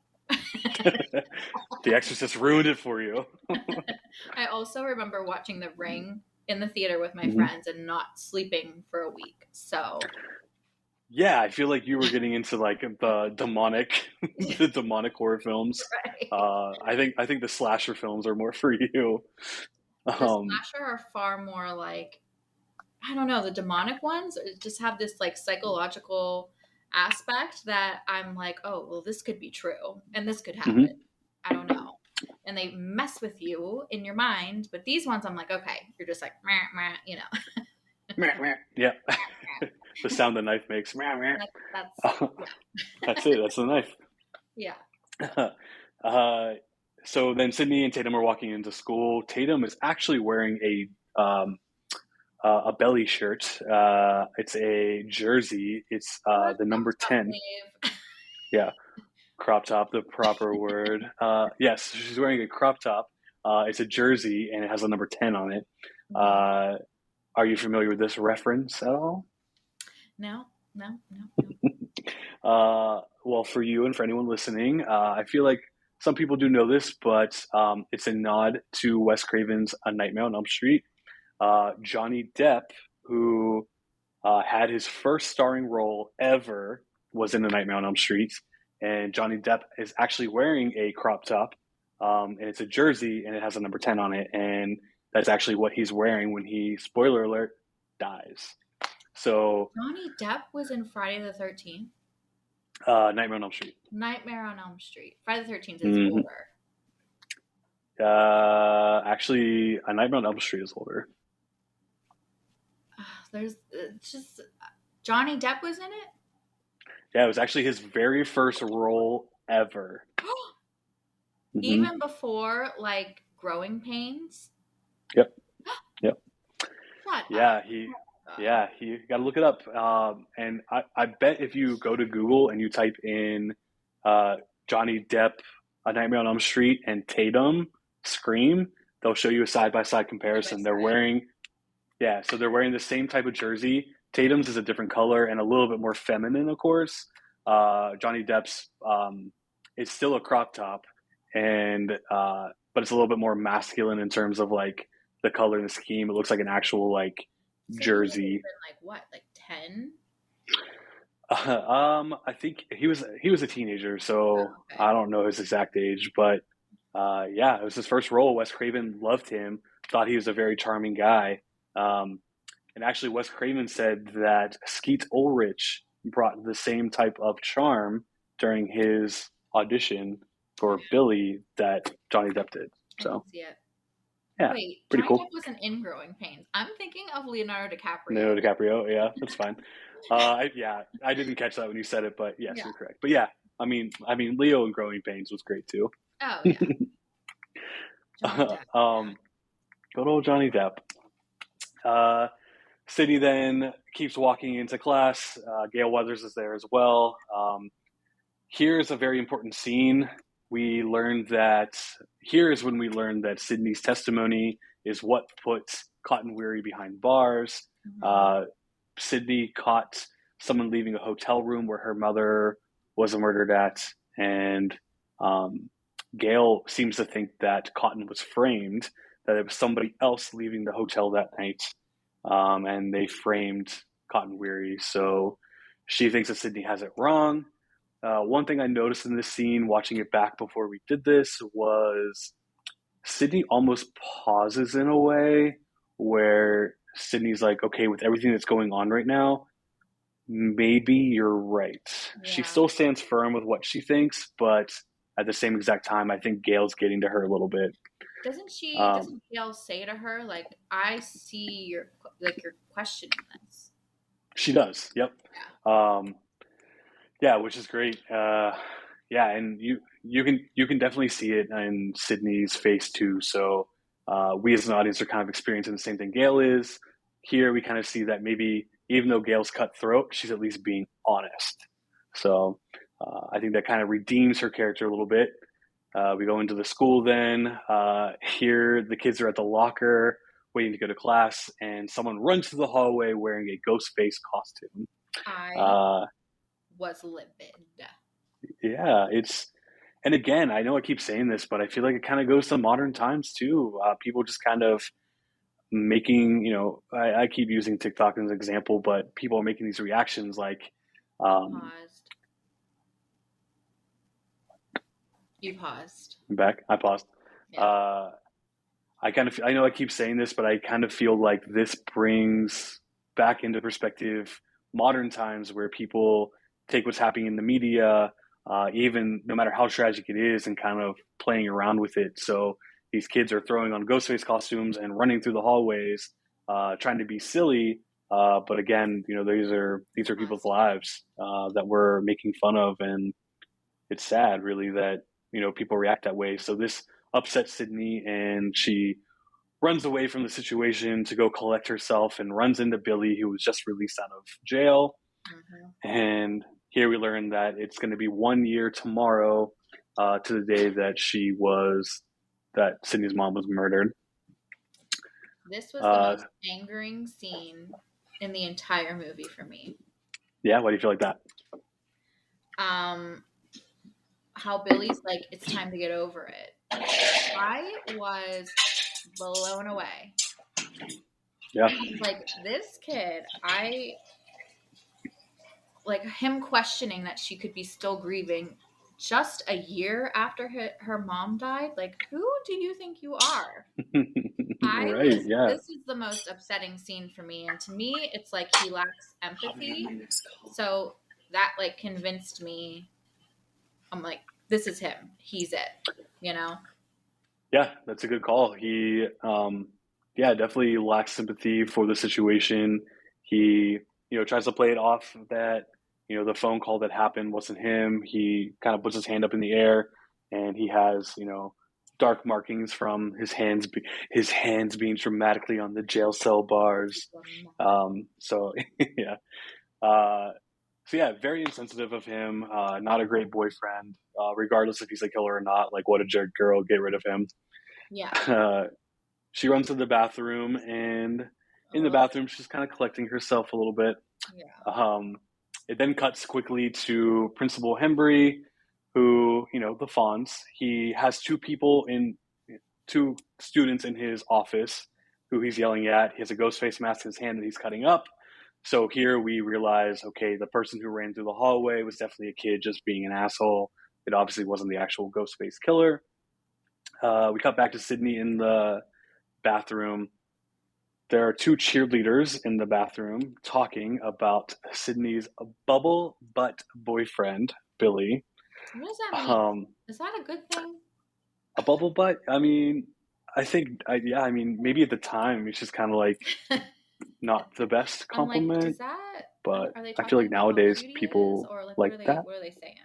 The Exorcist ruined it for you. I also remember watching The Ring in the theater with my friends and not sleeping for a week. So yeah, I feel like you were getting into the demonic horror films. Right. I think the slasher films are more for you. The slasher are far more I don't know, the demonic ones just have this psychological aspect that I'm like, oh, well, this could be true and this could happen. I don't know. And they mess with you in your mind. But these ones, I'm like, okay, you're just like, meh, meh, Yeah. The sound the knife makes. That's it. That's the knife. Yeah. So then Sydney and Tatum are walking into school. Tatum is actually wearing a belly shirt. It's a jersey. It's the number 10. Yeah. Crop top, the proper word. Yes, she's wearing a crop top. It's a jersey and it has the number 10 on it. Are you familiar with this reference at all? No. Well, for you and for anyone listening, I feel like some people do know this, but it's a nod to Wes Craven's A Nightmare on Elm Street. Johnny Depp, who had his first starring role ever, was in A Nightmare on Elm Street. And Johnny Depp is actually wearing a crop top, and it's a jersey, and it has a number 10 on it. And that's actually what he's wearing when he, spoiler alert, dies. So Johnny Depp was in Friday the 13th? Nightmare on Elm Street. Nightmare on Elm Street. Friday the 13th is older. Actually, A Nightmare on Elm Street is older. There's just Johnny Depp was in it? Yeah, it was actually his very first role ever. Hmm. Even before like growing pains. Yep. Yep. Shut up. Yeah, he, God. yeah, he got to look it up. And I bet if you go to Google and you type in uh, Johnny Depp, A Nightmare on Elm Street, and Tatum, Scream, they'll show you a side by side Side by comparison. They're side. wearing, yeah, so they're wearing the same type of jersey. Tatum's is a different color and a little bit more feminine, of course. Johnny Depp's is still a crop top, and but it's a little bit more masculine in terms of like the color and the scheme. It looks like an actual like So he would have jersey. been like what, like 10? I think he was a teenager, so Oh, okay. I don't know his exact age, but yeah, it was his first role. Wes Craven loved him, thought he was a very charming guy. Um, and actually, Wes Craven said that Skeet Ulrich brought the same type of charm during his audition for Billy that Johnny Depp did. I can So see it. yeah, Wait, pretty Johnny cool. Depp wasn't in Growing Pains. I'm thinking of Leonardo DiCaprio. No DiCaprio, yeah, that's fine. Yeah, I didn't catch that when you said it, but yes, Yeah. you're correct. But yeah, Leo in Growing Pains was great too. Oh yeah. Johnny Depp. um, Good old Johnny Depp. Uh, Sydney then keeps walking into class. Gail Weathers is there as well. Here's a very important scene. Here is when we learned that Sydney's testimony is what puts Cotton Weary behind bars. Mhm. Sydney caught someone leaving a hotel room where her mother was murdered at, and Gail seems to think that Cotton was framed, that it was somebody else leaving the hotel that night, and they framed Cotton Weary. So she thinks that Sydney has it wrong. One thing I noticed in this scene, watching it back before we did this, was Sydney almost pauses in a way where Sydney's like, okay, with everything that's going on right now, maybe you're right. She Yeah. still stands firm with what she thinks, but at the same exact time, I think Gail's getting to her a little bit. Doesn't Um, Gail say to her, like, I see you're questioning this? she does, yep. Yeah. Um, yeah, which is great. Yeah, and you can definitely see it in Sydney's face too. So we as an audience are kind of experiencing the same thing Gail is. Here we kind of see that maybe even though Gail's cutthroat, she's at least being honest. So I think that kind of redeems her character a little bit. We go into the school then. Here the kids are at the locker waiting to go to class, and someone runs through the hallway wearing a ghost face costume. I Uh, was livid. Yeah, and again, I know I keep saying this, but I feel like it kind of goes to modern times too. People just kind of making, I keep using TikTok as an example, but people are making these reactions like, You um, paused. You paused. I'm back, I paused. Yeah. Uh, I know I keep saying this, but I kind of feel like this brings back into perspective modern times where people take what's happening in the media, even no matter how tragic it is, and kind of playing around with it. So these kids are throwing on Ghostface costumes and running through the hallways, trying to be silly. But again, these are people's Paused. lives that we're making fun of, and it's sad, really, that people react that way. So this upsets Sydney, and she runs away from the situation to go collect herself and runs into Billy, who was just released out of jail. Mhm. And here we learn that it's going to be 1 year tomorrow to the day that Sydney's mom was murdered. This was the Uh, most angering scene in the entire movie for me. yeah, why do you feel like that? Um, how Billy's like, it's time to get over it. I was blown away. Yeah, Like this kid, I like him questioning that she could be still grieving just a year after her mom died. Like, who do you think you are? right. Yeah, This is the most upsetting scene for me. And to me, it's like he lacks empathy. So that like convinced me. I'm like, this is him. He's it. yeah, that's a good call. He, yeah, definitely lacks sympathy for the situation. He, tries to play it off that, the phone call that happened wasn't him. He kind of puts his hand up in the air, and he has, dark markings from his hands being dramatically on the jail cell bars. So yeah, uh, so yeah, very insensitive of him. Not a great boyfriend, regardless if he's a killer or not. Like, what a jerk girl, get rid of him. Yeah. Uh, she runs to the bathroom, and in the Oh, bathroom, she's kind of collecting herself a little bit. yeah. Um, it then cuts quickly to Principal Hembry, who, the Fonz. He has two students in his office who he's yelling at. He has a ghost face mask in his hand that he's cutting up. So here we realize, okay, the person who ran through the hallway was definitely a kid just being an asshole. It obviously wasn't the actual ghost face killer. We cut back to Sydney in the bathroom. There are two cheerleaders in the bathroom talking about Sydney's bubble butt boyfriend, Billy. What does that mean? Um, Is that a good thing? a bubble butt? I mean, I think, yeah, I mean, maybe at the time it's just kind of like not the best I'm like, does compliment, that but are they I feel talking like about how nowadays cute he is, people or like like that. what are they saying?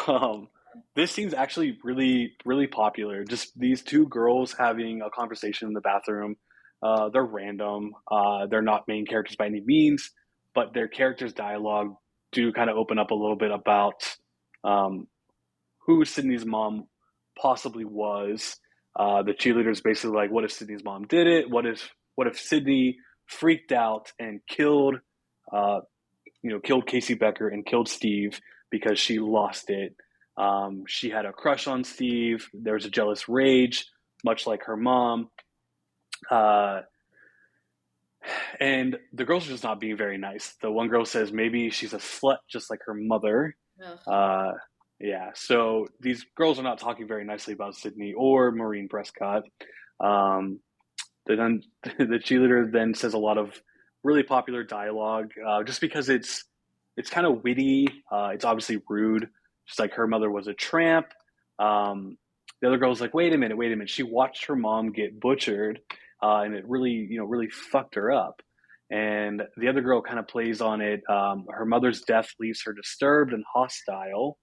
Um, this scene's actually really, really popular. Just these two girls having a conversation in the bathroom. They're random. They're not main characters by any means, but their characters' dialogue do kind of open up a little bit about um, who Sydney's mom possibly was. The cheerleader's basically like, "What if Sydney's mom did it? What if Sydney freaked out and uh, killed Casey Becker and killed Steve because she lost it. She had a crush on Steve. There was a jealous rage, much like her mom. Uh, and the girls are just not being very nice. The one girl says maybe she's a slut just like her mother. Ugh. Uh, yeah, so these girls are not talking very nicely about Sydney or Maureen Prescott. Um, then the cheerleader then says a lot of really popular dialogue, just because it's kind of witty. It's obviously rude, just like her mother was a tramp. Um, the other girl's like, wait a minute, wait a minute. She watched her mom get butchered, and it really, really fucked her up. And the other girl kind of plays on it. Her mother's death leaves her disturbed and hostile.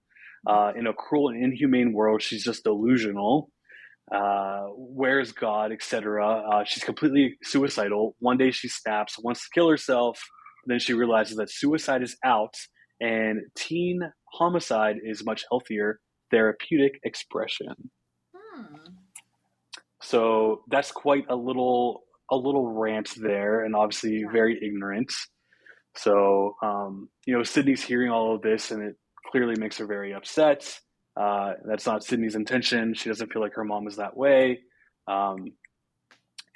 In a cruel and inhumane world, she's just delusional. Where's God, etc. She's completely suicidal. One day she snaps, wants to kill herself. Then she realizes that suicide is out and teen homicide is much healthier therapeutic expression. Hmm. So that's quite a little rant there, and obviously Yeah. very ignorant. So Sydney's hearing all of this, and it clearly makes her very upset. That's not Sydney's intention. She doesn't feel like her mom is that way. Um,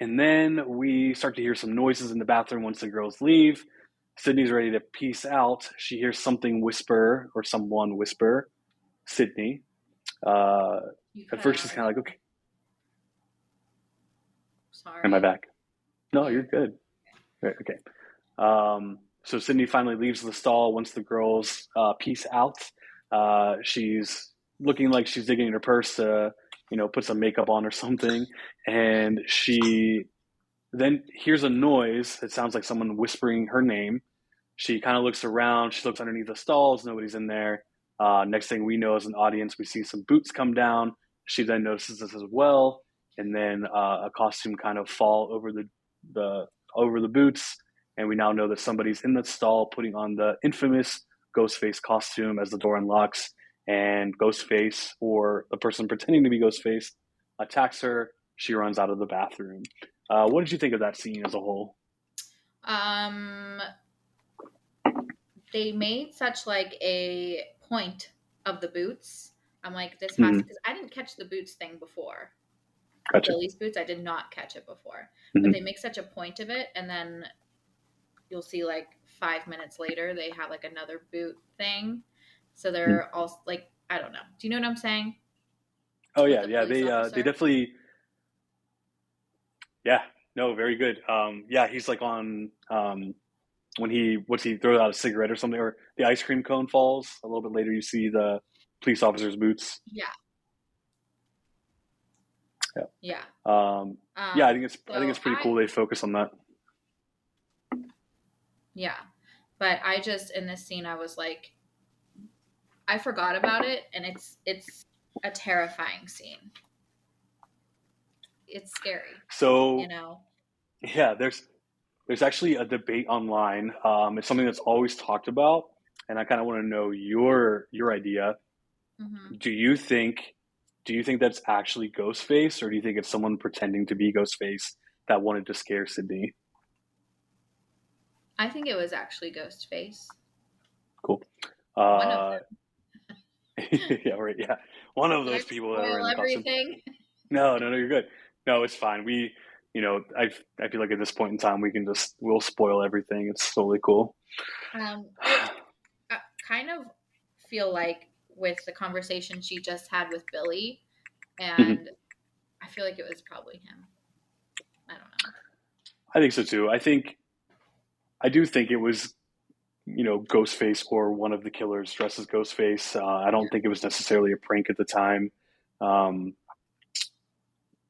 and then we start to hear some noises in the bathroom once the girls leave. Sydney's ready to peace out. She hears something whisper, or someone whisper, Sydney. Uh, You at cut first, out she's kind of like, okay, am I Sorry. back? No, Yeah. you're good. Right, okay. So Sydney finally leaves the stall once the girls peace out. She's looking like she's digging in her purse to, put some makeup on or something. And she then hears a noise that sounds like someone whispering her name. She kind of looks around. She looks underneath the stalls. Nobody's in there. Next thing we know, as an audience, we see some boots come down. She then notices this as well, and then a costume kind of fall the over the boots, and we now know that somebody's in the stall putting on the infamous Ghostface costume as the door unlocks, and Ghostface, or the person pretending to be Ghostface, attacks her. She runs out of the bathroom. What did you think of that scene as a whole? Um, they made such like a point of the boots. I'm like, this has, Mm-hmm. because I didn't catch the boots thing before. Gotcha. Billy's boots, I did not catch it before. Mm-hmm. But they make such a point of it, and then you'll see like 5 minutes later they have like another boot thing. So they're all like, I don't know. Do you know what I'm saying? Oh With yeah, the yeah. police They officer. definitely. Yeah, no, very good. Yeah, he's like on when he throws out a cigarette or something, or the ice cream cone falls. A little bit later, you see the police officer's boots. Yeah. Yeah. Yeah, I think it's So pretty cool they focus on that. yeah, but I just in this scene I was like, I forgot about it, and it's a terrifying scene. It's scary, you So know. yeah, there's actually a debate online. It's something that's always talked about, and I kind of want to know your idea. Hmm. Do you think do you think that's actually Ghostface, or do you think it's someone pretending to be Ghostface that wanted to scare Sydney? I think it was actually Ghostface. Cool. One of Uh, them. yeah, right. Yeah, one of Did I those people that were spoil in the costume. everything? No, you're good. No, it's fine. I feel like at this point in time, we'll spoil everything. It's totally cool. It kind of feel like with the conversation she just had with Billy, Mhm. and I feel like it was probably him. I don't know. I think so too. I do think it was Ghostface or one of the killers dressed as Ghostface. I don't think it was necessarily a prank at the time. Um,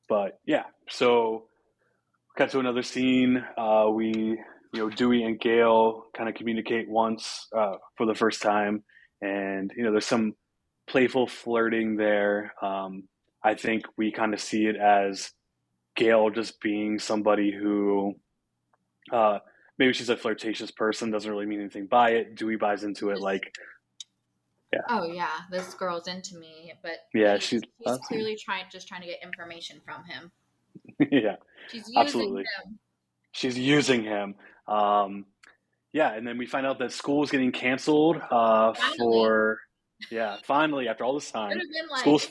but yeah, so cut to another scene. Dewey and Gail kind of communicate once for the first time, and there's some playful flirting there. I think we kind of see it as Gail just being somebody who uh, maybe she's a flirtatious person, doesn't really mean anything by it. Dewey buys into it like, yeah, Oh yeah, this girl's into me, but yeah, she she's loves him. clearly just trying to get information from him. Yeah, She's using absolutely. him. She's using him. Um, yeah, and then we find out that school is getting canceled Finally, yeah, finally, after all this could time, have been like school's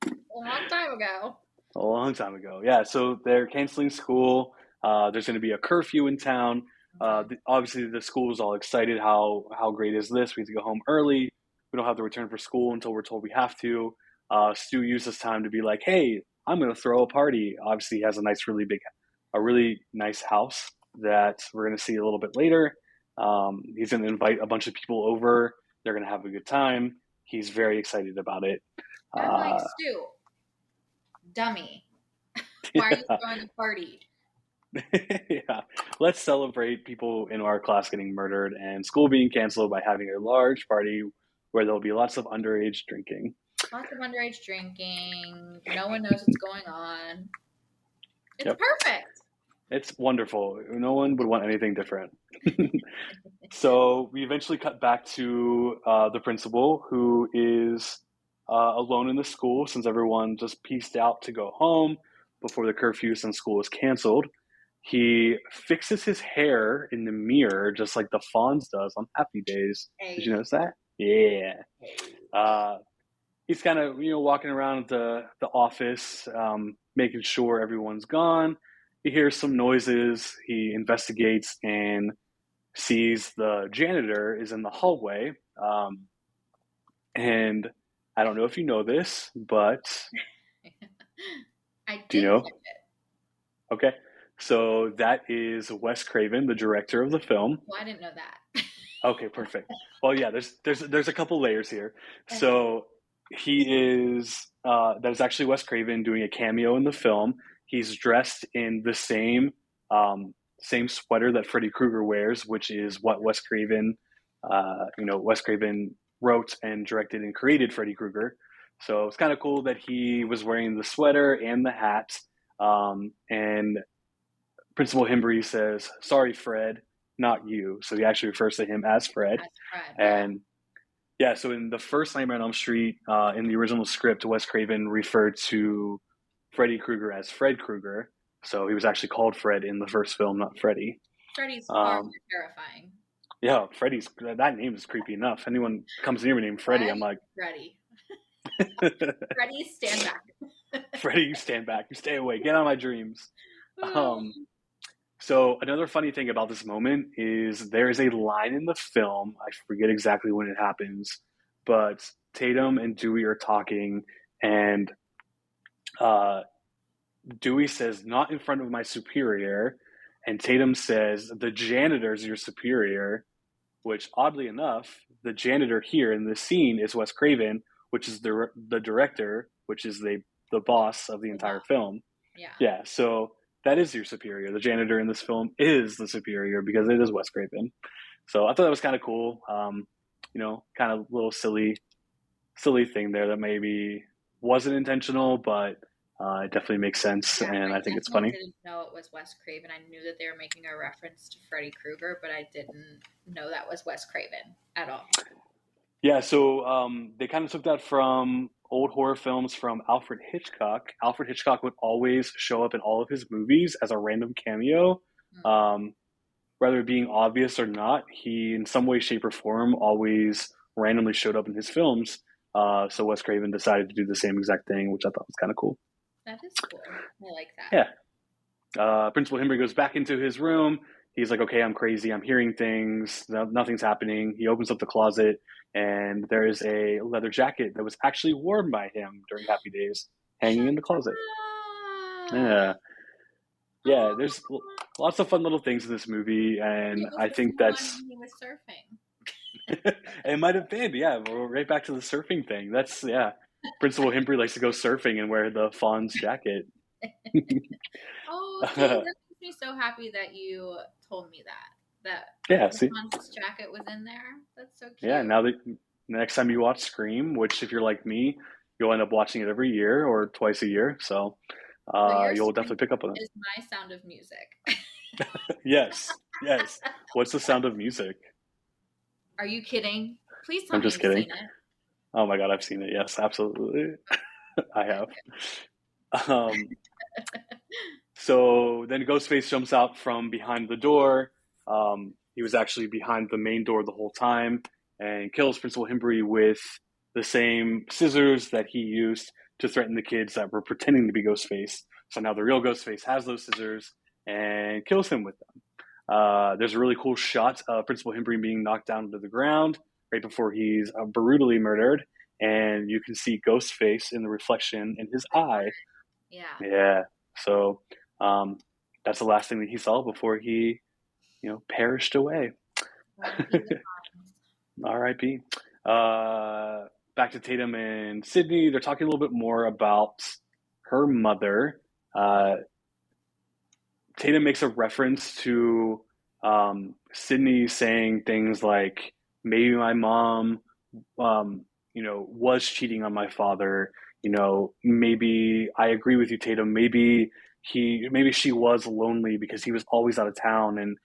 a long time ago. a long time ago. Yeah, so they're canceling school. There's going to be a curfew in town. Hmm. Obviously, the school is all excited. How great is this? We have to go home early. We don't have to return for school until we're told we have to. Stu used this time to be like, "Hey, I'm going to throw a party." Obviously, he has a really nice house that we're going to see a little bit later. He's going to invite a bunch of people over. They're going to have a good time. He's very excited about it. And I'm like, Uh, Stu, dummy, why are you throwing a party? yeah. Let's celebrate people in our class getting murdered and school being canceled by having a large party where there'll be lots of underage drinking. Lots of underage drinking. No one knows what's going on. It's Yep. perfect. It's wonderful. No one would want anything different. So we eventually cut back to the principal, who is alone in the school since everyone just pieced out to go home before the curfew since school is canceled. He fixes his hair in the mirror just like the Fonz does on Happy Days. Did you Hey, notice that? Yeah. hey. Uh, he's kind of walking around the office, making sure everyone's gone. He hears some noises. He investigates and sees the janitor is in the hallway. And I don't know if you know this, but I do you did know? catch it. Okay. So that is Wes Craven, the director of the film. Well, I didn't know that. Okay, perfect. Well, yeah, there's a couple layers here. Okay. So he is that is actually Wes Craven doing a cameo in the film. He's dressed in the same sweater that Freddy Krueger wears, which is what Wes Craven wrote and directed and created Freddy Krueger. So it's kind of cool that he was wearing the sweater and the hat. And Principal Himbry says, "Sorry, Fred, not you." So he actually refers to him as Fred. That's Fred. Yeah. And yeah, so in the first Nightmare on Elm Street, in the original script, Wes Craven referred to Freddy Krueger as Fred Krueger. So he was actually called Fred in the first film, not Freddy. Freddy's far more Um, terrifying. yeah, that name is creepy enough. Anyone comes near me named Freddy, Fred, I'm like, Freddy. Freddy, stand back. Freddy, you stand back, you stay away, get out of my dreams. Oh, Um, So another funny thing about this moment is there is a line in the film. I forget exactly when it happens, but Tatum and Dewey are talking, and uh, Dewey says, "Not in front of my superior," and Tatum says, "The janitor's your superior." Which, oddly enough, the janitor here in this scene is Wes Craven, which is the director, which is the boss of the The entire boss. film. Yeah. Yeah, so that is your superior. The janitor in this film is the superior because it is Wes Craven. So I thought that was kind of cool. Kind of little silly thing there that maybe wasn't intentional, but it definitely makes sense, Yeah, and I I think it's definitely funny. didn't know it was Wes Craven. I knew that they were making a reference to Freddy Krueger, but I didn't know that was Wes Craven at all. Yeah, so they kind of took that from old horror films from Alfred Hitchcock. Alfred Hitchcock would always show up in all of his movies as a random cameo. Hmm. Um, Whether being obvious or not, he, in some way, shape, or form, always randomly showed up in his films. So Wes Craven decided to do the same exact thing, which I thought was kind of cool. That is cool. I like that. Yeah. Principal Himbry goes back into his room. He's like, okay, I'm crazy. I'm hearing things. Nothing's happening. He opens up the closet, and there is a leather jacket that was actually worn by him during Happy Days hanging in the closet. Ah, Yeah. Yeah, oh, there's lots of fun little things in this movie, and it was I the think same one that's when he was surfing. it might have been, yeah. We're right back to the surfing thing. That's yeah. Principal Himbry likes to go surfing and wear the Fawn's jacket. Oh, see, that makes me so happy that you told me that Yeah, the see, Hans jacket was in there. That's so yeah. cute. Now that next time you watch Scream, which if you're like me, you'll end up watching it every year or twice a year, so So your you'll scream definitely pick up on it. is my Sound of Music. Yes, yes. What's the Sound of Music? Are you kidding? Please tell I'm me just you've kidding. seen it. Oh my God, I've seen it. Yes, absolutely, I Okay, have. Um, So then Ghostface jumps out from behind the door. He was actually behind the main door the whole time and kills Principal Himbry with the same scissors that he used to threaten the kids that were pretending to be Ghostface. So now the real Ghostface has those scissors and kills him with them. There's a really cool shot of Principal Himbry being knocked down to the ground right before he's brutally murdered. And you can see Ghostface in the reflection in his eye. yeah. Yeah. So um, that's the last thing that he saw before he, perished away. R.I.P. the Fonz. R.I.P. Back to Tatum and Sydney. They're talking a little bit more about her mother. Uh, Tatum makes a reference to Sydney saying things like, maybe my mom, was cheating on my father. Maybe I agree with you, Tatum. Maybe she was lonely because he was always out of town, and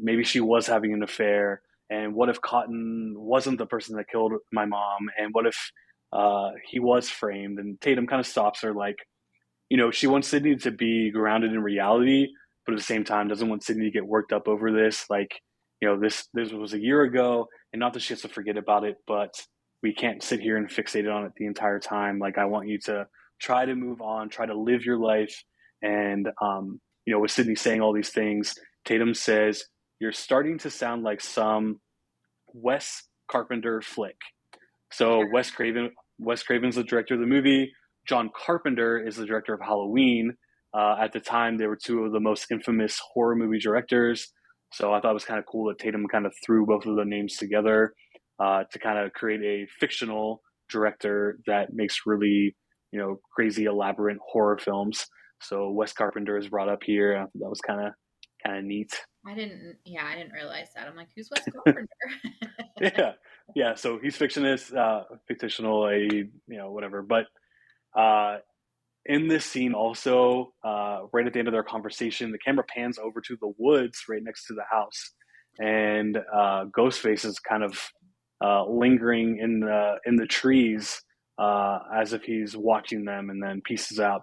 maybe she was having an affair. And what if Cotton wasn't the person that killed my mom? And what if he was framed? And Tatum kind of stops her, like, she wants Sydney to be grounded in reality, but at the same time doesn't want Sydney to get worked up over this. Like, this was a year ago, and not that she has to forget about it, but we can't sit here and fixate on it the entire time. Like, I want you to try to move on, try to live your life. And with Sydney saying all these things, Tatum says, "You're starting to sound like some Wes Carpenter flick." So Yeah. Wes Craven's the director of the movie. John Carpenter is the director of Halloween. At the time, they were two of the most infamous horror movie directors. So I thought it was kind of cool that Tatum kind of threw both of the names together to kind of create a fictional director that makes really, crazy, elaborate horror films. So Wes Carpenter is brought up here. I thought that was kind of neat. I didn't realize that. I'm like, who's Wes Carpenter? Yeah, yeah. So he's fictional, whatever. But uh, in this scene, also, right at the end of their conversation, the camera pans over to the woods right next to the house, and Ghostface is kind of lingering in the trees as if he's watching them, and then pieces out.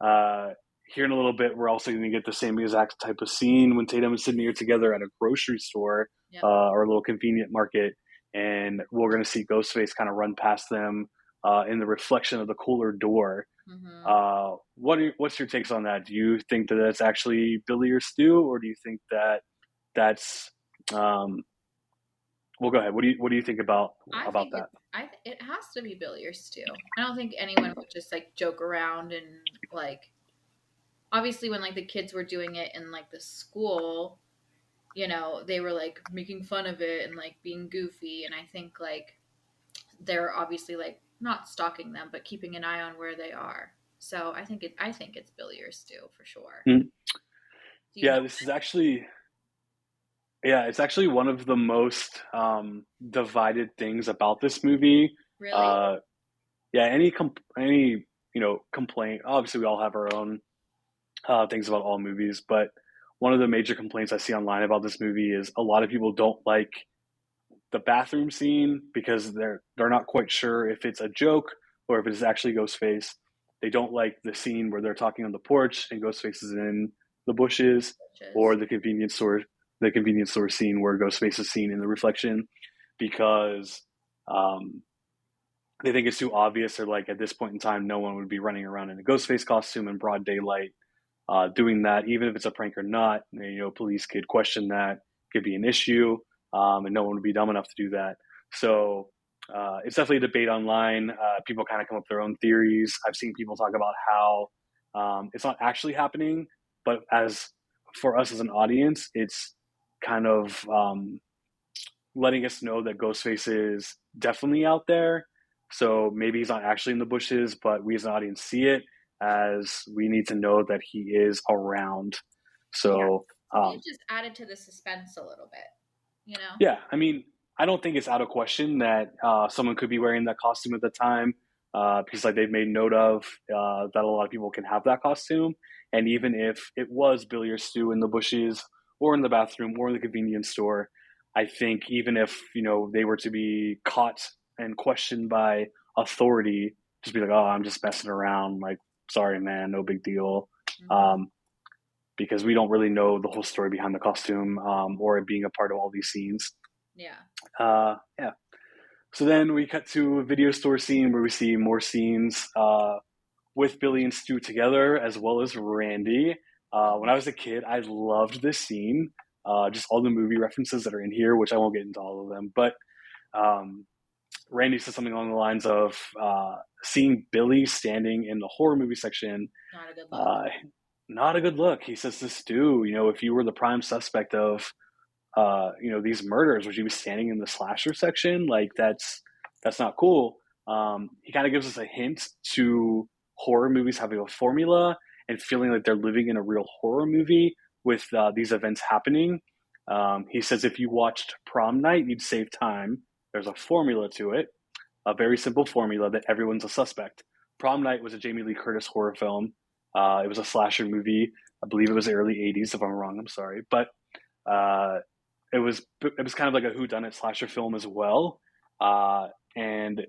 Uh, Here in a little bit, we're also going to get the same exact type of scene when Tatum and Sydney are together at a grocery store Yep. or a little convenient market, and we're going to see Ghostface kind of run past them in the reflection of the cooler door. Hmm. What's your takes on that? Do you think that that's actually Billy or Stu, or do you think that that's um, well, go ahead. What do you think about I about think that? it has to be Billy or Stu. I don't think anyone would just like joke around and like obviously when like the kids were doing it in like the school, they were like making fun of it and like being goofy, and I think like they're obviously like not stalking them but keeping an eye on where they are. So I think it's Billy or Stu for sure. Mm. Do you know? Yeah, this is actually yeah, it's actually one of the most divided things about this movie. Really? Uh, yeah, any complaint. Obviously, we all have our own things about all movies, but one of the major complaints I see online about this movie is a lot of people don't like the bathroom scene because they're not quite sure if it's a joke or if it's actually Ghostface. They don't like the scene where they're talking on the porch and Ghostface is in the bushes, or Bitches. the convenience store scene where Ghostface is seen in the reflection because um, they think it's too obvious. Or like at this point in time, no one would be running around in a Ghostface costume in broad daylight, doing that, even if it's a prank or not. Police could question that, could be an issue, and no one would be dumb enough to do that. So it's definitely a debate online. People kind of come up with their own theories. I've seen people talk about how it's not actually happening, but as for us as an audience, it's kind of letting us know that Ghostface is definitely out there. So maybe he's not actually in the bushes, but we as an audience see it as we need to know that he is around. Yeah. So To me, it um, just added to the suspense a little bit. You know? yeah, I mean, I don't think it's out of question that someone could be wearing that costume at the time, because like they've made note of that a lot of people can have that costume, and even if it was Billy or Stu in the bushes or in the bathroom or in the convenience store, I think even if they were to be caught and questioned by authority, just be like, oh, I'm just messing around, like, sorry, man, no big deal. Hmm. Um, because we don't really know the whole story behind the costume, or it being a part of all these scenes. Yeah. Yeah. So then we cut to a video store scene where we see more scenes with Billy and Stu together, as well as Randy. When Mhm. I was a kid, I loved this scene. Just all the movie references that are in here, which I won't get into all of them. But um, Randy says something along the lines of seeing Billy standing in the horror movie section. Not a good look. Uh, Not a good look. He says to Stu, if you were the prime suspect of these murders, would you be standing in the slasher section? Like that's not cool. He kind of gives us a hint to horror movies having a formula and feeling like they're living in a real horror movie with these events happening. He says if you watched Prom Night, you'd save time. There's a formula to it, a very simple formula that everyone's a suspect. Prom Night was a Jamie Lee Curtis horror film. It was a slasher movie. I believe it was the early '80s. If I'm wrong, I'm sorry, but uh, it was kind of like a whodunit slasher film as well. And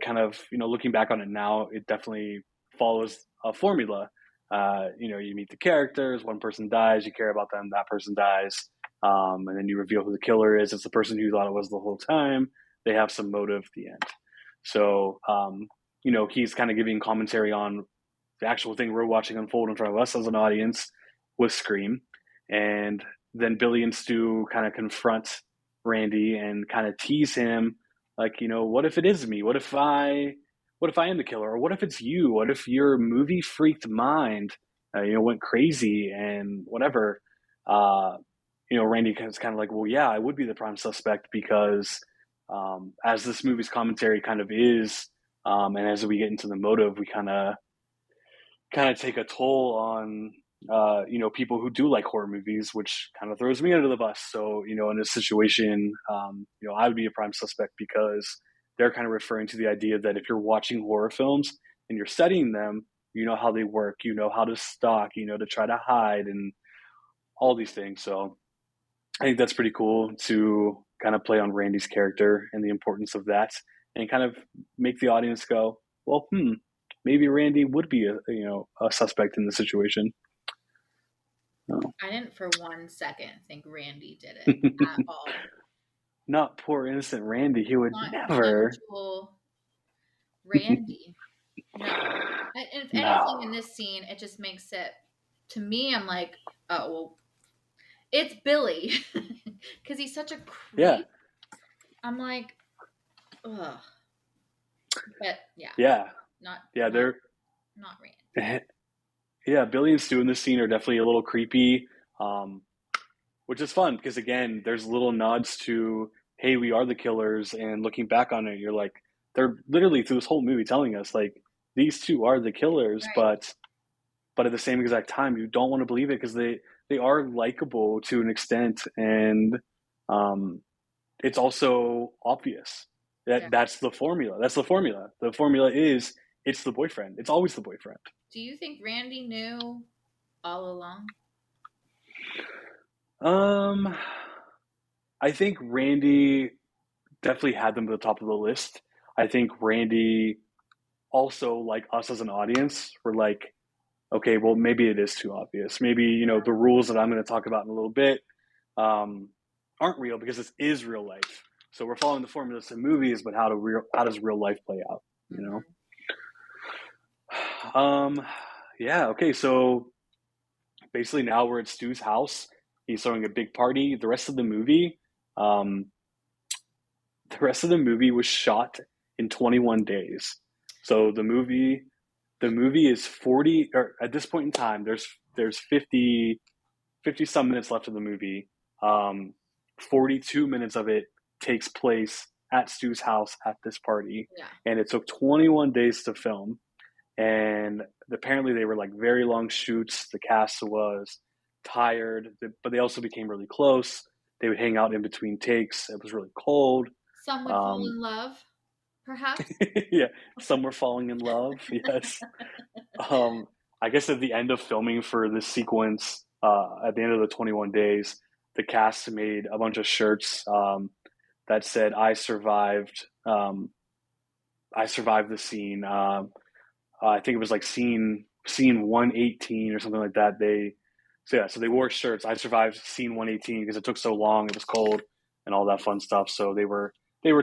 kind of looking back on it now, it definitely follows a formula. You meet the characters, one person dies, you care about them, that person dies, and then you reveal who the killer is. It's the person who you thought it was the whole time. They have some motive at the end. So he's kind of giving commentary on the actual thing we're watching unfold in front of us as an audience with Scream. And then Billy and Stu kind of confront Randy and kind of tease him, like, what if it is me? What if I am the killer? Or what if it's you? What if your movie freaked mind, went crazy and whatever? Uh, Randy is kind of like, well, yeah, I would be the prime suspect because as this movie's commentary kind of is, and as we get into the motive, we kind of take a toll on people who do like horror movies, which kind of throws me under the bus. So in this situation, I would be a prime suspect because they're kind of referring to the idea that if you're watching horror films and you're studying them, you know how they work, you know how to stalk, to try to hide and all these things. So I think that's pretty cool to kind of play on Randy's character and the importance of that, and kind of make the audience go, well, maybe Randy would be a suspect in the situation. No. I didn't for 1 second think Randy did it at all. Not poor innocent Randy. He would Not never. gentle Randy. No. And if anything No. in this scene, it just makes it, to me, I'm like, oh, well, it's Billy. Because he's such a Yeah. creep. I'm like, ugh. But yeah, Yeah. not Yeah. not They're. not Randy. Yeah. Billy and Stu in this scene are definitely a little creepy, um, which is fun because again, there's little nods to, hey, we are the killers, and looking back on it, you're like, they're literally through this whole movie telling us like these two are the killers, Right. but at the same exact time, you don't want to believe it because they are likable to an extent, and um, it's also obvious Yeah. that that's the formula. That's the formula. The formula is it's the boyfriend. It's always the boyfriend. Do you think Randy knew all along? Um, I think Randy definitely had them at the top of the list. I think Randy also, like us as an audience, were like, okay, well, maybe it is too obvious. Maybe, the rules that I'm going to talk about in a little bit um, aren't real because this is real life. So we're following the formulas in movies, but how does real life play out? You Mm-hmm. know? Yeah. Okay. So basically, now we're at Stu's house. He's throwing a big party. Um, the rest of the movie was shot in 21 days. So the movie is 40, or at this point in time, there's 50 some minutes left of the movie. 42 minutes of it takes place at Stu's house at this party, Yeah. and it took 21 days to film. And apparently, they were like very long shoots. The cast was tired, but they also became really close. They would hang out in between takes. It was really cold. Some would fall Um, in love, perhaps. yeah, some were falling in love. Yes. Um, I guess at the end of filming for this sequence, at the end of the 21 days, the cast made a bunch of shirts that said "I survived." I survived the scene. I think it was like scene 118 or something like that. So they wore shirts. I survived scene 118 because it took so long. It was cold and all that fun stuff. So they were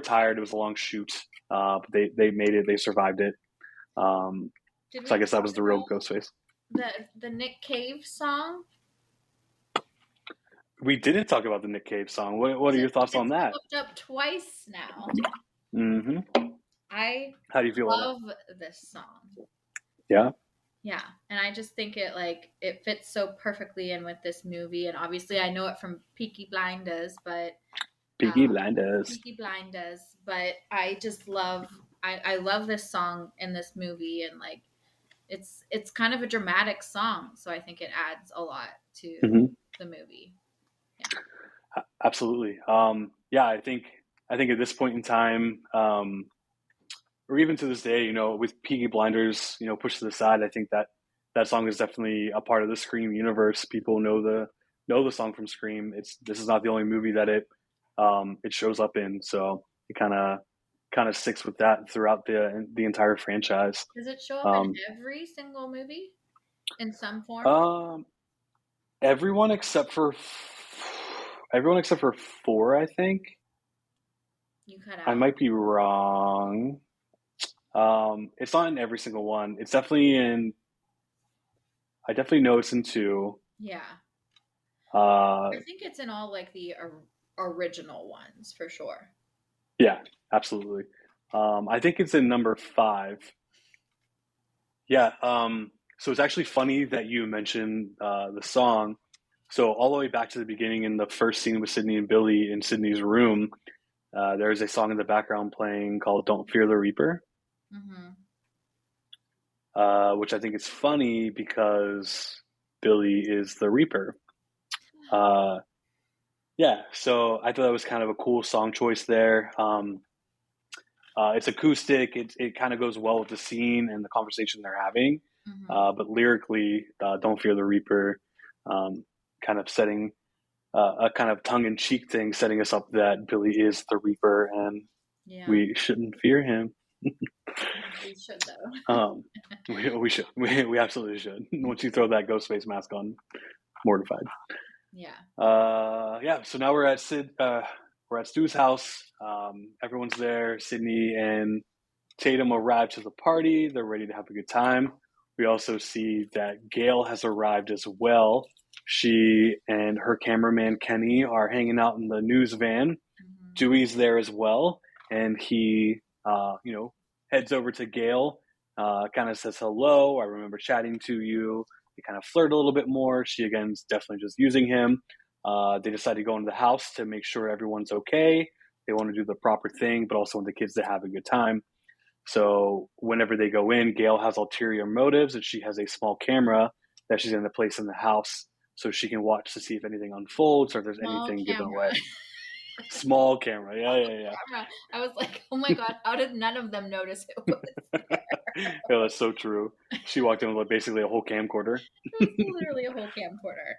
tired. It was a long shoot, but they made it. They survived it. Um, Did so I we guess that talk was the real about Ghostface. the Nick Cave song? We didn't talk about the Nick Cave song. What are So your thoughts on it's that? popped up twice now. Hmm. I How do you feel on it? love this song. Yeah, Yeah, and I just think it fits so perfectly in with this movie. And obviously, I know it from Peaky Blinders, but Peaky Blinders. Peaky Blinders. But I just love I love this song in this movie, and like it's kind of a dramatic song, so I think it adds a lot to Hmm. the movie. Yeah. Absolutely. Yeah, I think at this point in time, or even to this day, with Peaky Blinders, pushed to the side, I think that song is definitely a part of the Scream universe. People know the song from Scream. This is not the only movie that it shows up in, so it kind of sticks with that throughout the entire franchise. Does it show up in Um, every single movie in some form? um, everyone except for everyone except for four, I think. You cut I out. might be wrong. It's not in every single one. It's definitely in. I definitely know it's in two. Yeah. Uh, I think it's in all like the original ones for sure. yeah, absolutely. I think it's in number five. Yeah. So it's actually funny that you mentioned the song. So all the way back to the beginning in the first scene with Sydney and Billy in Sydney's room, there's a song in the background playing called "Don't Fear the Reaper," Hmm. which I think is funny because Billy is the Reaper. Uh, yeah, so I thought that was kind of a cool song choice there. It's acoustic. It kind of goes well with the scene and the conversation they're having. Hmm. But lyrically, "Don't Fear the Reaper," um, kind of setting a kind of tongue in cheek thing, setting us up that Billy is the Reaper and Yeah, we shouldn't fear him. we should though. Um, we should. We absolutely should. Once you throw that ghost face mask on, mortified. Yeah. Yeah. So now we're at Stu's house. Everyone's there. Sydney and Tatum arrive to the party. They're ready to have a good time. We also see that Gail has arrived as well. She and her cameraman Kenny are hanging out in the news van. Hmm. Dewey's there as well, and he, heads over to Gail. Kind of says hello. I remember chatting to you. They kind of flirt a little bit more. She again is definitely just using him. They decide to go into the house to make sure everyone's okay. They want to do the proper thing, but also want the kids to have a good time. So whenever they go in, Gail has ulterior motives, and she has a small camera that she's going to place in the house so she can watch to see if anything unfolds or if there's Small anything given camera. away. Small camera, yeah. Camera. I was like, oh my God, how did none of them notice it was there? Yeah, that's so true. She walked in with like, basically a whole camcorder. It was literally a whole camcorder.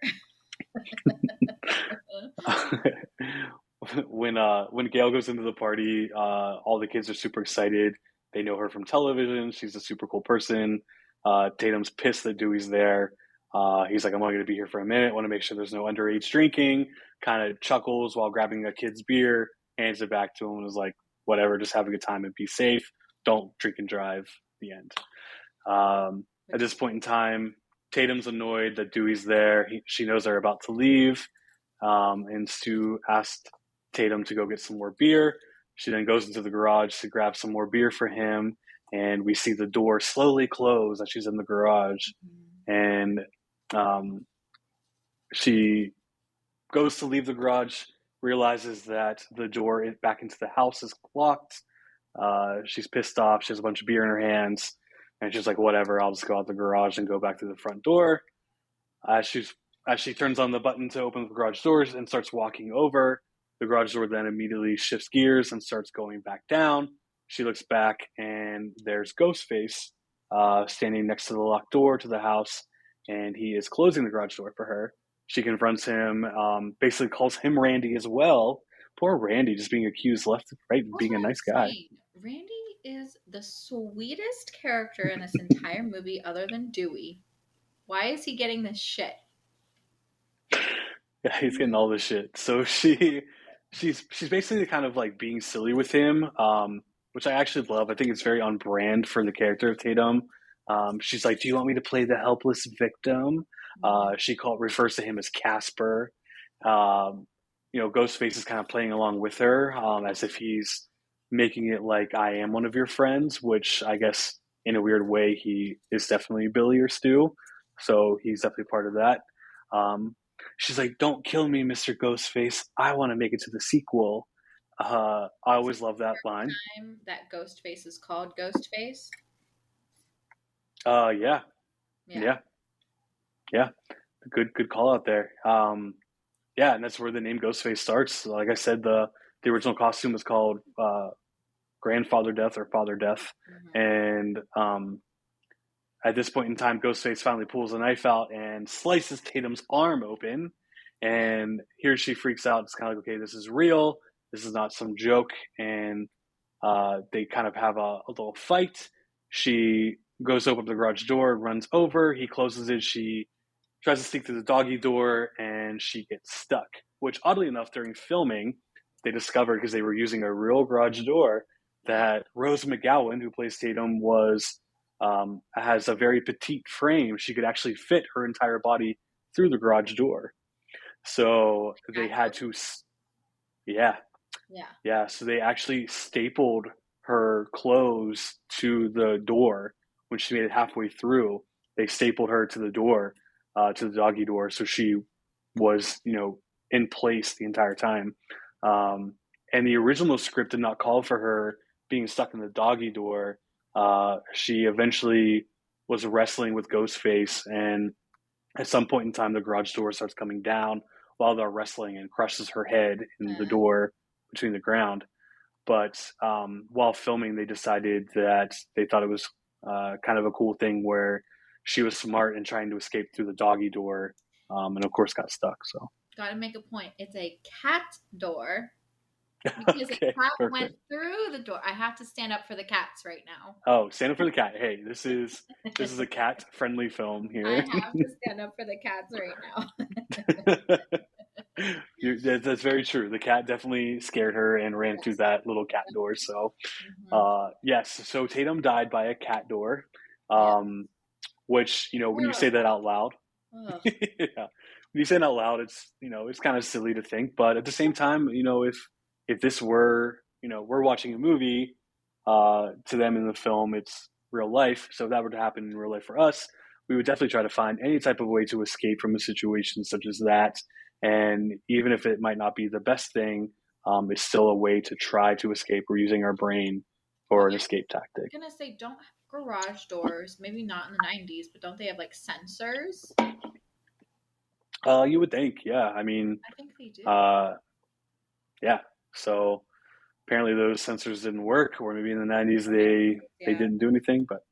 When Gail goes into the party, all the kids are super excited. They know her from television. She's a super cool person. Tatum's pissed that Dewey's there. He's like, I'm only going to be here for a minute. Want to make sure there's no underage drinking. Kind of chuckles while grabbing a kid's beer, hands it back to him, and is like, whatever, just have a good time and be safe. Don't drink and drive. The end. At this point in time, Tatum's annoyed that Dewey's there. She knows they're about to leave. And Sue asked Tatum to go get some more beer. She then goes into the garage to grab some more beer for him. And we see the door slowly close as she's in the garage. And she goes to leave the garage, realizes that the door back into the house is locked. She's pissed off. She has a bunch of beer in her hands. And she's like, whatever, I'll just go out the garage and go back to the front door. As she turns on the button to open the garage doors and starts walking over, the garage door then immediately shifts gears and starts going back down. She looks back, and there's Ghostface standing next to the locked door to the house, and he is closing the garage door for her. She confronts him, basically calls him Randy as well. Poor Randy, just being accused left and right, being a nice guy. Randy is the sweetest character in this entire movie other than Dewey. Why is he getting this shit? Yeah, he's getting all this shit. So she's basically kind of like being silly with him, which I actually love. I think it's very on brand for the character of Tatum. She's like, "Do you want me to play the helpless victim?" She refers to him as Casper. Ghostface is kind of playing along with her, as if he's making it like, I am one of your friends, which I guess in a weird way he is definitely Billy or Stu. So he's definitely part of that. She's like, "Don't kill me, Mr. Ghostface. I want to make it to the sequel." I always love that line. Time that Ghostface is called Ghostface. Yeah. Good call out there. Yeah, and that's where the name Ghostface starts. Like I said, the original costume was called Grandfather Death or Father Death, and at this point in time, Ghostface finally pulls a knife out and slices Tatum's arm open. And here she freaks out. It's kind of like, okay, this is real. This is not some joke. And they kind of have a little fight. She goes to open up the garage door, runs over. He closes it. She tries to sneak through the doggy door, and she gets stuck. Which, oddly enough, during filming, they discovered, because they were using a real garage door, that Rose McGowan, who plays Tatum, has a very petite frame. She could actually fit her entire body through the garage door. So they had to, so they actually stapled her clothes to the door. When she made it halfway through, they stapled her to the door, to the doggy door. So she was, in place the entire time. And the original script did not call for her being stuck in the doggy door. She eventually was wrestling with Ghostface, and at some point in time, the garage door starts coming down while they're wrestling and crushes her head in the door between the ground. But while filming, they decided that they thought it was kind of a cool thing where she was smart in trying to escape through the doggy door, and of course got stuck. So, gotta make a point. It's a cat door. Because okay, a cat perfect. went through the door. I have to stand up for the cats right now. Oh, stand up for the cat. Hey, this is a cat-friendly film here. I have to stand up for the cats right now. That's very true. The cat definitely scared her and ran through that little cat door. So, yes. So Tatum died by a cat door, which, when you say that out loud, when you say it out loud, it's kind of silly to think. But at the same time, if this were, we're watching a movie, to them in the film, it's real life. So if that were to happen in real life for us, we would definitely try to find any type of way to escape from a situation such as that. And even if it might not be the best thing, it's still a way to try to escape. We're using our brain or Well, an escape tactic. I'm gonna say don't have garage doors. Maybe not in the 90s, but don't they have like sensors? You would think, yeah. I mean, I think they do. uh, yeah. So apparently those sensors didn't work, or maybe in the '90s they Yeah. didn't do anything. But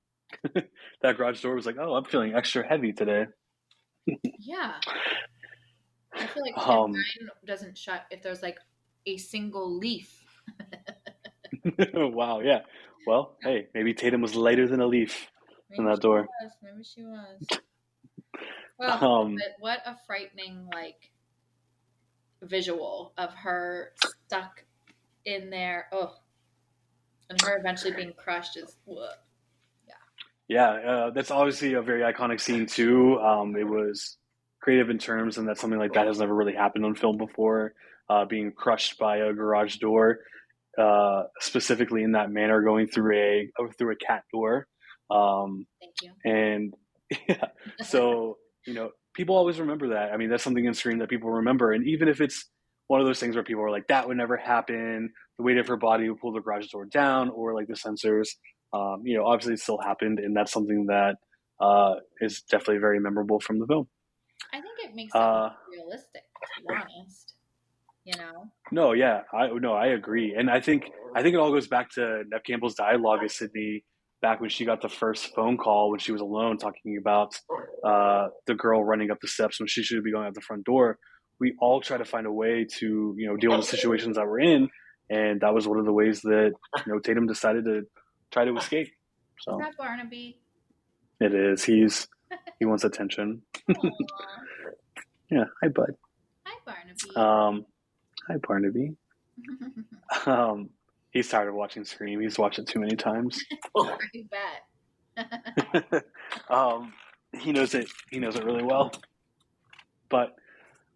that garage door was like, oh, I'm feeling extra heavy today. Yeah. I feel like, and Um, mine doesn't shut if there's like a single leaf. wow, yeah. Well, Yeah. hey, maybe Tatum was lighter than a leaf in Maybe that she door. was. Maybe she was. Well, Um, but what a frightening like visual of her stuck in there. Oh, and her eventually being crushed is what? Yeah. yeah, that's obviously a very iconic scene too. It was creative in terms, and that something like that has never really happened on film before. Being crushed by a garage door, specifically in that manner, going through a cat door, um, Thank you. and yeah, so people always remember that. I mean, that's something in Scream that people remember, and even if it's one of those things where people are like, "That would never happen," the weight of her body would pull the garage door down, or like the sensors, obviously it still happened, and that's something that is definitely very memorable from the film. I think it makes it Uh, more realistic, to be honest. You know? No, yeah, I agree, and I think it all goes back to Nev Campbell's dialogue as Sydney back when she got the first phone call when she was alone, talking about the girl running up the steps when she should be going out the front door. We all try to find a way to deal with the situations that we're in, and that was one of the ways that Tatum decided to try to escape. Is So that Barnaby? it is. He wants attention. Aww. Yeah, hi bud. Hi, Barnaby. Um, Hi Barnaby. Um, he's tired of watching Scream. He's watched it too many times. I bet. um, he knows it. He knows it really well. But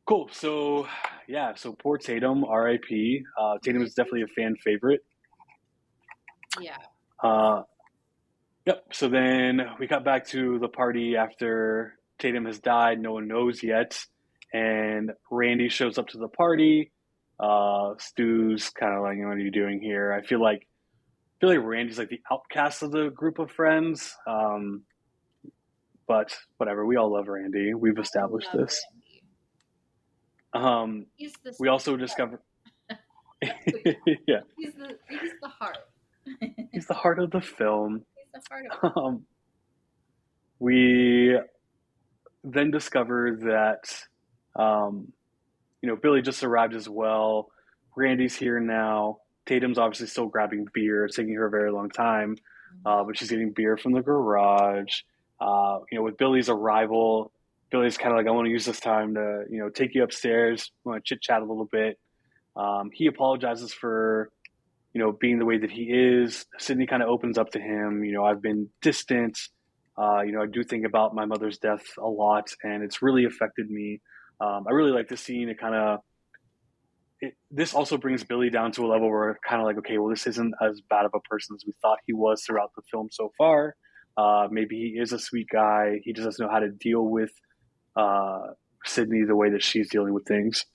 cool. So yeah. So poor Tatum. R.I.P. Tatum is definitely a fan favorite. Yeah. Uh, yep. So then we got back to the party after Tatum has died. No one knows yet, and Randy shows up to the party. Stu's kind of like, what are you doing here? I feel like Randy's like the outcast of the group of friends. But whatever, we all love Randy. We've I established love this. Randy. Um, He's the we also discover, yeah, he's the heart. he's the heart of the film. He's the heart of it. We then discover that, um, Billy just arrived as well. Randy's here now. Tatum's obviously still grabbing beer. It's taking her a very long time, but she's getting beer from the garage. With Billy's arrival, Billy's kind of like, I want to use this time to, take you upstairs. I want to chit chat a little bit. He apologizes for, being the way that he is. Sydney kind of opens up to him. I've been distant. I do think about my mother's death a lot, and it's really affected me. I really like this scene. This also brings Billy down to a level where kind of like, okay, well, this isn't as bad of a person as we thought he was throughout the film so far. Maybe he is a sweet guy. He just doesn't know how to deal with uh, Sydney the way that she's dealing with things.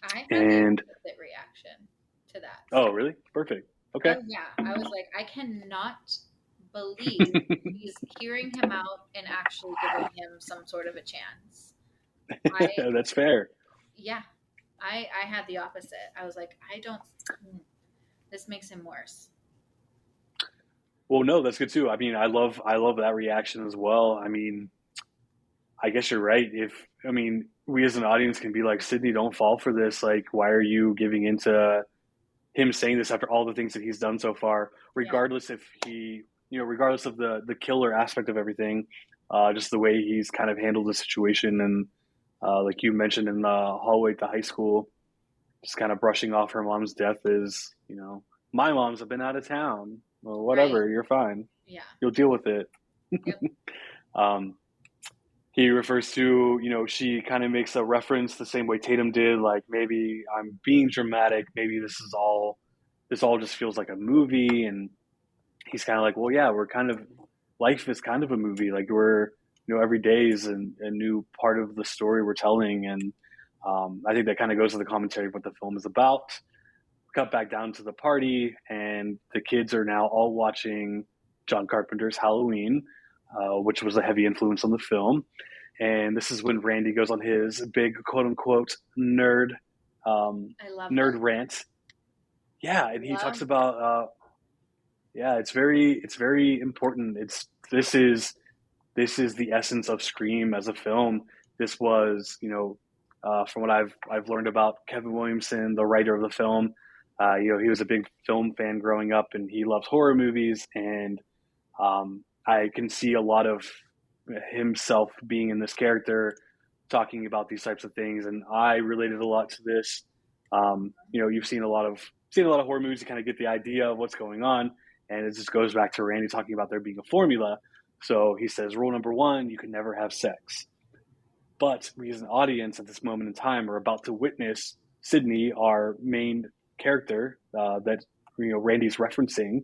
I had the And opposite reaction to that. oh, really? Perfect. Okay. Oh yeah, I was like, I cannot believe he's hearing him out and actually giving him some sort of a chance. That's fair. Yeah, I had the opposite. I was like, I don't. This makes him worse. Well, no, that's good too. I mean, I love that reaction as well. I mean, I guess you're right. We as an audience can be like, Sydney, don't fall for this. Like, why are you giving into him saying this after all the things that he's done so far? Yeah. Regardless of the killer aspect of everything, just the way he's kind of handled the situation, and like you mentioned in the hallway to high school, just kind of brushing off her mom's death is, my mom's have been out of town. Well, whatever, Right. you're fine. Yeah. You'll deal with it. Yep. um, he refers to, she kind of makes a reference the same way Tatum did, like, maybe I'm being dramatic, maybe this all just feels like a movie. And he's kind of like, well, yeah, life is kind of a movie. Like, every day is a new part of the story we're telling. And I think that kind of goes to the commentary of what the film is about. cut back down to the party, and the kids are now all watching John Carpenter's Halloween, which was a heavy influence on the film. And this is when Randy goes on his big quote unquote um, I love nerd that. rant. Yeah, and he talks Love about yeah, it's very important. This is the essence of Scream as a film. This was, from what I've learned about Kevin Williamson, the writer of the film. He was a big film fan growing up, and he loves horror movies. And I can see a lot of himself being in this character, talking about these types of things, and I related a lot to this. You've seen a lot of horror movies to kind of get the idea of what's going on, and it just goes back to Randy talking about there being a formula. So he says, rule number one, you can never have sex. But we as an audience at this moment in time are about to witness Sydney, our main character that Randy's referencing.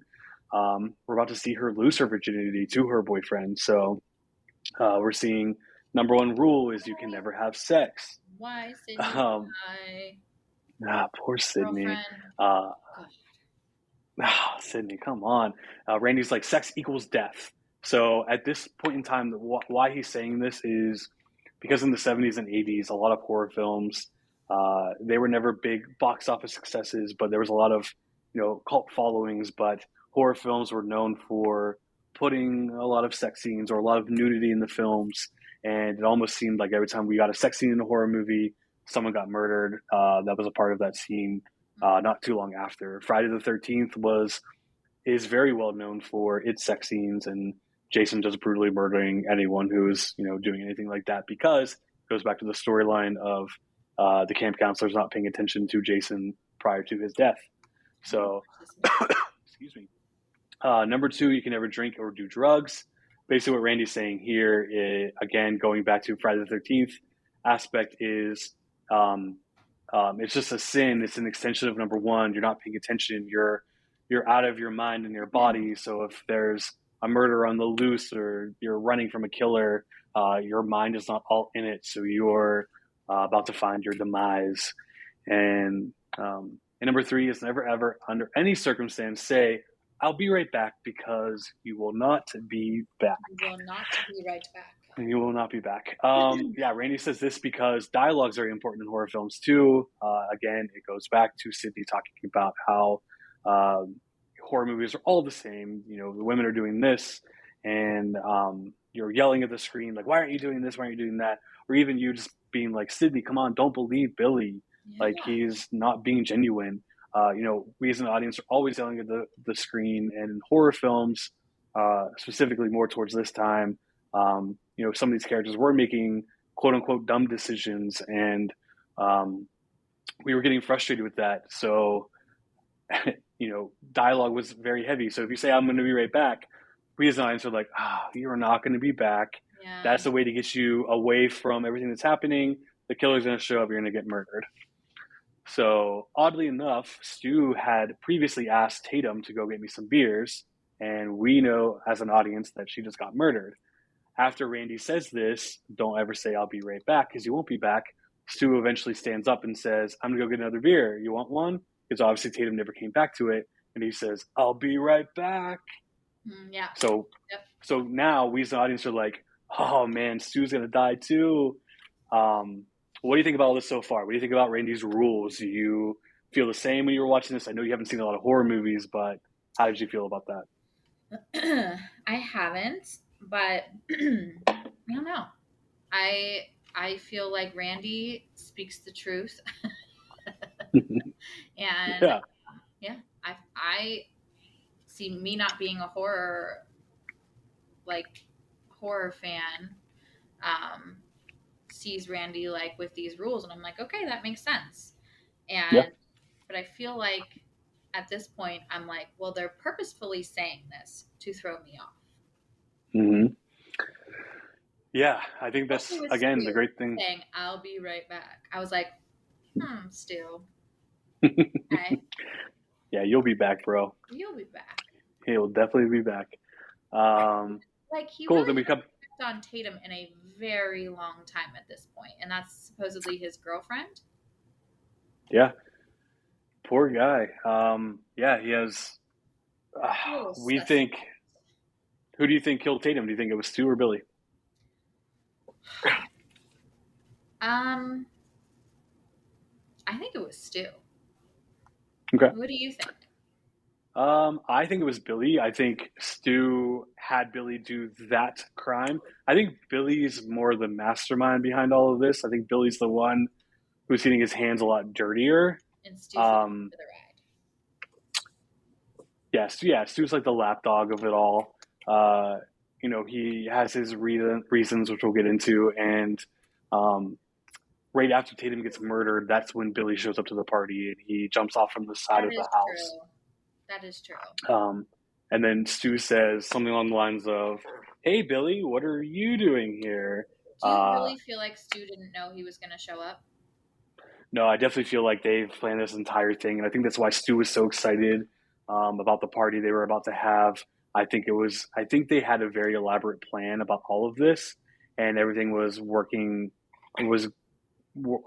We're about to see her lose her virginity to her boyfriend. So we're seeing number one rule is you can never have sex. why Sydney, Um, Poor Sydney. girlfriend. Uh, Gosh. Sydney, come on. Randy's like, sex equals death. So at this point in time, why he's saying this is because in the 70s and 80s, a lot of horror films, they were never big box office successes, but there was a lot of, cult followings. But horror films were known for putting a lot of sex scenes or a lot of nudity in the films. And it almost seemed like every time we got a sex scene in a horror movie, someone got murdered. That was a part of that scene. Not too long after. Friday the 13th is very well known for its sex scenes and Jason just brutally murdering anyone who's doing anything like that, because it goes back to the storyline of the camp counselors not paying attention to Jason prior to his death. So, excuse me. Number two, you can never drink or do drugs. Basically, what Randy's saying here, again, going back to Friday the 13th aspect, is it's just a sin. It's an extension of number one. You're not paying attention. You're out of your mind and your body. So if there's a murder on the loose or you're running from a killer, your mind is not all in it. So you're about to find your demise. And number three is never ever under any circumstance say, I'll be right back, because you will not be back. You will not be right back. You will not be back. Yeah, Randy says this because dialogue is very important in horror films too. Again, it goes back to Sydney talking about how horror movies are all the same. The women are doing this, and you're yelling at the screen like, "Why aren't you doing this? Why aren't you doing that?" Or even you just being like, "Sydney, come on, don't believe Billy. Like he's not being genuine." We as an audience are always yelling at the screen, and in horror films, specifically more towards this time, some of these characters were making quote unquote dumb decisions, and we were getting frustrated with that. So, dialogue was very heavy. So if you say, I'm going to be right back, we as an audience are like, you're not going to be back. Yeah. That's a way to get you away from everything that's happening. The killer's going to show up. You're going to get murdered. So oddly enough, Stu had previously asked Tatum to go get me some beers, and we know as an audience that she just got murdered. After Randy says this, don't ever say I'll be right back, because you won't be back. Stu eventually stands up and says, I'm going to go get another beer. You want one? Because obviously Tatum never came back to it. And he says, I'll be right back. Yeah. So now we as an audience are like, oh man, Stu's going to die too. What do you think about all this so far? What do you think about Randy's rules? Do you feel the same when you were watching this? I know you haven't seen a lot of horror movies, but how did you feel about that? I haven't, but I don't know. I feel like Randy speaks the truth. And I see, me not being a horror fan, sees Randy like with these rules, and I'm like, okay, that makes sense. And but I feel like at this point I'm like, well, they're purposefully saying this to throw me off. Mm-hmm. Yeah, I think that's again the great thing. Saying I'll be right back. I was like, still. Okay. Yeah, you'll be back, bro. You'll be back. He'll definitely be back. Like he cool. really Then we come on Tatum in a very long time at this point, and that's supposedly his girlfriend. Yeah, Poor guy. Yeah, he has. A little We sus. think. Who do you think killed Tatum? Do you think it was Stu or Billy? Um, I think it was Stu. Okay. What do you think? I think it was Billy. I think Stu had Billy do that crime. I think Billy's more the mastermind behind all of this. I think Billy's the one who's getting his hands a lot dirtier. And Stu's along Um, for the ride. yeah, Stu's like the lapdog of it all. He has his reasons, which we'll get into, and um, right after Tatum gets murdered, that's when Billy shows up to the party and he jumps off from the side That of the is house. true. That is true. Um, and then Stu says something along the lines of, "Hey, Billy, what are you doing here?" Do you Uh, really feel like Stu didn't know he was going to show up? no, I definitely feel like they've planned this entire thing, and I think that's why Stu was so excited about the party they were about to have. I think they had a very elaborate plan about all of this, and everything was working. It was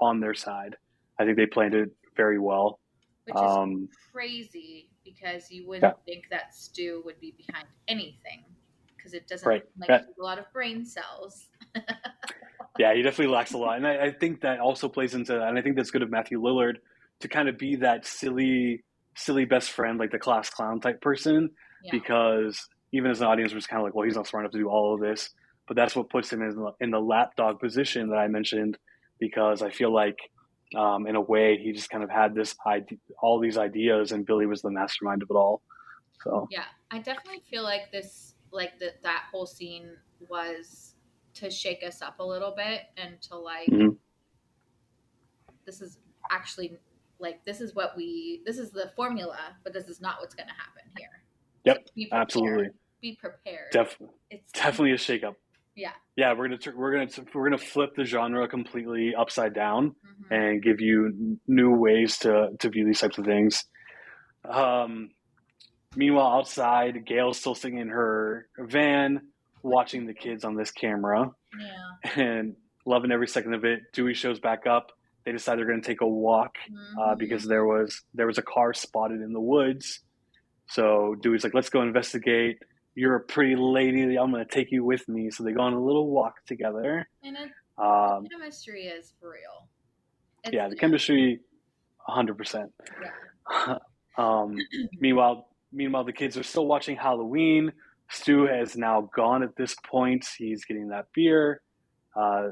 on their side. I think they planned it very well. Which is Um, crazy because you yeah, wouldn't think that Stu would be behind anything because it doesn't right. seem like Yeah, he has a lot of brain cells. yeah, he definitely lacks a lot, and I think that also plays into, and I think that's good of Matthew Lillard to kind of be that silly best friend, like the class clown type person, Yeah. because even as an audience, we're just kind of like, well, he's not smart enough to do all of this, but that's what puts him in the lapdog position that I mentioned, because I feel like, in a way, he just kind of had this idea, all these ideas, and Billy was the mastermind of it all. So, Yeah. I definitely feel like that whole scene was to shake us up a little bit and to mhm. this is actually this is the formula, but this is not what's going to happen here. So Yep, be prepared. absolutely, Be prepared. definitely, It's coming. definitely a shakeup. Yeah. Yeah, we're gonna flip the genre completely upside down Hmm. and give you new ways to view these types of things. Um, Meanwhile, outside, Gail's still sitting in her van, watching the kids on this camera Yeah. and loving every second of it. Dewey shows back up. They decide they're going to take a walk because Hmm. there was a car spotted in the woods. So Dewey's like, "Let's go investigate. You're a pretty lady. I'm going to take you with me." So they go on a little walk together. And the Um, chemistry is real. It's yeah, the there. chemistry, 100%. Yeah. um, meanwhile, the kids are still watching Halloween. Stu has now gone at this point. He's getting that beer. Uh,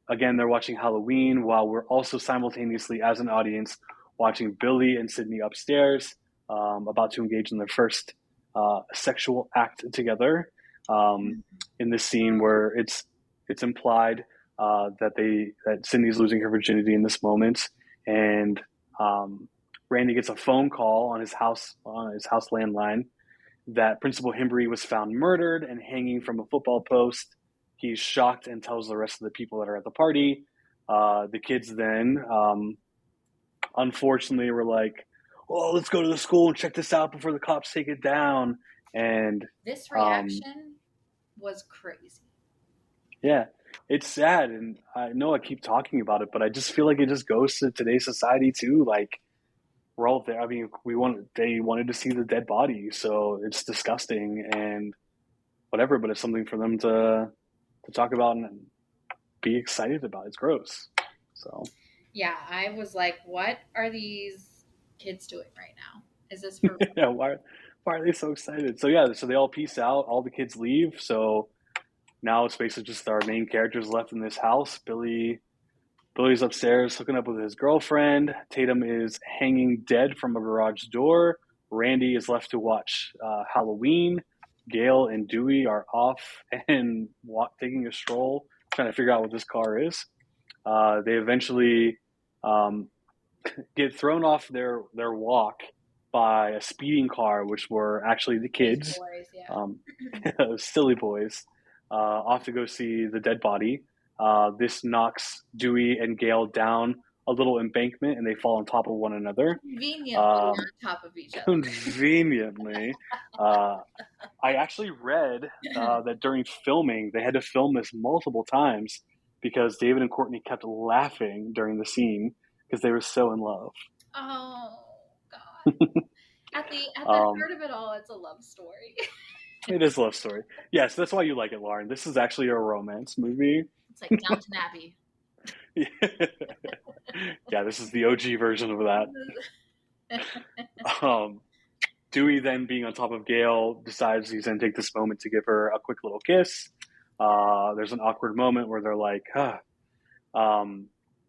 Again, they're watching Halloween while we're also simultaneously, as an audience, watching Billy and Sydney upstairs, about to engage in their first sexual act together. Um, in this scene where it's implied that Sydney's losing her virginity in this moment, and Randy gets a phone call on his house landline that Principal Himbry was found murdered and hanging from a football post. He's shocked and tells the rest of the people that are at the party. The kids then, unfortunately, were like, "Oh, let's go to the school and check this out before the cops take it down." And This um, reaction was crazy. yeah, it's sad, and I know I keep talking about it, but I just feel like it just goes to today's society too. Like, we're all there. I mean, they wanted to see the dead body, so it's disgusting and whatever. But it's something for them to talk about and be excited about. It's gross. So Yeah, I was like, what are these kids doing right now? Is this for real? yeah, why are they so excited? So yeah, so they all peace out. All the kids leave. So now it's basically just our main characters left in this house. Billy's upstairs hooking up with his girlfriend. Tatum is hanging dead from a garage door. Randy is left to watch Halloween. Gail and Dewey are off and taking a stroll, trying to figure out what this car is. They eventually um, get thrown off their walk by a speeding car, which were actually the Those kids, boys, yeah. um, silly boys, off to go see the dead body. This knocks Dewey and Gale down a little embankment, and they fall on top of one another. Conveniently Um, on top of each other. Conveniently, uh, I actually read that during filming they had to film this multiple times because David and Courtney kept laughing during the scene because they were so in love. Oh, God. At the Um, heart of it all, it's a love story. it is a love story. Yes, that's why you like it, Lauren. This is actually a romance movie. It's like Downton Abbey. Yeah, this is the OG version of that. Um, Dewey then being on top of Gail decides he's going to take this moment to give her a quick little kiss. There's an awkward moment where they're like, huh.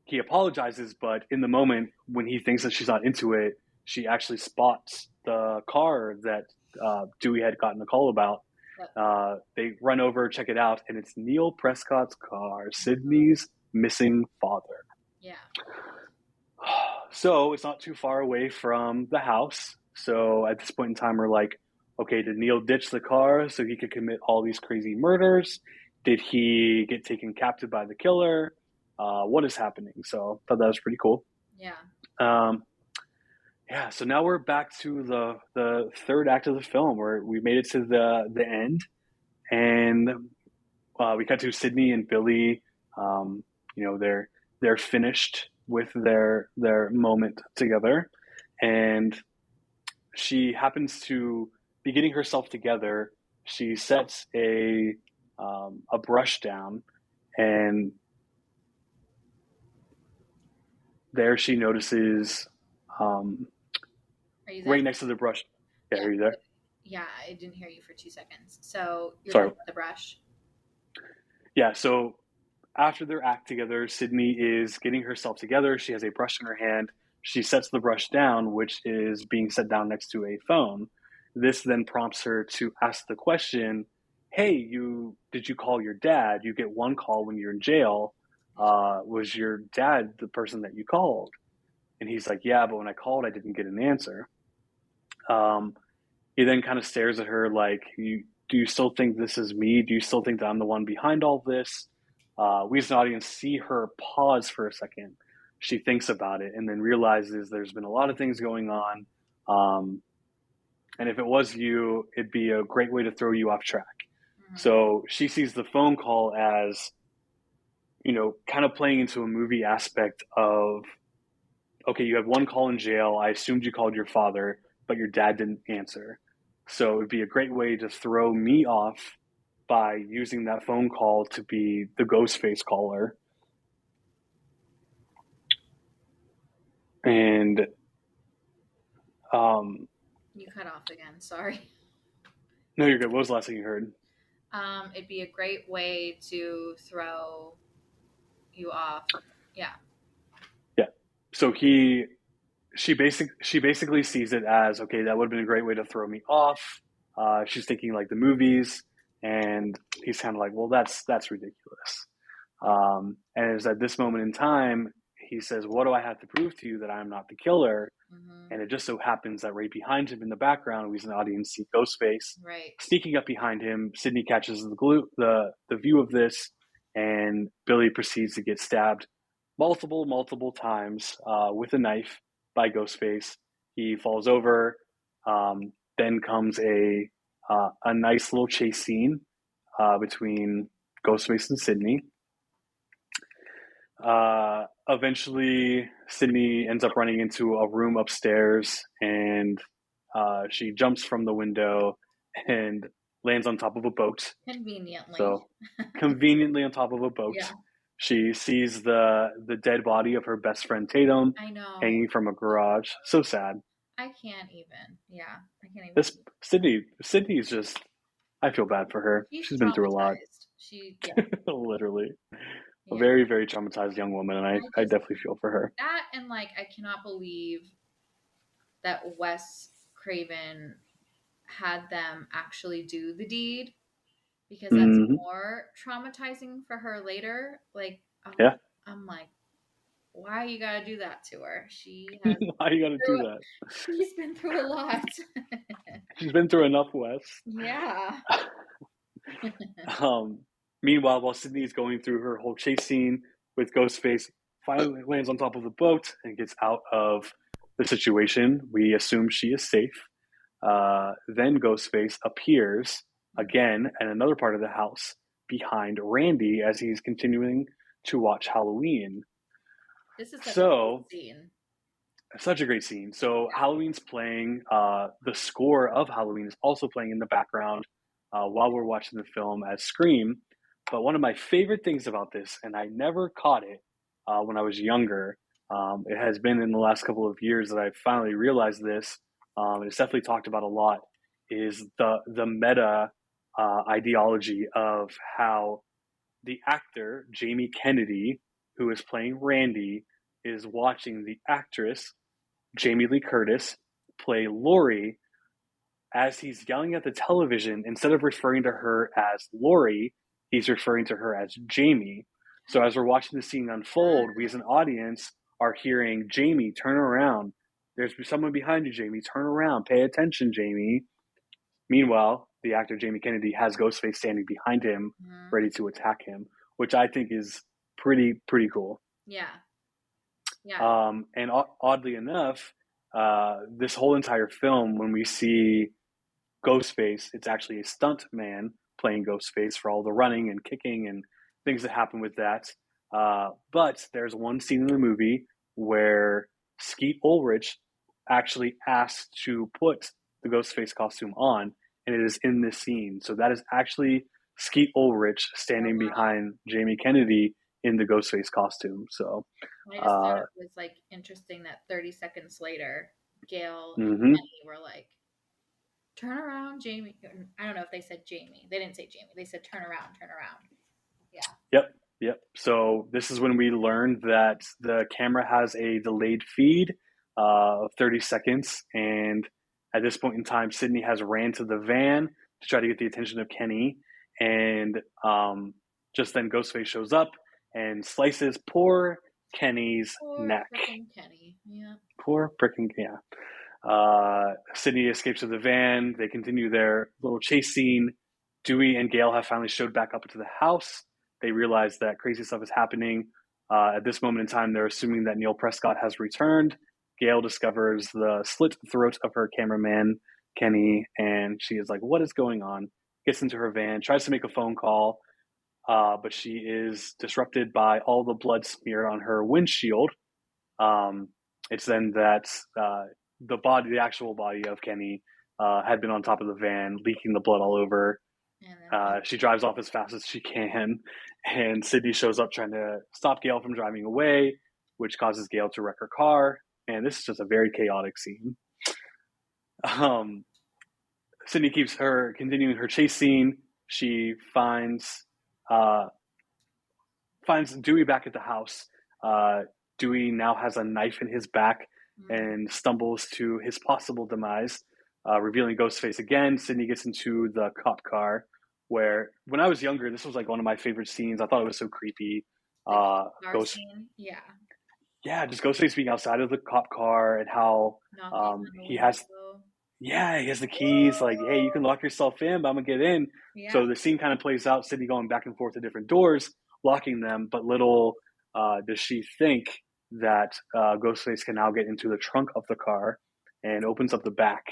He apologizes, but in the moment when he thinks that she's not into it, she actually spots the car that Dewey had gotten a call about. Yep. They run over, check it out, and it's Neil Prescott's car, Mhm. Sydney's missing father. Yeah. So it's not too far away from the house. So at this point in time, we're like, okay, did Neil ditch the car so he could commit all these crazy murders? Did he get taken captive by the killer? What is happening? So I thought that was pretty cool. Yeah. Yeah, so now we're back to the third act of the film where we made it to the end, and we cut to Sydney and Billy. They're finished with their moment together, and she happens to be getting herself together. She sets a brush down, and there she notices Are you there? right next to the brush. Yeah, Yeah. are you there? Yeah, I didn't hear you for 2 seconds. So you're Sorry. talking about the brush. Yeah, so after their act together, Sydney is getting herself together. She has a brush in her hand. She sets the brush down, which is being set down next to a phone. This then prompts her to ask the question, hey, did you call your dad? You get one call when you're in jail. Was your dad the person that you called? And he's like, yeah, but when I called, I didn't get an answer. He then kind of stares at her like, do you still think this is me? Do you still think that I'm the one behind all this? We as an audience see her pause for a second. She thinks about it and then realizes there's been a lot of things going on. And if it was you, it'd be a great way to throw you off track. Mm-hmm. So she sees the phone call as, kind of playing into a movie aspect of, okay, you had one call in jail. I assumed you called your father, but your dad didn't answer. So it would be a great way to throw me off by using that phone call to be the ghost face caller. And You cut off again. Sorry. no, you're good. What was the last thing you heard? It'd be a great way to throw you off. Yeah. Yeah. So she basically sees it as, okay, that would have been a great way to throw me off. She's thinking like the movies, and he's kind of like, well, that's ridiculous. And it's at this moment in time, he says, what do I have to prove to you that I'm not the killer? Mm-hmm. And it just so happens that right behind him in the background, we as an audience see Ghostface Right. sneaking up behind him. Sydney catches the view of this, and Billy proceeds to get stabbed multiple times with a knife by Ghostface. He falls over. Then comes a nice little chase scene between Ghostface and Sydney. Eventually, Sydney ends up running into a room upstairs, and she jumps from the window and lands on top of a boat. Conveniently. So, conveniently on top of a boat. Yeah. She sees the dead body of her best friend Tatum I know. hanging from a garage. So sad. I can't even. Yeah, I can't even. This Sydney's just. I feel bad for her. She's been through a lot. Literally. Yeah. A very, very traumatized young woman, and I definitely feel for her. That, and like, I cannot believe that Wes Craven had them actually do the deed, because that's more traumatizing for her later. Like, I'm like, why you gotta do that to her? She has why you gotta do that? She's been through a lot. She's been through enough, Wes. Yeah. Meanwhile, while Sydney is going through her whole chase scene with Ghostface, finally lands on top of the boat and gets out of the situation. We assume she is safe. Then Ghostface appears again at another part of the house behind Randy as he's continuing to watch Halloween. This is such a cool scene. Such a great scene. So Halloween's playing. The score of Halloween is also playing in the background while we're watching the film as Scream. But one of my favorite things about this, and I never caught it when I was younger, it has been in the last couple of years that I finally realized this. And it's definitely talked about a lot. Is the meta ideology of how the actor Jamie Kennedy, who is playing Randy, is watching the actress Jamie Lee Curtis play Lori as he's yelling at the television. Instead of referring to her as Lori, he's referring to her as Jamie. So as we're watching the scene unfold, we as an audience are hearing, Jamie, turn around. There's someone behind you, Jamie. Turn around. Pay attention, Jamie. Meanwhile, the actor Jamie Kennedy has Ghostface standing behind him, ready to attack him, which I think is pretty cool. Yeah. Yeah. And oddly enough, this whole entire film, when we see Ghostface, it's actually a stunt man playing Ghostface for all the running and kicking and things that happen with that. But there's one scene in the movie where Skeet Ulrich actually asked to put the Ghostface costume on, and it is in this scene. So that is actually Skeet Ulrich standing behind Jamie Kennedy in the Ghostface costume. So I just thought it was like interesting that 30 seconds later, Gail and mhm. Penny were like, "Turn around, Jamie." I don't know if they said Jamie. They didn't say Jamie. They said, "Turn around, turn around." Yeah. Yep. So this is when we learned that the camera has a delayed feed of 30 seconds. And at this point in time, Sydney has ran to the van to try to get the attention of Kenny. And just then Ghostface shows up and slices poor Kenny's neck. Kenny. Yeah. Poor freaking, yeah. Sydney escapes to the van. They continue their little chase scene. Dewey and Gail have finally showed back up into the house. They realize that crazy stuff is happening. At this moment in time, they're assuming that Neil Prescott has returned. Gail discovers the slit throat of her cameraman, Kenny, and she is like, what is going on? Gets into her van, tries to make a phone call, but she is disrupted by all the blood smeared on her windshield. It's then that the actual body of Kenny had been on top of the van, leaking the blood all over. She drives off as fast as she can, and Sydney shows up trying to stop Gail from driving away, which causes Gail to wreck her car. And this is just a very chaotic scene. Sydney keeps continuing her chase scene. She finds Dewey back at the house. Dewey now has a knife in his back and stumbles to his possible demise, revealing Ghostface again. Sydney gets into the cop car, where when I was younger, this was like one of my favorite scenes. I thought it was so creepy. Scene? Yeah. Yeah, just Ghostface being outside of the cop car and how he has the keys. Like, hey, you can lock yourself in, but I'm gonna get in. Yeah. So the scene kind of plays out. Sydney going back and forth to different doors, locking them, but little does she think that Ghostface can now get into the trunk of the car and opens up the back.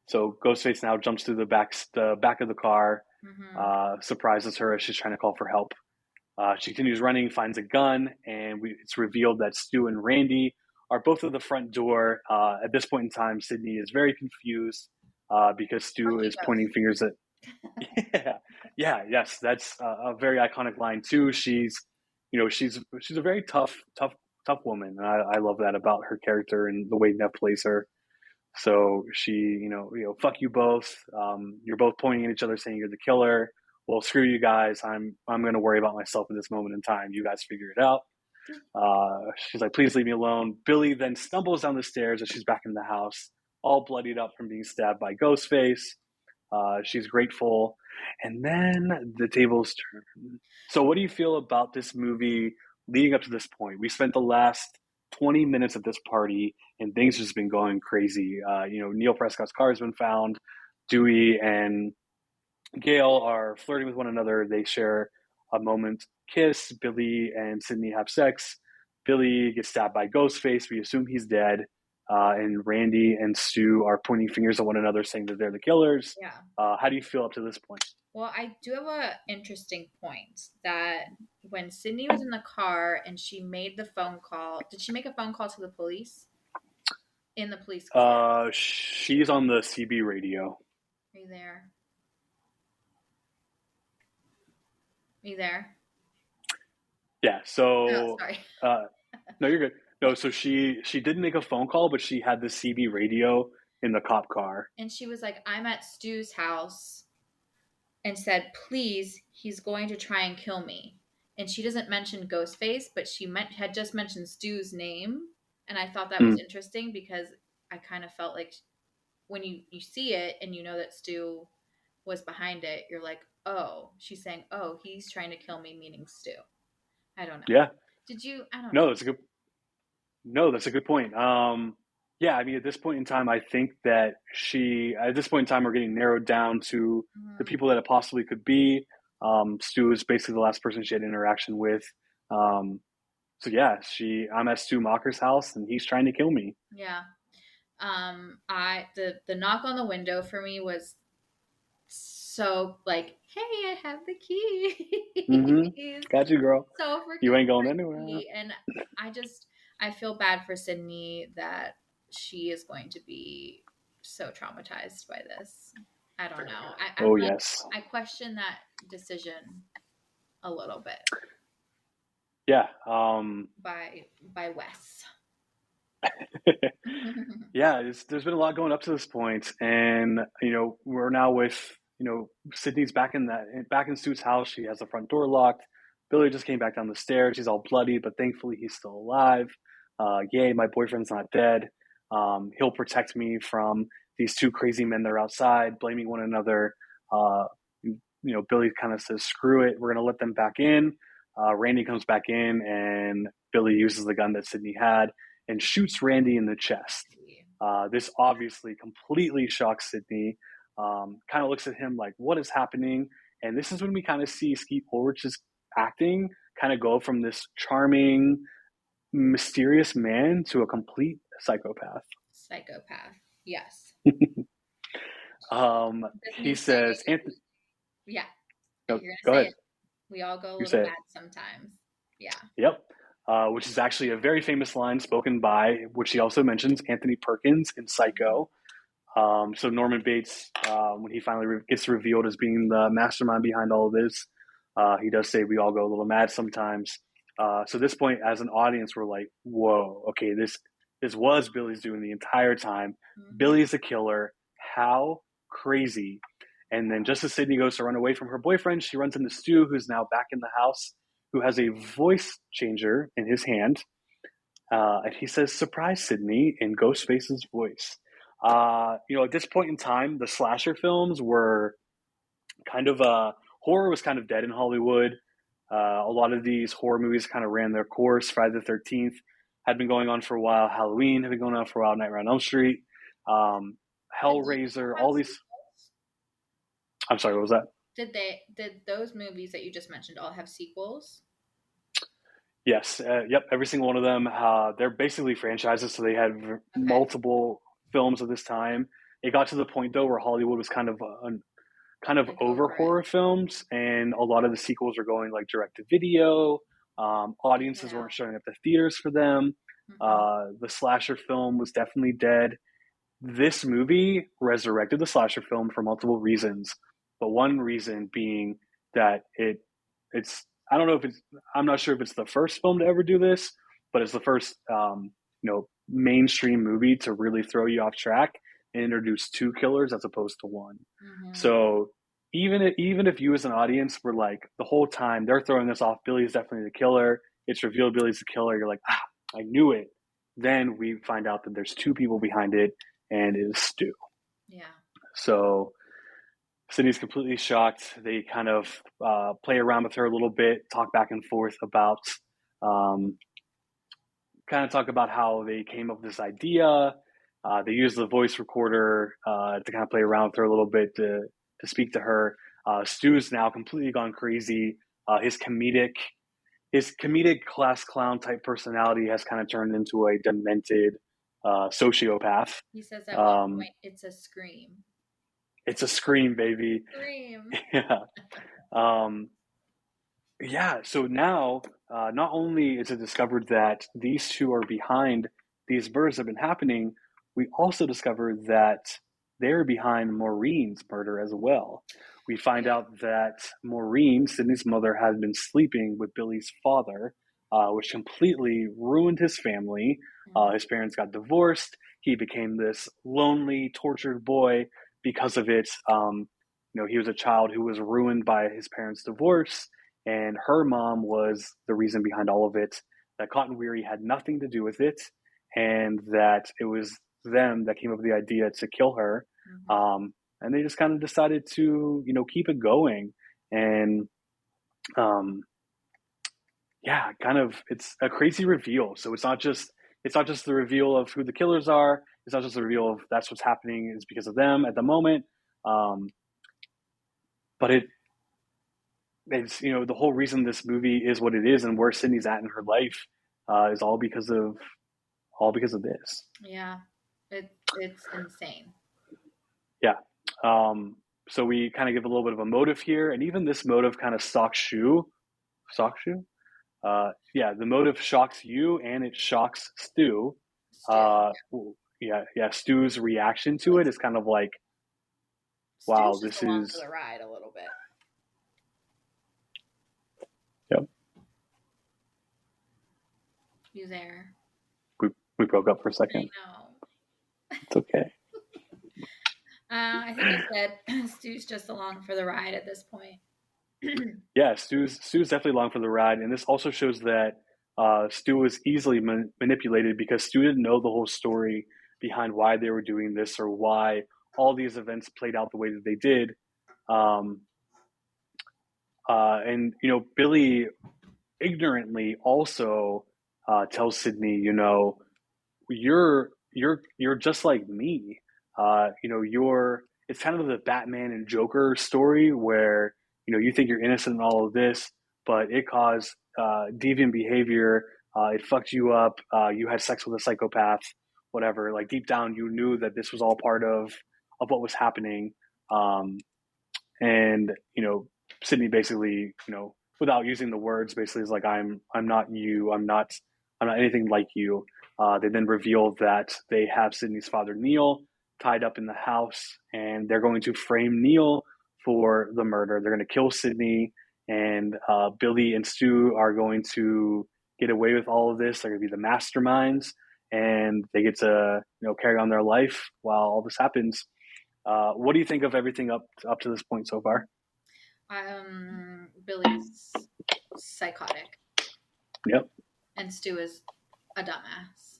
So Ghostface now jumps through the back of the car, surprises her as she's trying to call for help. She continues running, finds a gun, and it's revealed that Stu and Randy are both at the front door. At this point in time, Sydney is very confused because Stu is pointing fingers at. Yes, that's a very iconic line too. She's a very tough woman, and I love that about her character and the way Nev plays her. So she, fuck you both. You're both pointing at each other, saying you're the killer. Well, screw you guys. I'm going to worry about myself at this moment in time. You guys figure it out. She's like, please leave me alone. Billy then stumbles down the stairs as she's back in the house, all bloodied up from being stabbed by Ghostface. She's grateful. And then the tables turn. So what do you feel about this movie leading up to this point? We spent the last 20 minutes at this party and things have just been going crazy. Neil Prescott's car has been found. Dewey and Gail are flirting with one another. They share a moment kiss. Billy and Sydney have sex. Billy gets stabbed by Ghostface. We assume he's dead. And Randy and Stu are pointing fingers at one another, saying that they're the killers. Yeah. How do you feel up to this point? Well, I do have a interesting point that when Sydney was in the car and she made the phone call, did she make a phone call to the police in the police car? She's on the CB radio. Are you there? Are you there? Yeah. Oh, So, sorry. uh, no, you're good. No, so she didn't make a phone call, but she had the CB radio in the cop car. And she was like, I'm at Stu's house and said, please, he's going to try and kill me. And she doesn't mention Ghostface, but she had just mentioned Stu's name. And I thought that was Mm, interesting because I kind of felt like when you see it and you know that Stu was behind it, you're like, oh, she's saying, oh, he's trying to kill me, meaning Stu. I don't know. yeah. Did you? I don't know. No, that's a good. No, that's a good point. Yeah, I mean, at this point in time, I think that at this point in time, we're getting narrowed down to the Mhm. people that it possibly could be. Stu is basically the last person she had interaction with. Um, so yeah, I'm at Stu Macher's house and he's trying to kill me. Yeah. I the knock on the window for me was so like, hey, I have the Mm-hmm. keys. Got you, girl. So You freaking ain't going anywhere. creepy. And I just I feel bad for Sydney that she is going to be so traumatized by this. I don't know. I'm Oh like yes. I question that decision a little bit Yeah. by Wes. Yeah, there's been a lot going up to this point, and we're now with Sydney's back in Stu's house. She has the front door locked. Billy just came back down the stairs. He's all bloody, but thankfully he's still alive. Yay, my boyfriend's not dead. He'll protect me from these two crazy men that are outside, blaming one another. Billy kind of says, "Screw it, we're gonna let them back in." Randy comes back in, and Billy uses the gun that Sydney had and shoots Randy in the chest. This obviously completely shocks Sydney. Kind of looks at him like, what is happening? And this is when we kind of see Skeet Ulrich's acting kind of go from this charming, mysterious man to a complete psychopath. Psychopath. Yes. Doesn't He he say, says, Anthony, yeah, no, you're go gonna say ahead. it. We all go a You little say mad it. sometimes. Yeah. Yep. Which is actually a very famous line spoken by, which he also mentions, Anthony Perkins in Mhm. Psycho. So Norman Bates, when he finally gets revealed as being the mastermind behind all of this, he does say we all go a little mad sometimes. So at this point, as an audience, we're like, "Whoa, okay, this was Billy's doing the entire time. Mhm. Billy's a killer. How crazy!" And then just as Sydney goes to run away from her boyfriend, she runs into Stu, who's now back in the house, who has a voice changer in his hand, and he says, "Surprise, Sydney," in Ghostface's voice. At this point in time, the slasher films were kind of horror was kind of dead in Hollywood. A lot of these horror movies kind of ran their course. Friday the 13th had been going on for a while. Halloween had been going on for a while. Nightmare on Elm Street, Did those all Hellraiser, have all these. sequels? I'm sorry, what was that? Did those movies that you just mentioned all have sequels? Yes, yep. Every single one of them. They're basically franchises, so they had Okay. multiple films at this time. It got to the point though where Hollywood was kind of Like over over it. horror films, and a lot of the sequels are going like direct to video. Audiences Yeah. weren't showing up to theaters for them. Hmm. The slasher film was definitely dead. This movie resurrected the slasher film for multiple reasons, but one reason being that it's I don't know if it's I'm not sure if it's the first film to ever do this, but it's the first mainstream movie to really throw you off track and introduce two killers as opposed to one. Hmm. So even if you as an audience were like the whole time they're throwing this off, Billy's definitely the killer. It's revealed Billy's the killer. You're like, I knew it. Then we find out that there's two people behind it, and it is Stu. Yeah. So Sydney's completely shocked. They kind of play around with her a little bit, talk back and forth about, um, kind of talk about how they came up with this idea. They use the voice recorder to kind of play around with her a little bit to speak to her. Stu's now completely gone crazy. His comedic class clown type personality has kind of turned into a demented sociopath. He says at one Um, point it's a scream. It's a Scream, baby. Scream. Yeah. Um, yeah. So now, not only is it discovered that these two are behind these murders that have been happening, we also discovered that they're behind Maureen's murder as well. We find Yeah. out that Maureen, Sydney's mother, had been sleeping with Billy's father, which completely ruined his family. Mhm. His parents got divorced. He became this lonely, tortured boy because of it. He was a child who was ruined by his parents' divorce, and her mom was the reason behind all of it. That Cotton Weary had nothing to do with it, and that it was them that came up with the idea to kill her. Mhm. And they just kind of decided to, keep it going. And um, yeah, kind of, it's a crazy reveal. So it's not just the reveal of who the killers are. It's not just the reveal of that's what's happening is because of them at the moment. Um, but it's the whole reason this movie is what it is and where Sydney's at in her life is all because of this. Yeah. It's insane. Yeah. So we kind of give a little bit of a motive here, and even this motive kind of stalks you. Yeah, the motive shocks you, and it shocks Stu. Stu. Yeah. Stu's reaction to Like it is kind of like, wow, Stu's just this along for is. the ride a little bit. Yep. You there? We broke up for a I second. know. It's okay. I think I said Stu's just along for the ride at this point. Yeah, Stu's definitely along for the ride, and this also shows that Stu was easily manipulated because Stu didn't know the whole story behind why they were doing this or why all these events played out the way that they did. Um, and Billy ignorantly also tells Sydney, you're just like me. You're it's kind of the Batman and Joker story where you think you're innocent in all of this, but it caused deviant behavior. It fucked you up. You had sex with a psychopath, whatever. Like deep down, you knew that this was all part of what was happening. Um, and Sydney basically, without using the words, basically is like, I'm not you. I'm not anything like you. They then reveal that they have Sydney's father Neil tied up in the house, and they're going to frame Neil for the murder. They're going to kill Sydney, and Billy and Stu are going to get away with all of this. They're going to be the masterminds, and they get to carry on their life while all this happens. What do you think of everything up to this point so far? Billy's psychotic, Yep. and Stu is a dumbass.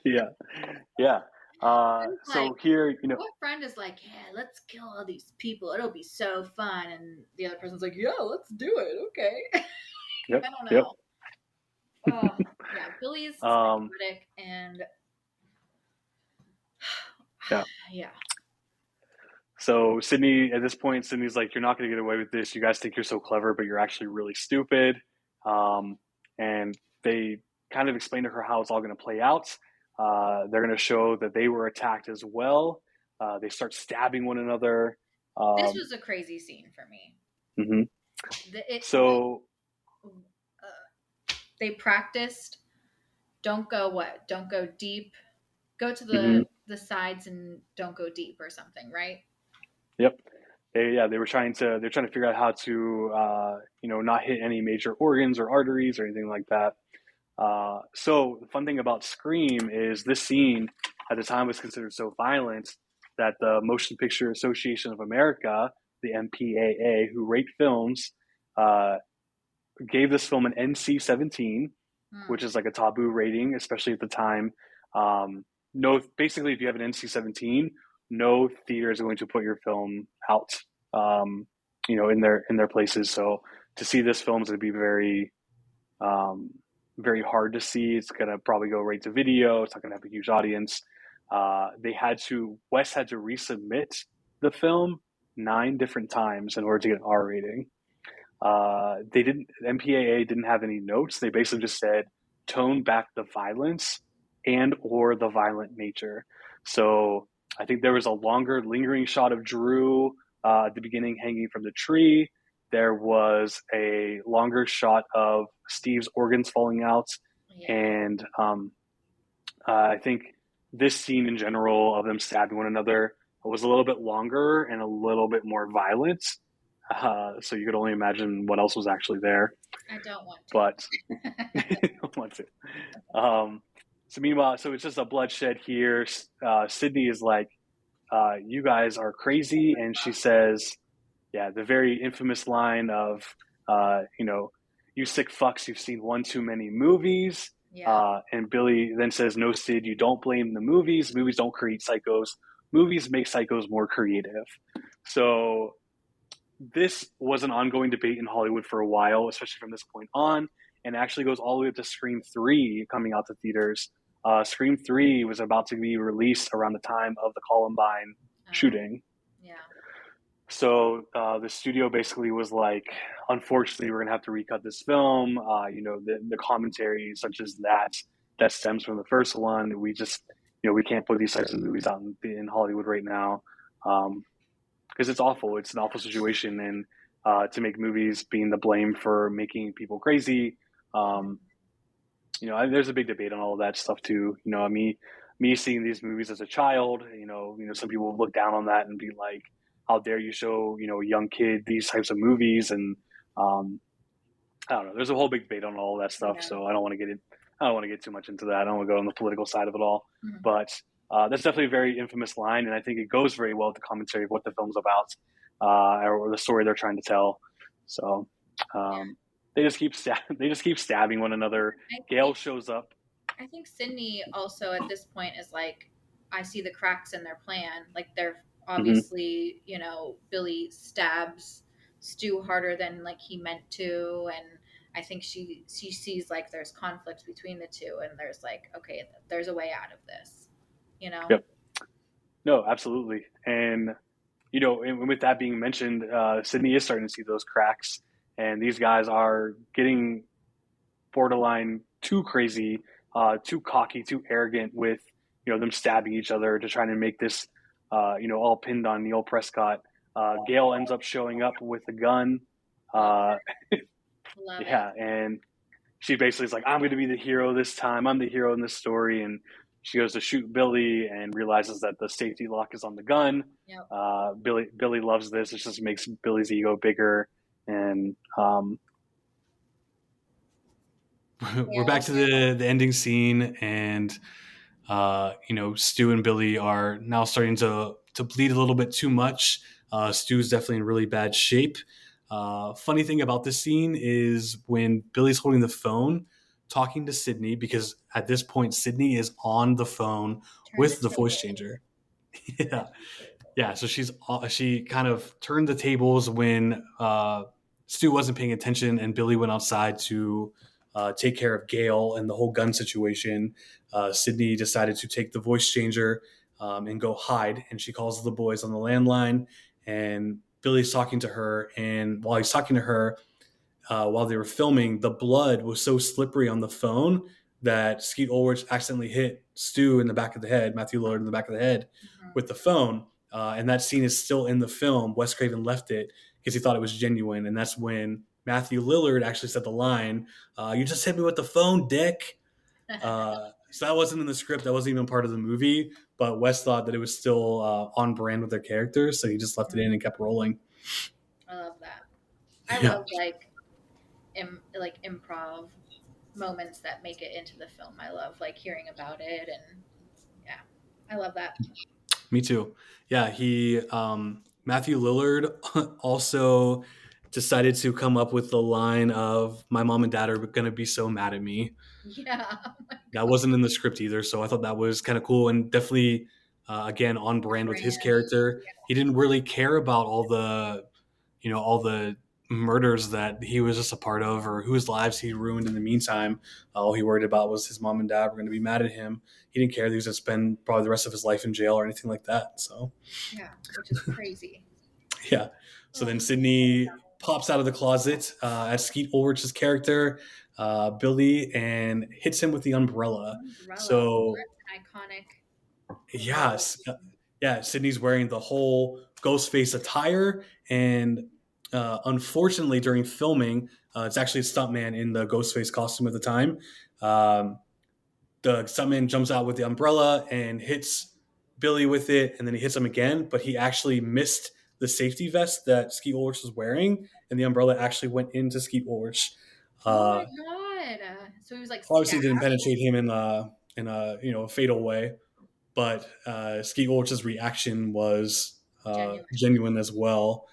Yeah. Yeah. Like, So here, what friend is like, yeah, let's kill all these people. It'll be so fun. And the other person's like, yeah, let's do it. Okay. yep, I don't yep. know. Yeah, Billy's Um, psychotic and yeah. yeah. So Sydney, at this point, Sydney's like, you're not going to get away with this. You guys think you're so clever, but you're actually really stupid. Um, and they kind of explain to her how it's all going to play out. They're going to show that they were attacked as well. They start stabbing one another. This Um, was a crazy scene for me. mhm. It So, they practiced. Don't go what? Don't go deep. Go to mhm. the sides and don't go deep or something, right? Yep. They're trying to figure out how to not hit any major organs or arteries or anything like that. So the fun thing about Scream is this scene at the time was considered so violent that the Motion Picture Association of America, the MPAA, who rate films, uh, gave this film an NC-17, which Hmm. is like a taboo rating, especially at the time. No, basically, if you have an NC-17, no theater is going to put your film out, in their places. So to see this film is going to be um, very hard to see. It's going to probably go right to video. It's not going to have a huge audience. Wes had to resubmit the film 9 different times in order to get an R rating. They didn't. MPAA didn't have any notes. They basically just said tone back the violence and or the violent nature. So I think there was a longer lingering shot of Drew at the beginning hanging from the tree. There was a longer shot of Steve's organs falling out. Yeah. And I think this scene in general of them stabbing one another was a little bit longer and a little bit more violent. So you could only imagine what else was actually there. I don't want But to. what's it? So meanwhile, so it's just a bloodshed here. Sydney is like, "You guys are crazy," and she says, "Yeah, the very infamous line of, you know, you sick fucks, you've seen one too many movies." Yeah. And Billy then says, "No, Sid, you don't blame the movies. Movies don't create psychos. Movies make psychos more creative." So this was an ongoing debate in Hollywood for a while, especially from this point on, and actually goes all the way up to Scream 3 coming out to theaters. Scream 3 was about to be released around the time of the Columbine shooting. Yeah. So the studio basically was like, unfortunately, we're going to have to recut this film. The commentary such as that stems from the first one. We just, we can't put these types of movies out in Hollywood right now. Because it's awful. It's an awful situation, and to make movies being the blame for making people crazy, there's a big debate on all of that stuff too. Me seeing these movies as a child, some people look down on that and be like, "How dare you show a young kid these types of movies?" And I don't know. There's a whole big debate on all of that stuff, Yeah. so I don't want to get too much into that. I don't want to go on the political side of it all, but. That's definitely a very infamous line, and I think it goes very well with the commentary of what the film's about, or the story they're trying to tell. So they just keep stabbing one another. Gail shows up. I think Sydney also at this point is like, I see the cracks in their plan. Like they're obviously, Billy stabs Stu harder than like he meant to, and I think she sees like there's conflict between the two, and there's like, okay, there's a way out of this. Yep. No, absolutely. And, and with that being mentioned, Sydney is starting to see those cracks, and these guys are getting borderline too crazy, too cocky, too arrogant with, them stabbing each other to try to make this, all pinned on Neil Prescott. Gail ends up showing up with a gun. Yeah. And she basically is like, "I'm going to be the hero this time. I'm the hero in this story." And she goes to shoot Billy and realizes that the safety lock is on the gun. Yep. Billy loves this. It just makes Billy's ego bigger. And we're back to the ending scene, and Stu and Billy are now starting to bleed a little bit too much. Stu's definitely in really bad shape. Funny thing about this scene is when Billy's holding the phone, talking to Sydney, because at this point Sydney is on the phone with the voice changer. Yeah. So she kind of turned the tables when Stu wasn't paying attention, and Billy went outside to take care of Gail and the whole gun situation. Sydney decided to take the voice changer and go hide, and she calls the boys on the landline, and Billy's talking to her, and while he's talking to her, while they were filming, the blood was so slippery on the phone that Skeet Ulrich accidentally hit Stu in the back of the head, Matthew Lillard in the back of the head with the phone. And that scene is still in the film. Wes Craven left it because he thought it was genuine. And that's when Matthew Lillard actually said the line, "You just hit me with the phone, dick." So that wasn't in the script. That wasn't even part of the movie. But Wes thought that it was still on brand with their characters. So he just left it in and kept rolling. I love that. I love improv moments that make it into the film. I love hearing about it, and yeah, I love that. Me too. Yeah, he Matthew Lillard also decided to come up with the line of "My mom and dad are going to be so mad at me." Yeah, that wasn't in the script either, so I thought that was kind of cool and definitely again on brand with his character. He didn't really care about all the murders that he was just a part of or whose lives he ruined in the meantime. All he worried about was his mom and dad were going to be mad at him. He didn't care that he was going to spend probably the rest of his life in jail or anything like that. So yeah, which is crazy. Yeah. So then Sydney pops out of the closet as Skeet Ulrich's character, Billy, and hits him with the umbrella. So iconic. yes. yeah, Sydney's wearing the whole Ghostface attire, and unfortunately, during filming, it's actually a stuntman in the Ghostface costume at the time. Um, the stuntman jumps out with the umbrella and hits Billy with it, and then he hits him again, but he actually missed the safety vest that Skeet Ulrich was wearing, and the umbrella actually went into Skeet Ulrich. Oh my Uh, god. So he was like Obviously, stabbed. didn't penetrate him in a fatal way, but Skeet Ulrich's reaction was Genuine. genuine as well.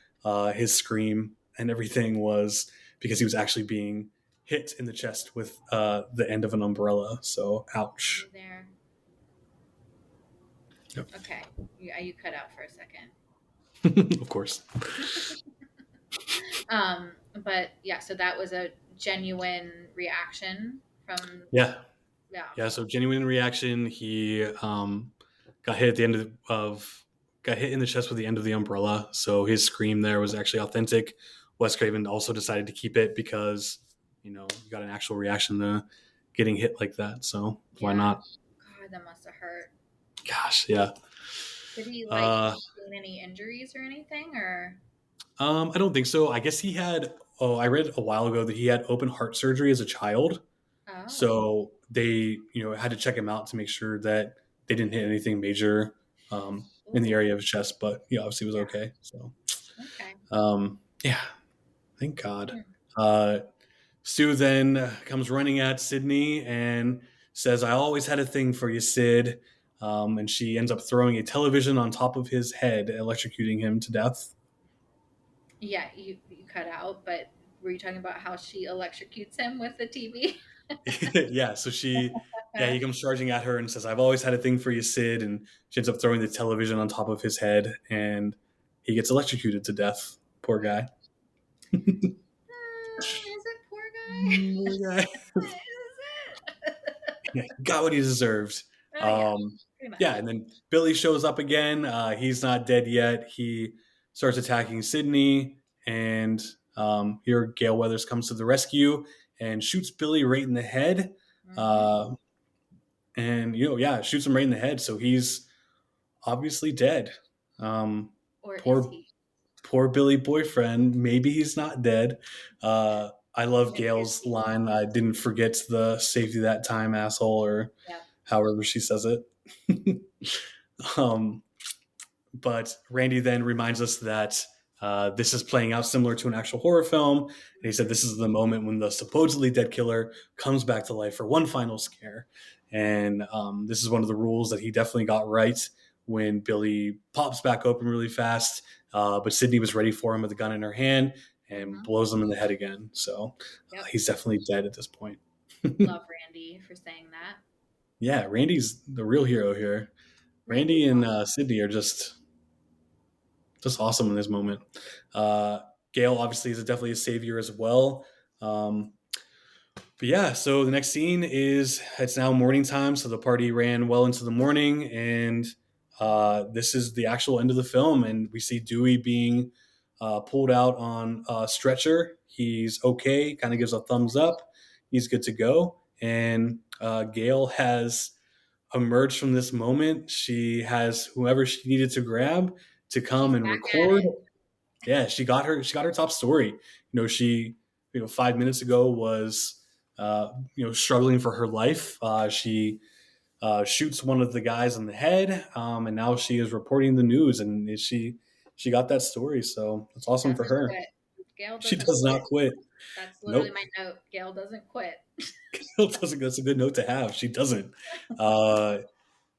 His scream and everything was because he was actually being hit in the chest with the end of an umbrella. So, ouch. There. Yep. Okay. You cut out for a second. Of course. But yeah, so that was a genuine reaction from Yeah. yeah. Yeah. So, genuine reaction. He got hit at the end got hit in the chest with the end of the umbrella. So his scream there was actually authentic. Wes Craven also decided to keep it because you got an actual reaction to getting hit like that. So why Yeah. not? God, that must have hurt. Gosh, yeah. Did he Uh, gain any injuries or anything or I don't think so. I guess he had. Oh, I read a while ago that he had open heart surgery as a child. oh. So they, had to check him out to make sure that they didn't hit anything major in the Ooh. area of his chest. But yeah, obviously it was Yeah. okay. So Okay. yeah, thank God. Hmm. Stu then comes running at Sydney and says, "I always had a thing for you, Sid." And she ends up throwing a television on top of his head, electrocuting him to death. Yeah, you cut out, but were you talking about how she electrocutes him with the TV? Yeah, so he comes charging at her and says, "I've always had a thing for you, Sid." And she ends up throwing the television on top of his head, and he gets electrocuted to death. Poor guy. Is it poor guy? Poor guy. Is it? Yeah, got what he deserved. Yeah, Um, pretty much. yeah, and then Billy shows up again. He's not dead yet. He starts attacking Sydney, and here Gale Weathers comes to the rescue and shoots Billy right in the head. Mm-hmm. Uh, and shoots him right in the head. So he's obviously dead. Or is Poor he? poor Billy boyfriend. Maybe he's not dead. I love Maybe is Gail's he? line. I didn't forget the safety that time, asshole, or Yeah. however she says it. um, but Randy then reminds us that this is playing out similar to an actual horror film. And he said this is the moment when the supposedly dead killer comes back to life for one final scare. And this is one of the rules that he definitely got right when Billy pops back open really fast. But Sydney was ready for him with a gun in her hand and Mm-hmm. blows him in the head again. So Yep. he's definitely dead at this point. Love Randy for saying that. Yeah, Randy's the real hero here. Randy Randy's and awesome. Sydney are just awesome in this moment. Gail obviously is definitely a savior as well. But yeah, so the next scene is it's now morning time, so the party ran well into the morning, and this is the actual end of the film, and we see Dewey being pulled out on a stretcher. He's okay, kind of gives a thumbs up. He's good to go, and Gail has emerged from this moment. She has whoever she needed to grab to come She's and back at record. it. Yeah, she got her top story. She 5 minutes ago was struggling for her life. She shoots one of the guys in the head, and now she is reporting the news, and she got that story. So it's awesome for Doesn't her. quit. Gail She doesn't does quit. not quit. That's literally Nope. my note. Gail doesn't quit. That's a good note to have. She doesn't. Uh,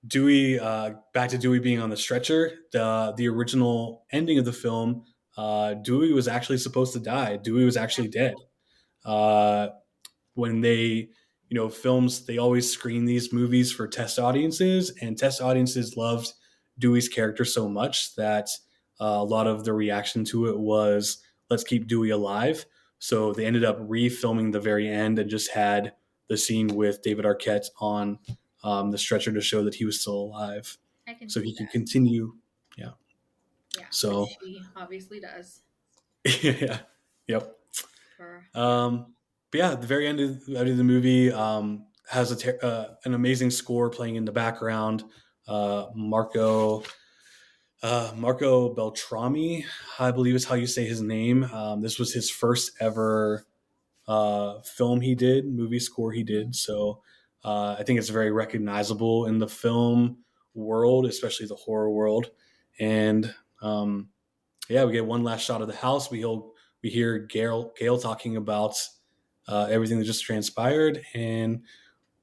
Dewey, back to Dewey being on the stretcher. The original ending of the film, Dewey was actually supposed to die. Dewey was actually dead. Uh, when they, films, they always screen these movies for test audiences, and test audiences loved Dewey's character so much that a lot of the reaction to it was, let's keep Dewey alive. So they ended up refilming the very end and just had the scene with David Arquette on the stretcher to show that he was still alive. I can So see he could that. continue. Yeah. Yeah. So, Which she obviously does. yeah. Yep. Yeah. But yeah, the very end of the movie has an amazing score playing in the background. Marco Marco Beltrami, I believe is how you say his name. This was his first ever film he did, movie score he did. So I think it's very recognizable in the film world, especially the horror world. And yeah, we get one last shot of the house. We hear Gail talking about everything that just transpired, and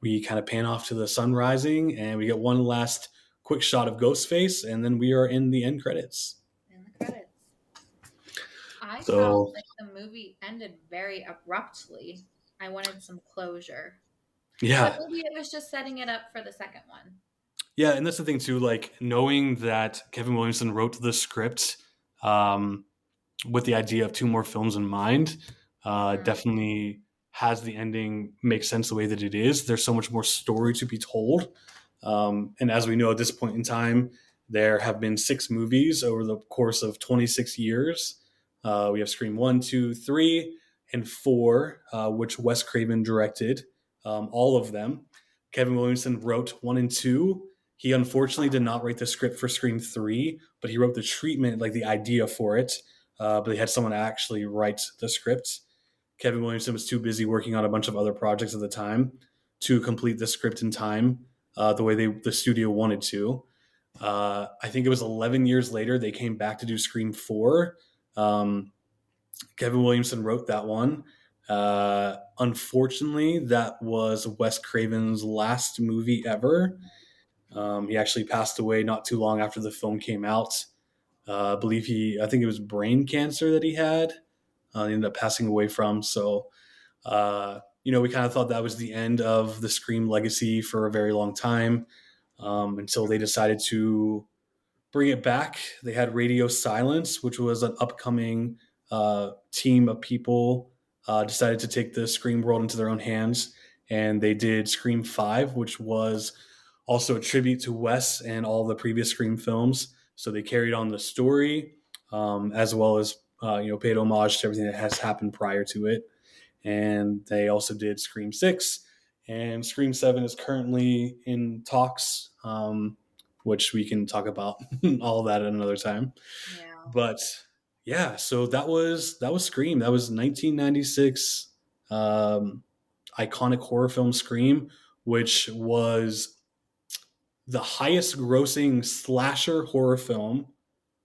we kind of pan off to the sun rising, and we get one last quick shot of Ghostface, and then we are in the end credits. In the credits. I felt So like the movie ended very abruptly. I wanted some closure. But yeah, maybe it was just setting it up for the second one. yeah, and that's the thing too. Like knowing that Kevin Williamson wrote the script um, with the idea of two more films in mind, Mm-hmm. definitely has the ending make sense the way that it is. There's so much more story to be told, and as we know at this point in time, there have been 6 movies over the course of 26 years. We have Scream 1, 2, 3, and 4, which Wes Craven directed. All of them. Kevin Williamson wrote 1 and 2. He unfortunately did not write the script for Scream 3, but he wrote the treatment, like the idea for it. But they had someone actually write the script. Kevin Williamson was too busy working on a bunch of other projects at the time to complete the script in time the way the studio wanted to. I think it was 11 years later they came back to do Scream 4. Kevin Williamson wrote that one. Unfortunately, that was Wes Craven's last movie ever. He actually passed away not too long after the film came out. I think it was brain cancer that he had. He ended up passing away from. So, we kind of thought that was the end of the Scream legacy for a very long time until they decided to bring it back. They had Radio Silence, which was an upcoming team of people decided to take the Scream world into their own hands, and they did Scream 5, which was also a tribute to Wes and all the previous Scream films. So they carried on the story as well as paid homage to everything that has happened prior to it. And they also did Scream 6, and Scream 7 is currently in talks. Which we can talk about all of that at another time. Yeah. But yeah, so that was Scream. That was 1996 iconic horror film Scream, which was the highest grossing slasher horror film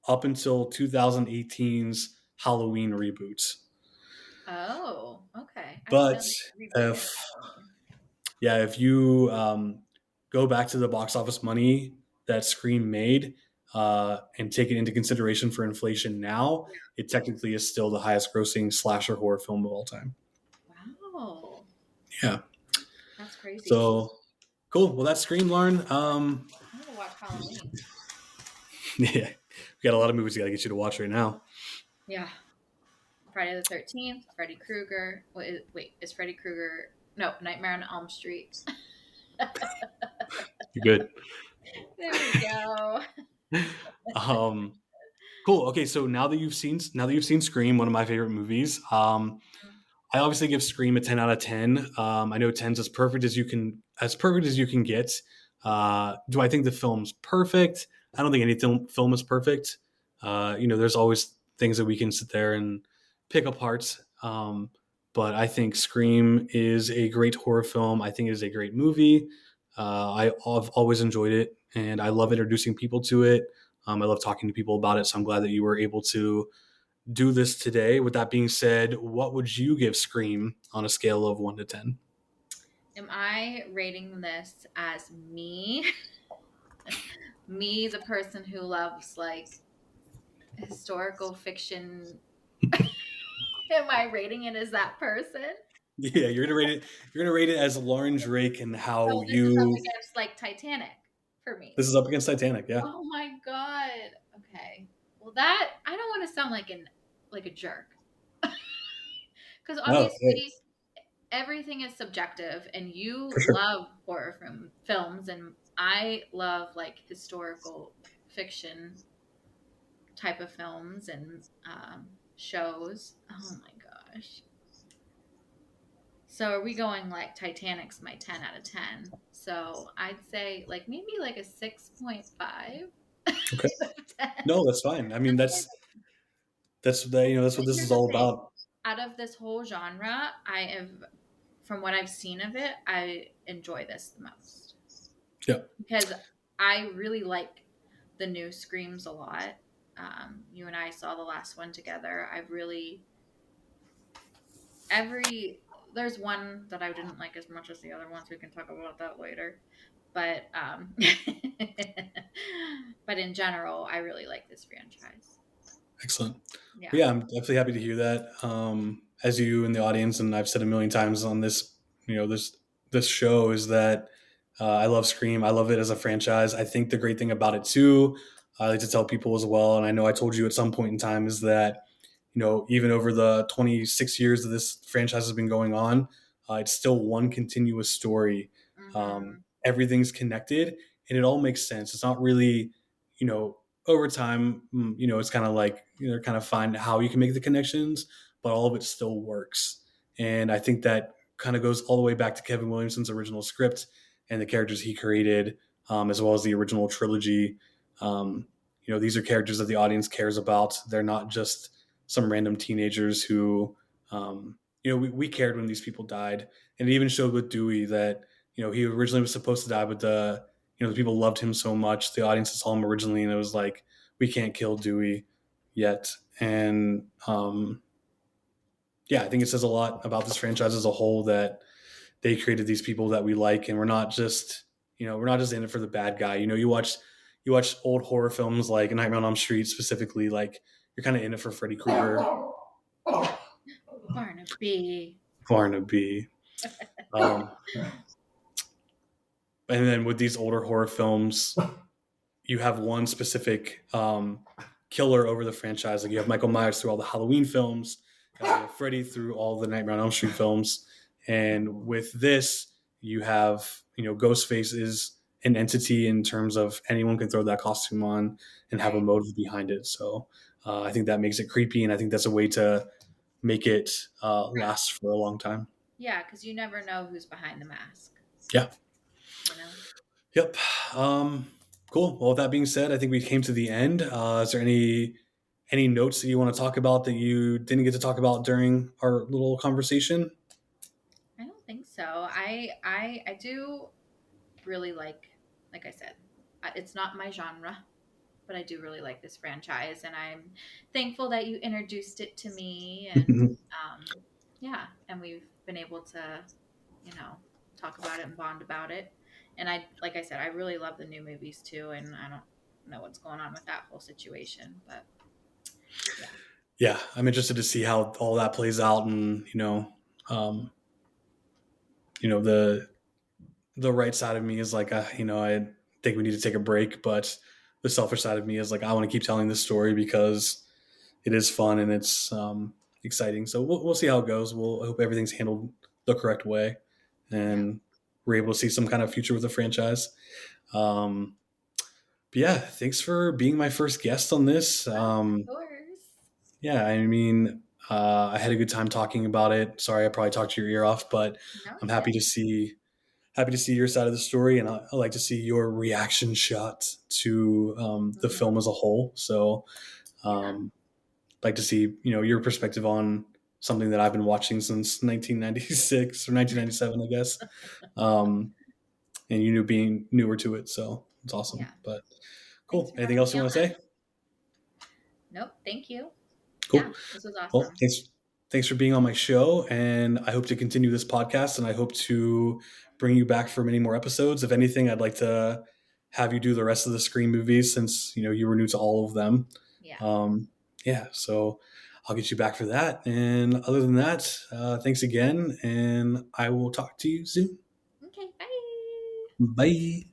up until 2018's Halloween reboot. Oh, okay. I didn't know But they rebooted if Halloween. yeah, if you go back to the box office money that Scream made and take it into consideration for inflation now, it technically is still the highest grossing slasher horror film of all time. Wow. Yeah. That's crazy. So cool. Well, that's Scream, Lauren. I'm gonna watch Halloween. Yeah. We got a lot of movies we got to get you to watch right now. Yeah. Friday the 13th, Freddy Krueger. Wait, is Freddy Krueger? No, Nightmare on Elm Street. You're good. There we go. um, cool. Okay. So now that you've seen Scream, one of my favorite movies, I obviously give Scream a 10 out of 10. I know 10's as perfect as you can get. Do I think the film's perfect? I don't think any film is perfect. There's always things that we can sit there and pick apart. But I think Scream is a great horror film. I think it is a great movie. I've always enjoyed it, and I love introducing people to it. I love talking to people about it. So I'm glad that you were able to do this today. With that being said, what would you give Scream on a scale of 1 to 10? Am I rating this as me? Me, the person who loves like historical fiction. Am I rating it as that person? Yeah, you're gonna rate it. You're gonna rate it as Lauren Drake and how So this is up you. against like Titanic for me. This is up against Titanic. Yeah, Oh my god. Okay. Well, that I don't want to sound like a jerk because no, hey, obviously everything is subjective, and you for sure. love horror films, and I love like historical fiction type of films and shows. Oh my gosh. So are we going like Titanic's my 10 out of 10? So I'd say like maybe like a 6.5. Okay. No, that's fine. I mean, that's that's what But this here's is the all thing. about. Out of this whole genre, I have, from what I've seen of it, I enjoy this the most. Yeah. Because I really like the new Screams a lot. You and I saw the last one together. I really there's one that I didn't like as much as the other ones. We can talk about that later. But but in general, I really like this franchise. Excellent. Yeah. Well, yeah, I'm definitely happy to hear that. As you in the audience, and I've said a million times on this, this show is that I love Scream. I love it as a franchise. I think the great thing about it too, I like to tell people as well, and I know I told you at some point in time, is that even over the 26 years that this franchise has been going on, it's still one continuous story. Mm-hmm. Everything's connected, and it all makes sense. It's not really, you know, over time, it's kind of like kind of find how you can make the connections, but all of it still works. And I think that kind of goes all the way back to Kevin Williamson's original script and the characters he created, as well as the original trilogy. These are characters that the audience cares about. They're not just some random teenagers who, we cared when these people died. And it even showed with Dewey that, he originally was supposed to die, but the people loved him so much. The audience saw him originally, and it was like, we can't kill Dewey yet. And yeah, I think it says a lot about this franchise as a whole that they created these people that we like, and we're not just in it for the bad guy. You watch old horror films like Nightmare on Elm Street specifically, like you're kind of in it for Freddy Krueger, Barnaby. Barnaby. Um, and then with these older horror films, you have one specific killer over the franchise. Like you have Michael Myers through all the Halloween films, you have Freddy through all the Nightmare on Elm Street films, and with this, you have Ghostface is an entity in terms of anyone can throw that costume on and have a Right. motive behind it. So I think that makes it creepy, and I think that's a way to make it Right. last for a long time. Yeah, because you never know who's behind the mask. Yeah. You know. Yep. Cool. Well, with that being said, I think we came to the end. Is there any notes that you want to talk about that you didn't get to talk about during our little conversation? I don't think so. I do really like I said, it's not my genre, but I do really like this franchise, and I'm thankful that you introduced it to me, and yeah, and we've been able to, you know, talk about it and bond about it. And like I said, I really love the new movies too, and I don't know what's going on with that whole situation, but yeah. Yeah, I'm interested to see how all that plays out, and um, the right side of me is like, I think we need to take a break, but the selfish side of me is like, I want to keep telling this story because it is fun and it's exciting. So we'll see how it goes. I hope everything's handled the correct way, Yeah. and we're able to see some kind of future with the franchise. Um, but yeah, thanks for being my first guest on this. Of course. Yeah, I mean, I had a good time talking about it. Sorry, I probably talked your ear off, but No, I'm you did. happy to see your side of the story, and I like to see your reaction shot to the film as a whole. So, Yeah. like to see your perspective on something that I've been watching since 1996 or 1997, I guess, and being newer to it. So it's awesome. Yeah. But Thanks cool. for Anything having else me you on. want to say? Nope. Thank you. Yeah, Cool. this was Well, awesome. thanks for being on my show, and I hope to continue this podcast, and I hope to bring you back for many more episodes. If anything, I'd like to have you do the rest of the Scream movies since you were new to all of them. Yeah. Yeah, so I'll get you back for that. And other than that, thanks again, and I will talk to you soon. Okay. Bye. Bye.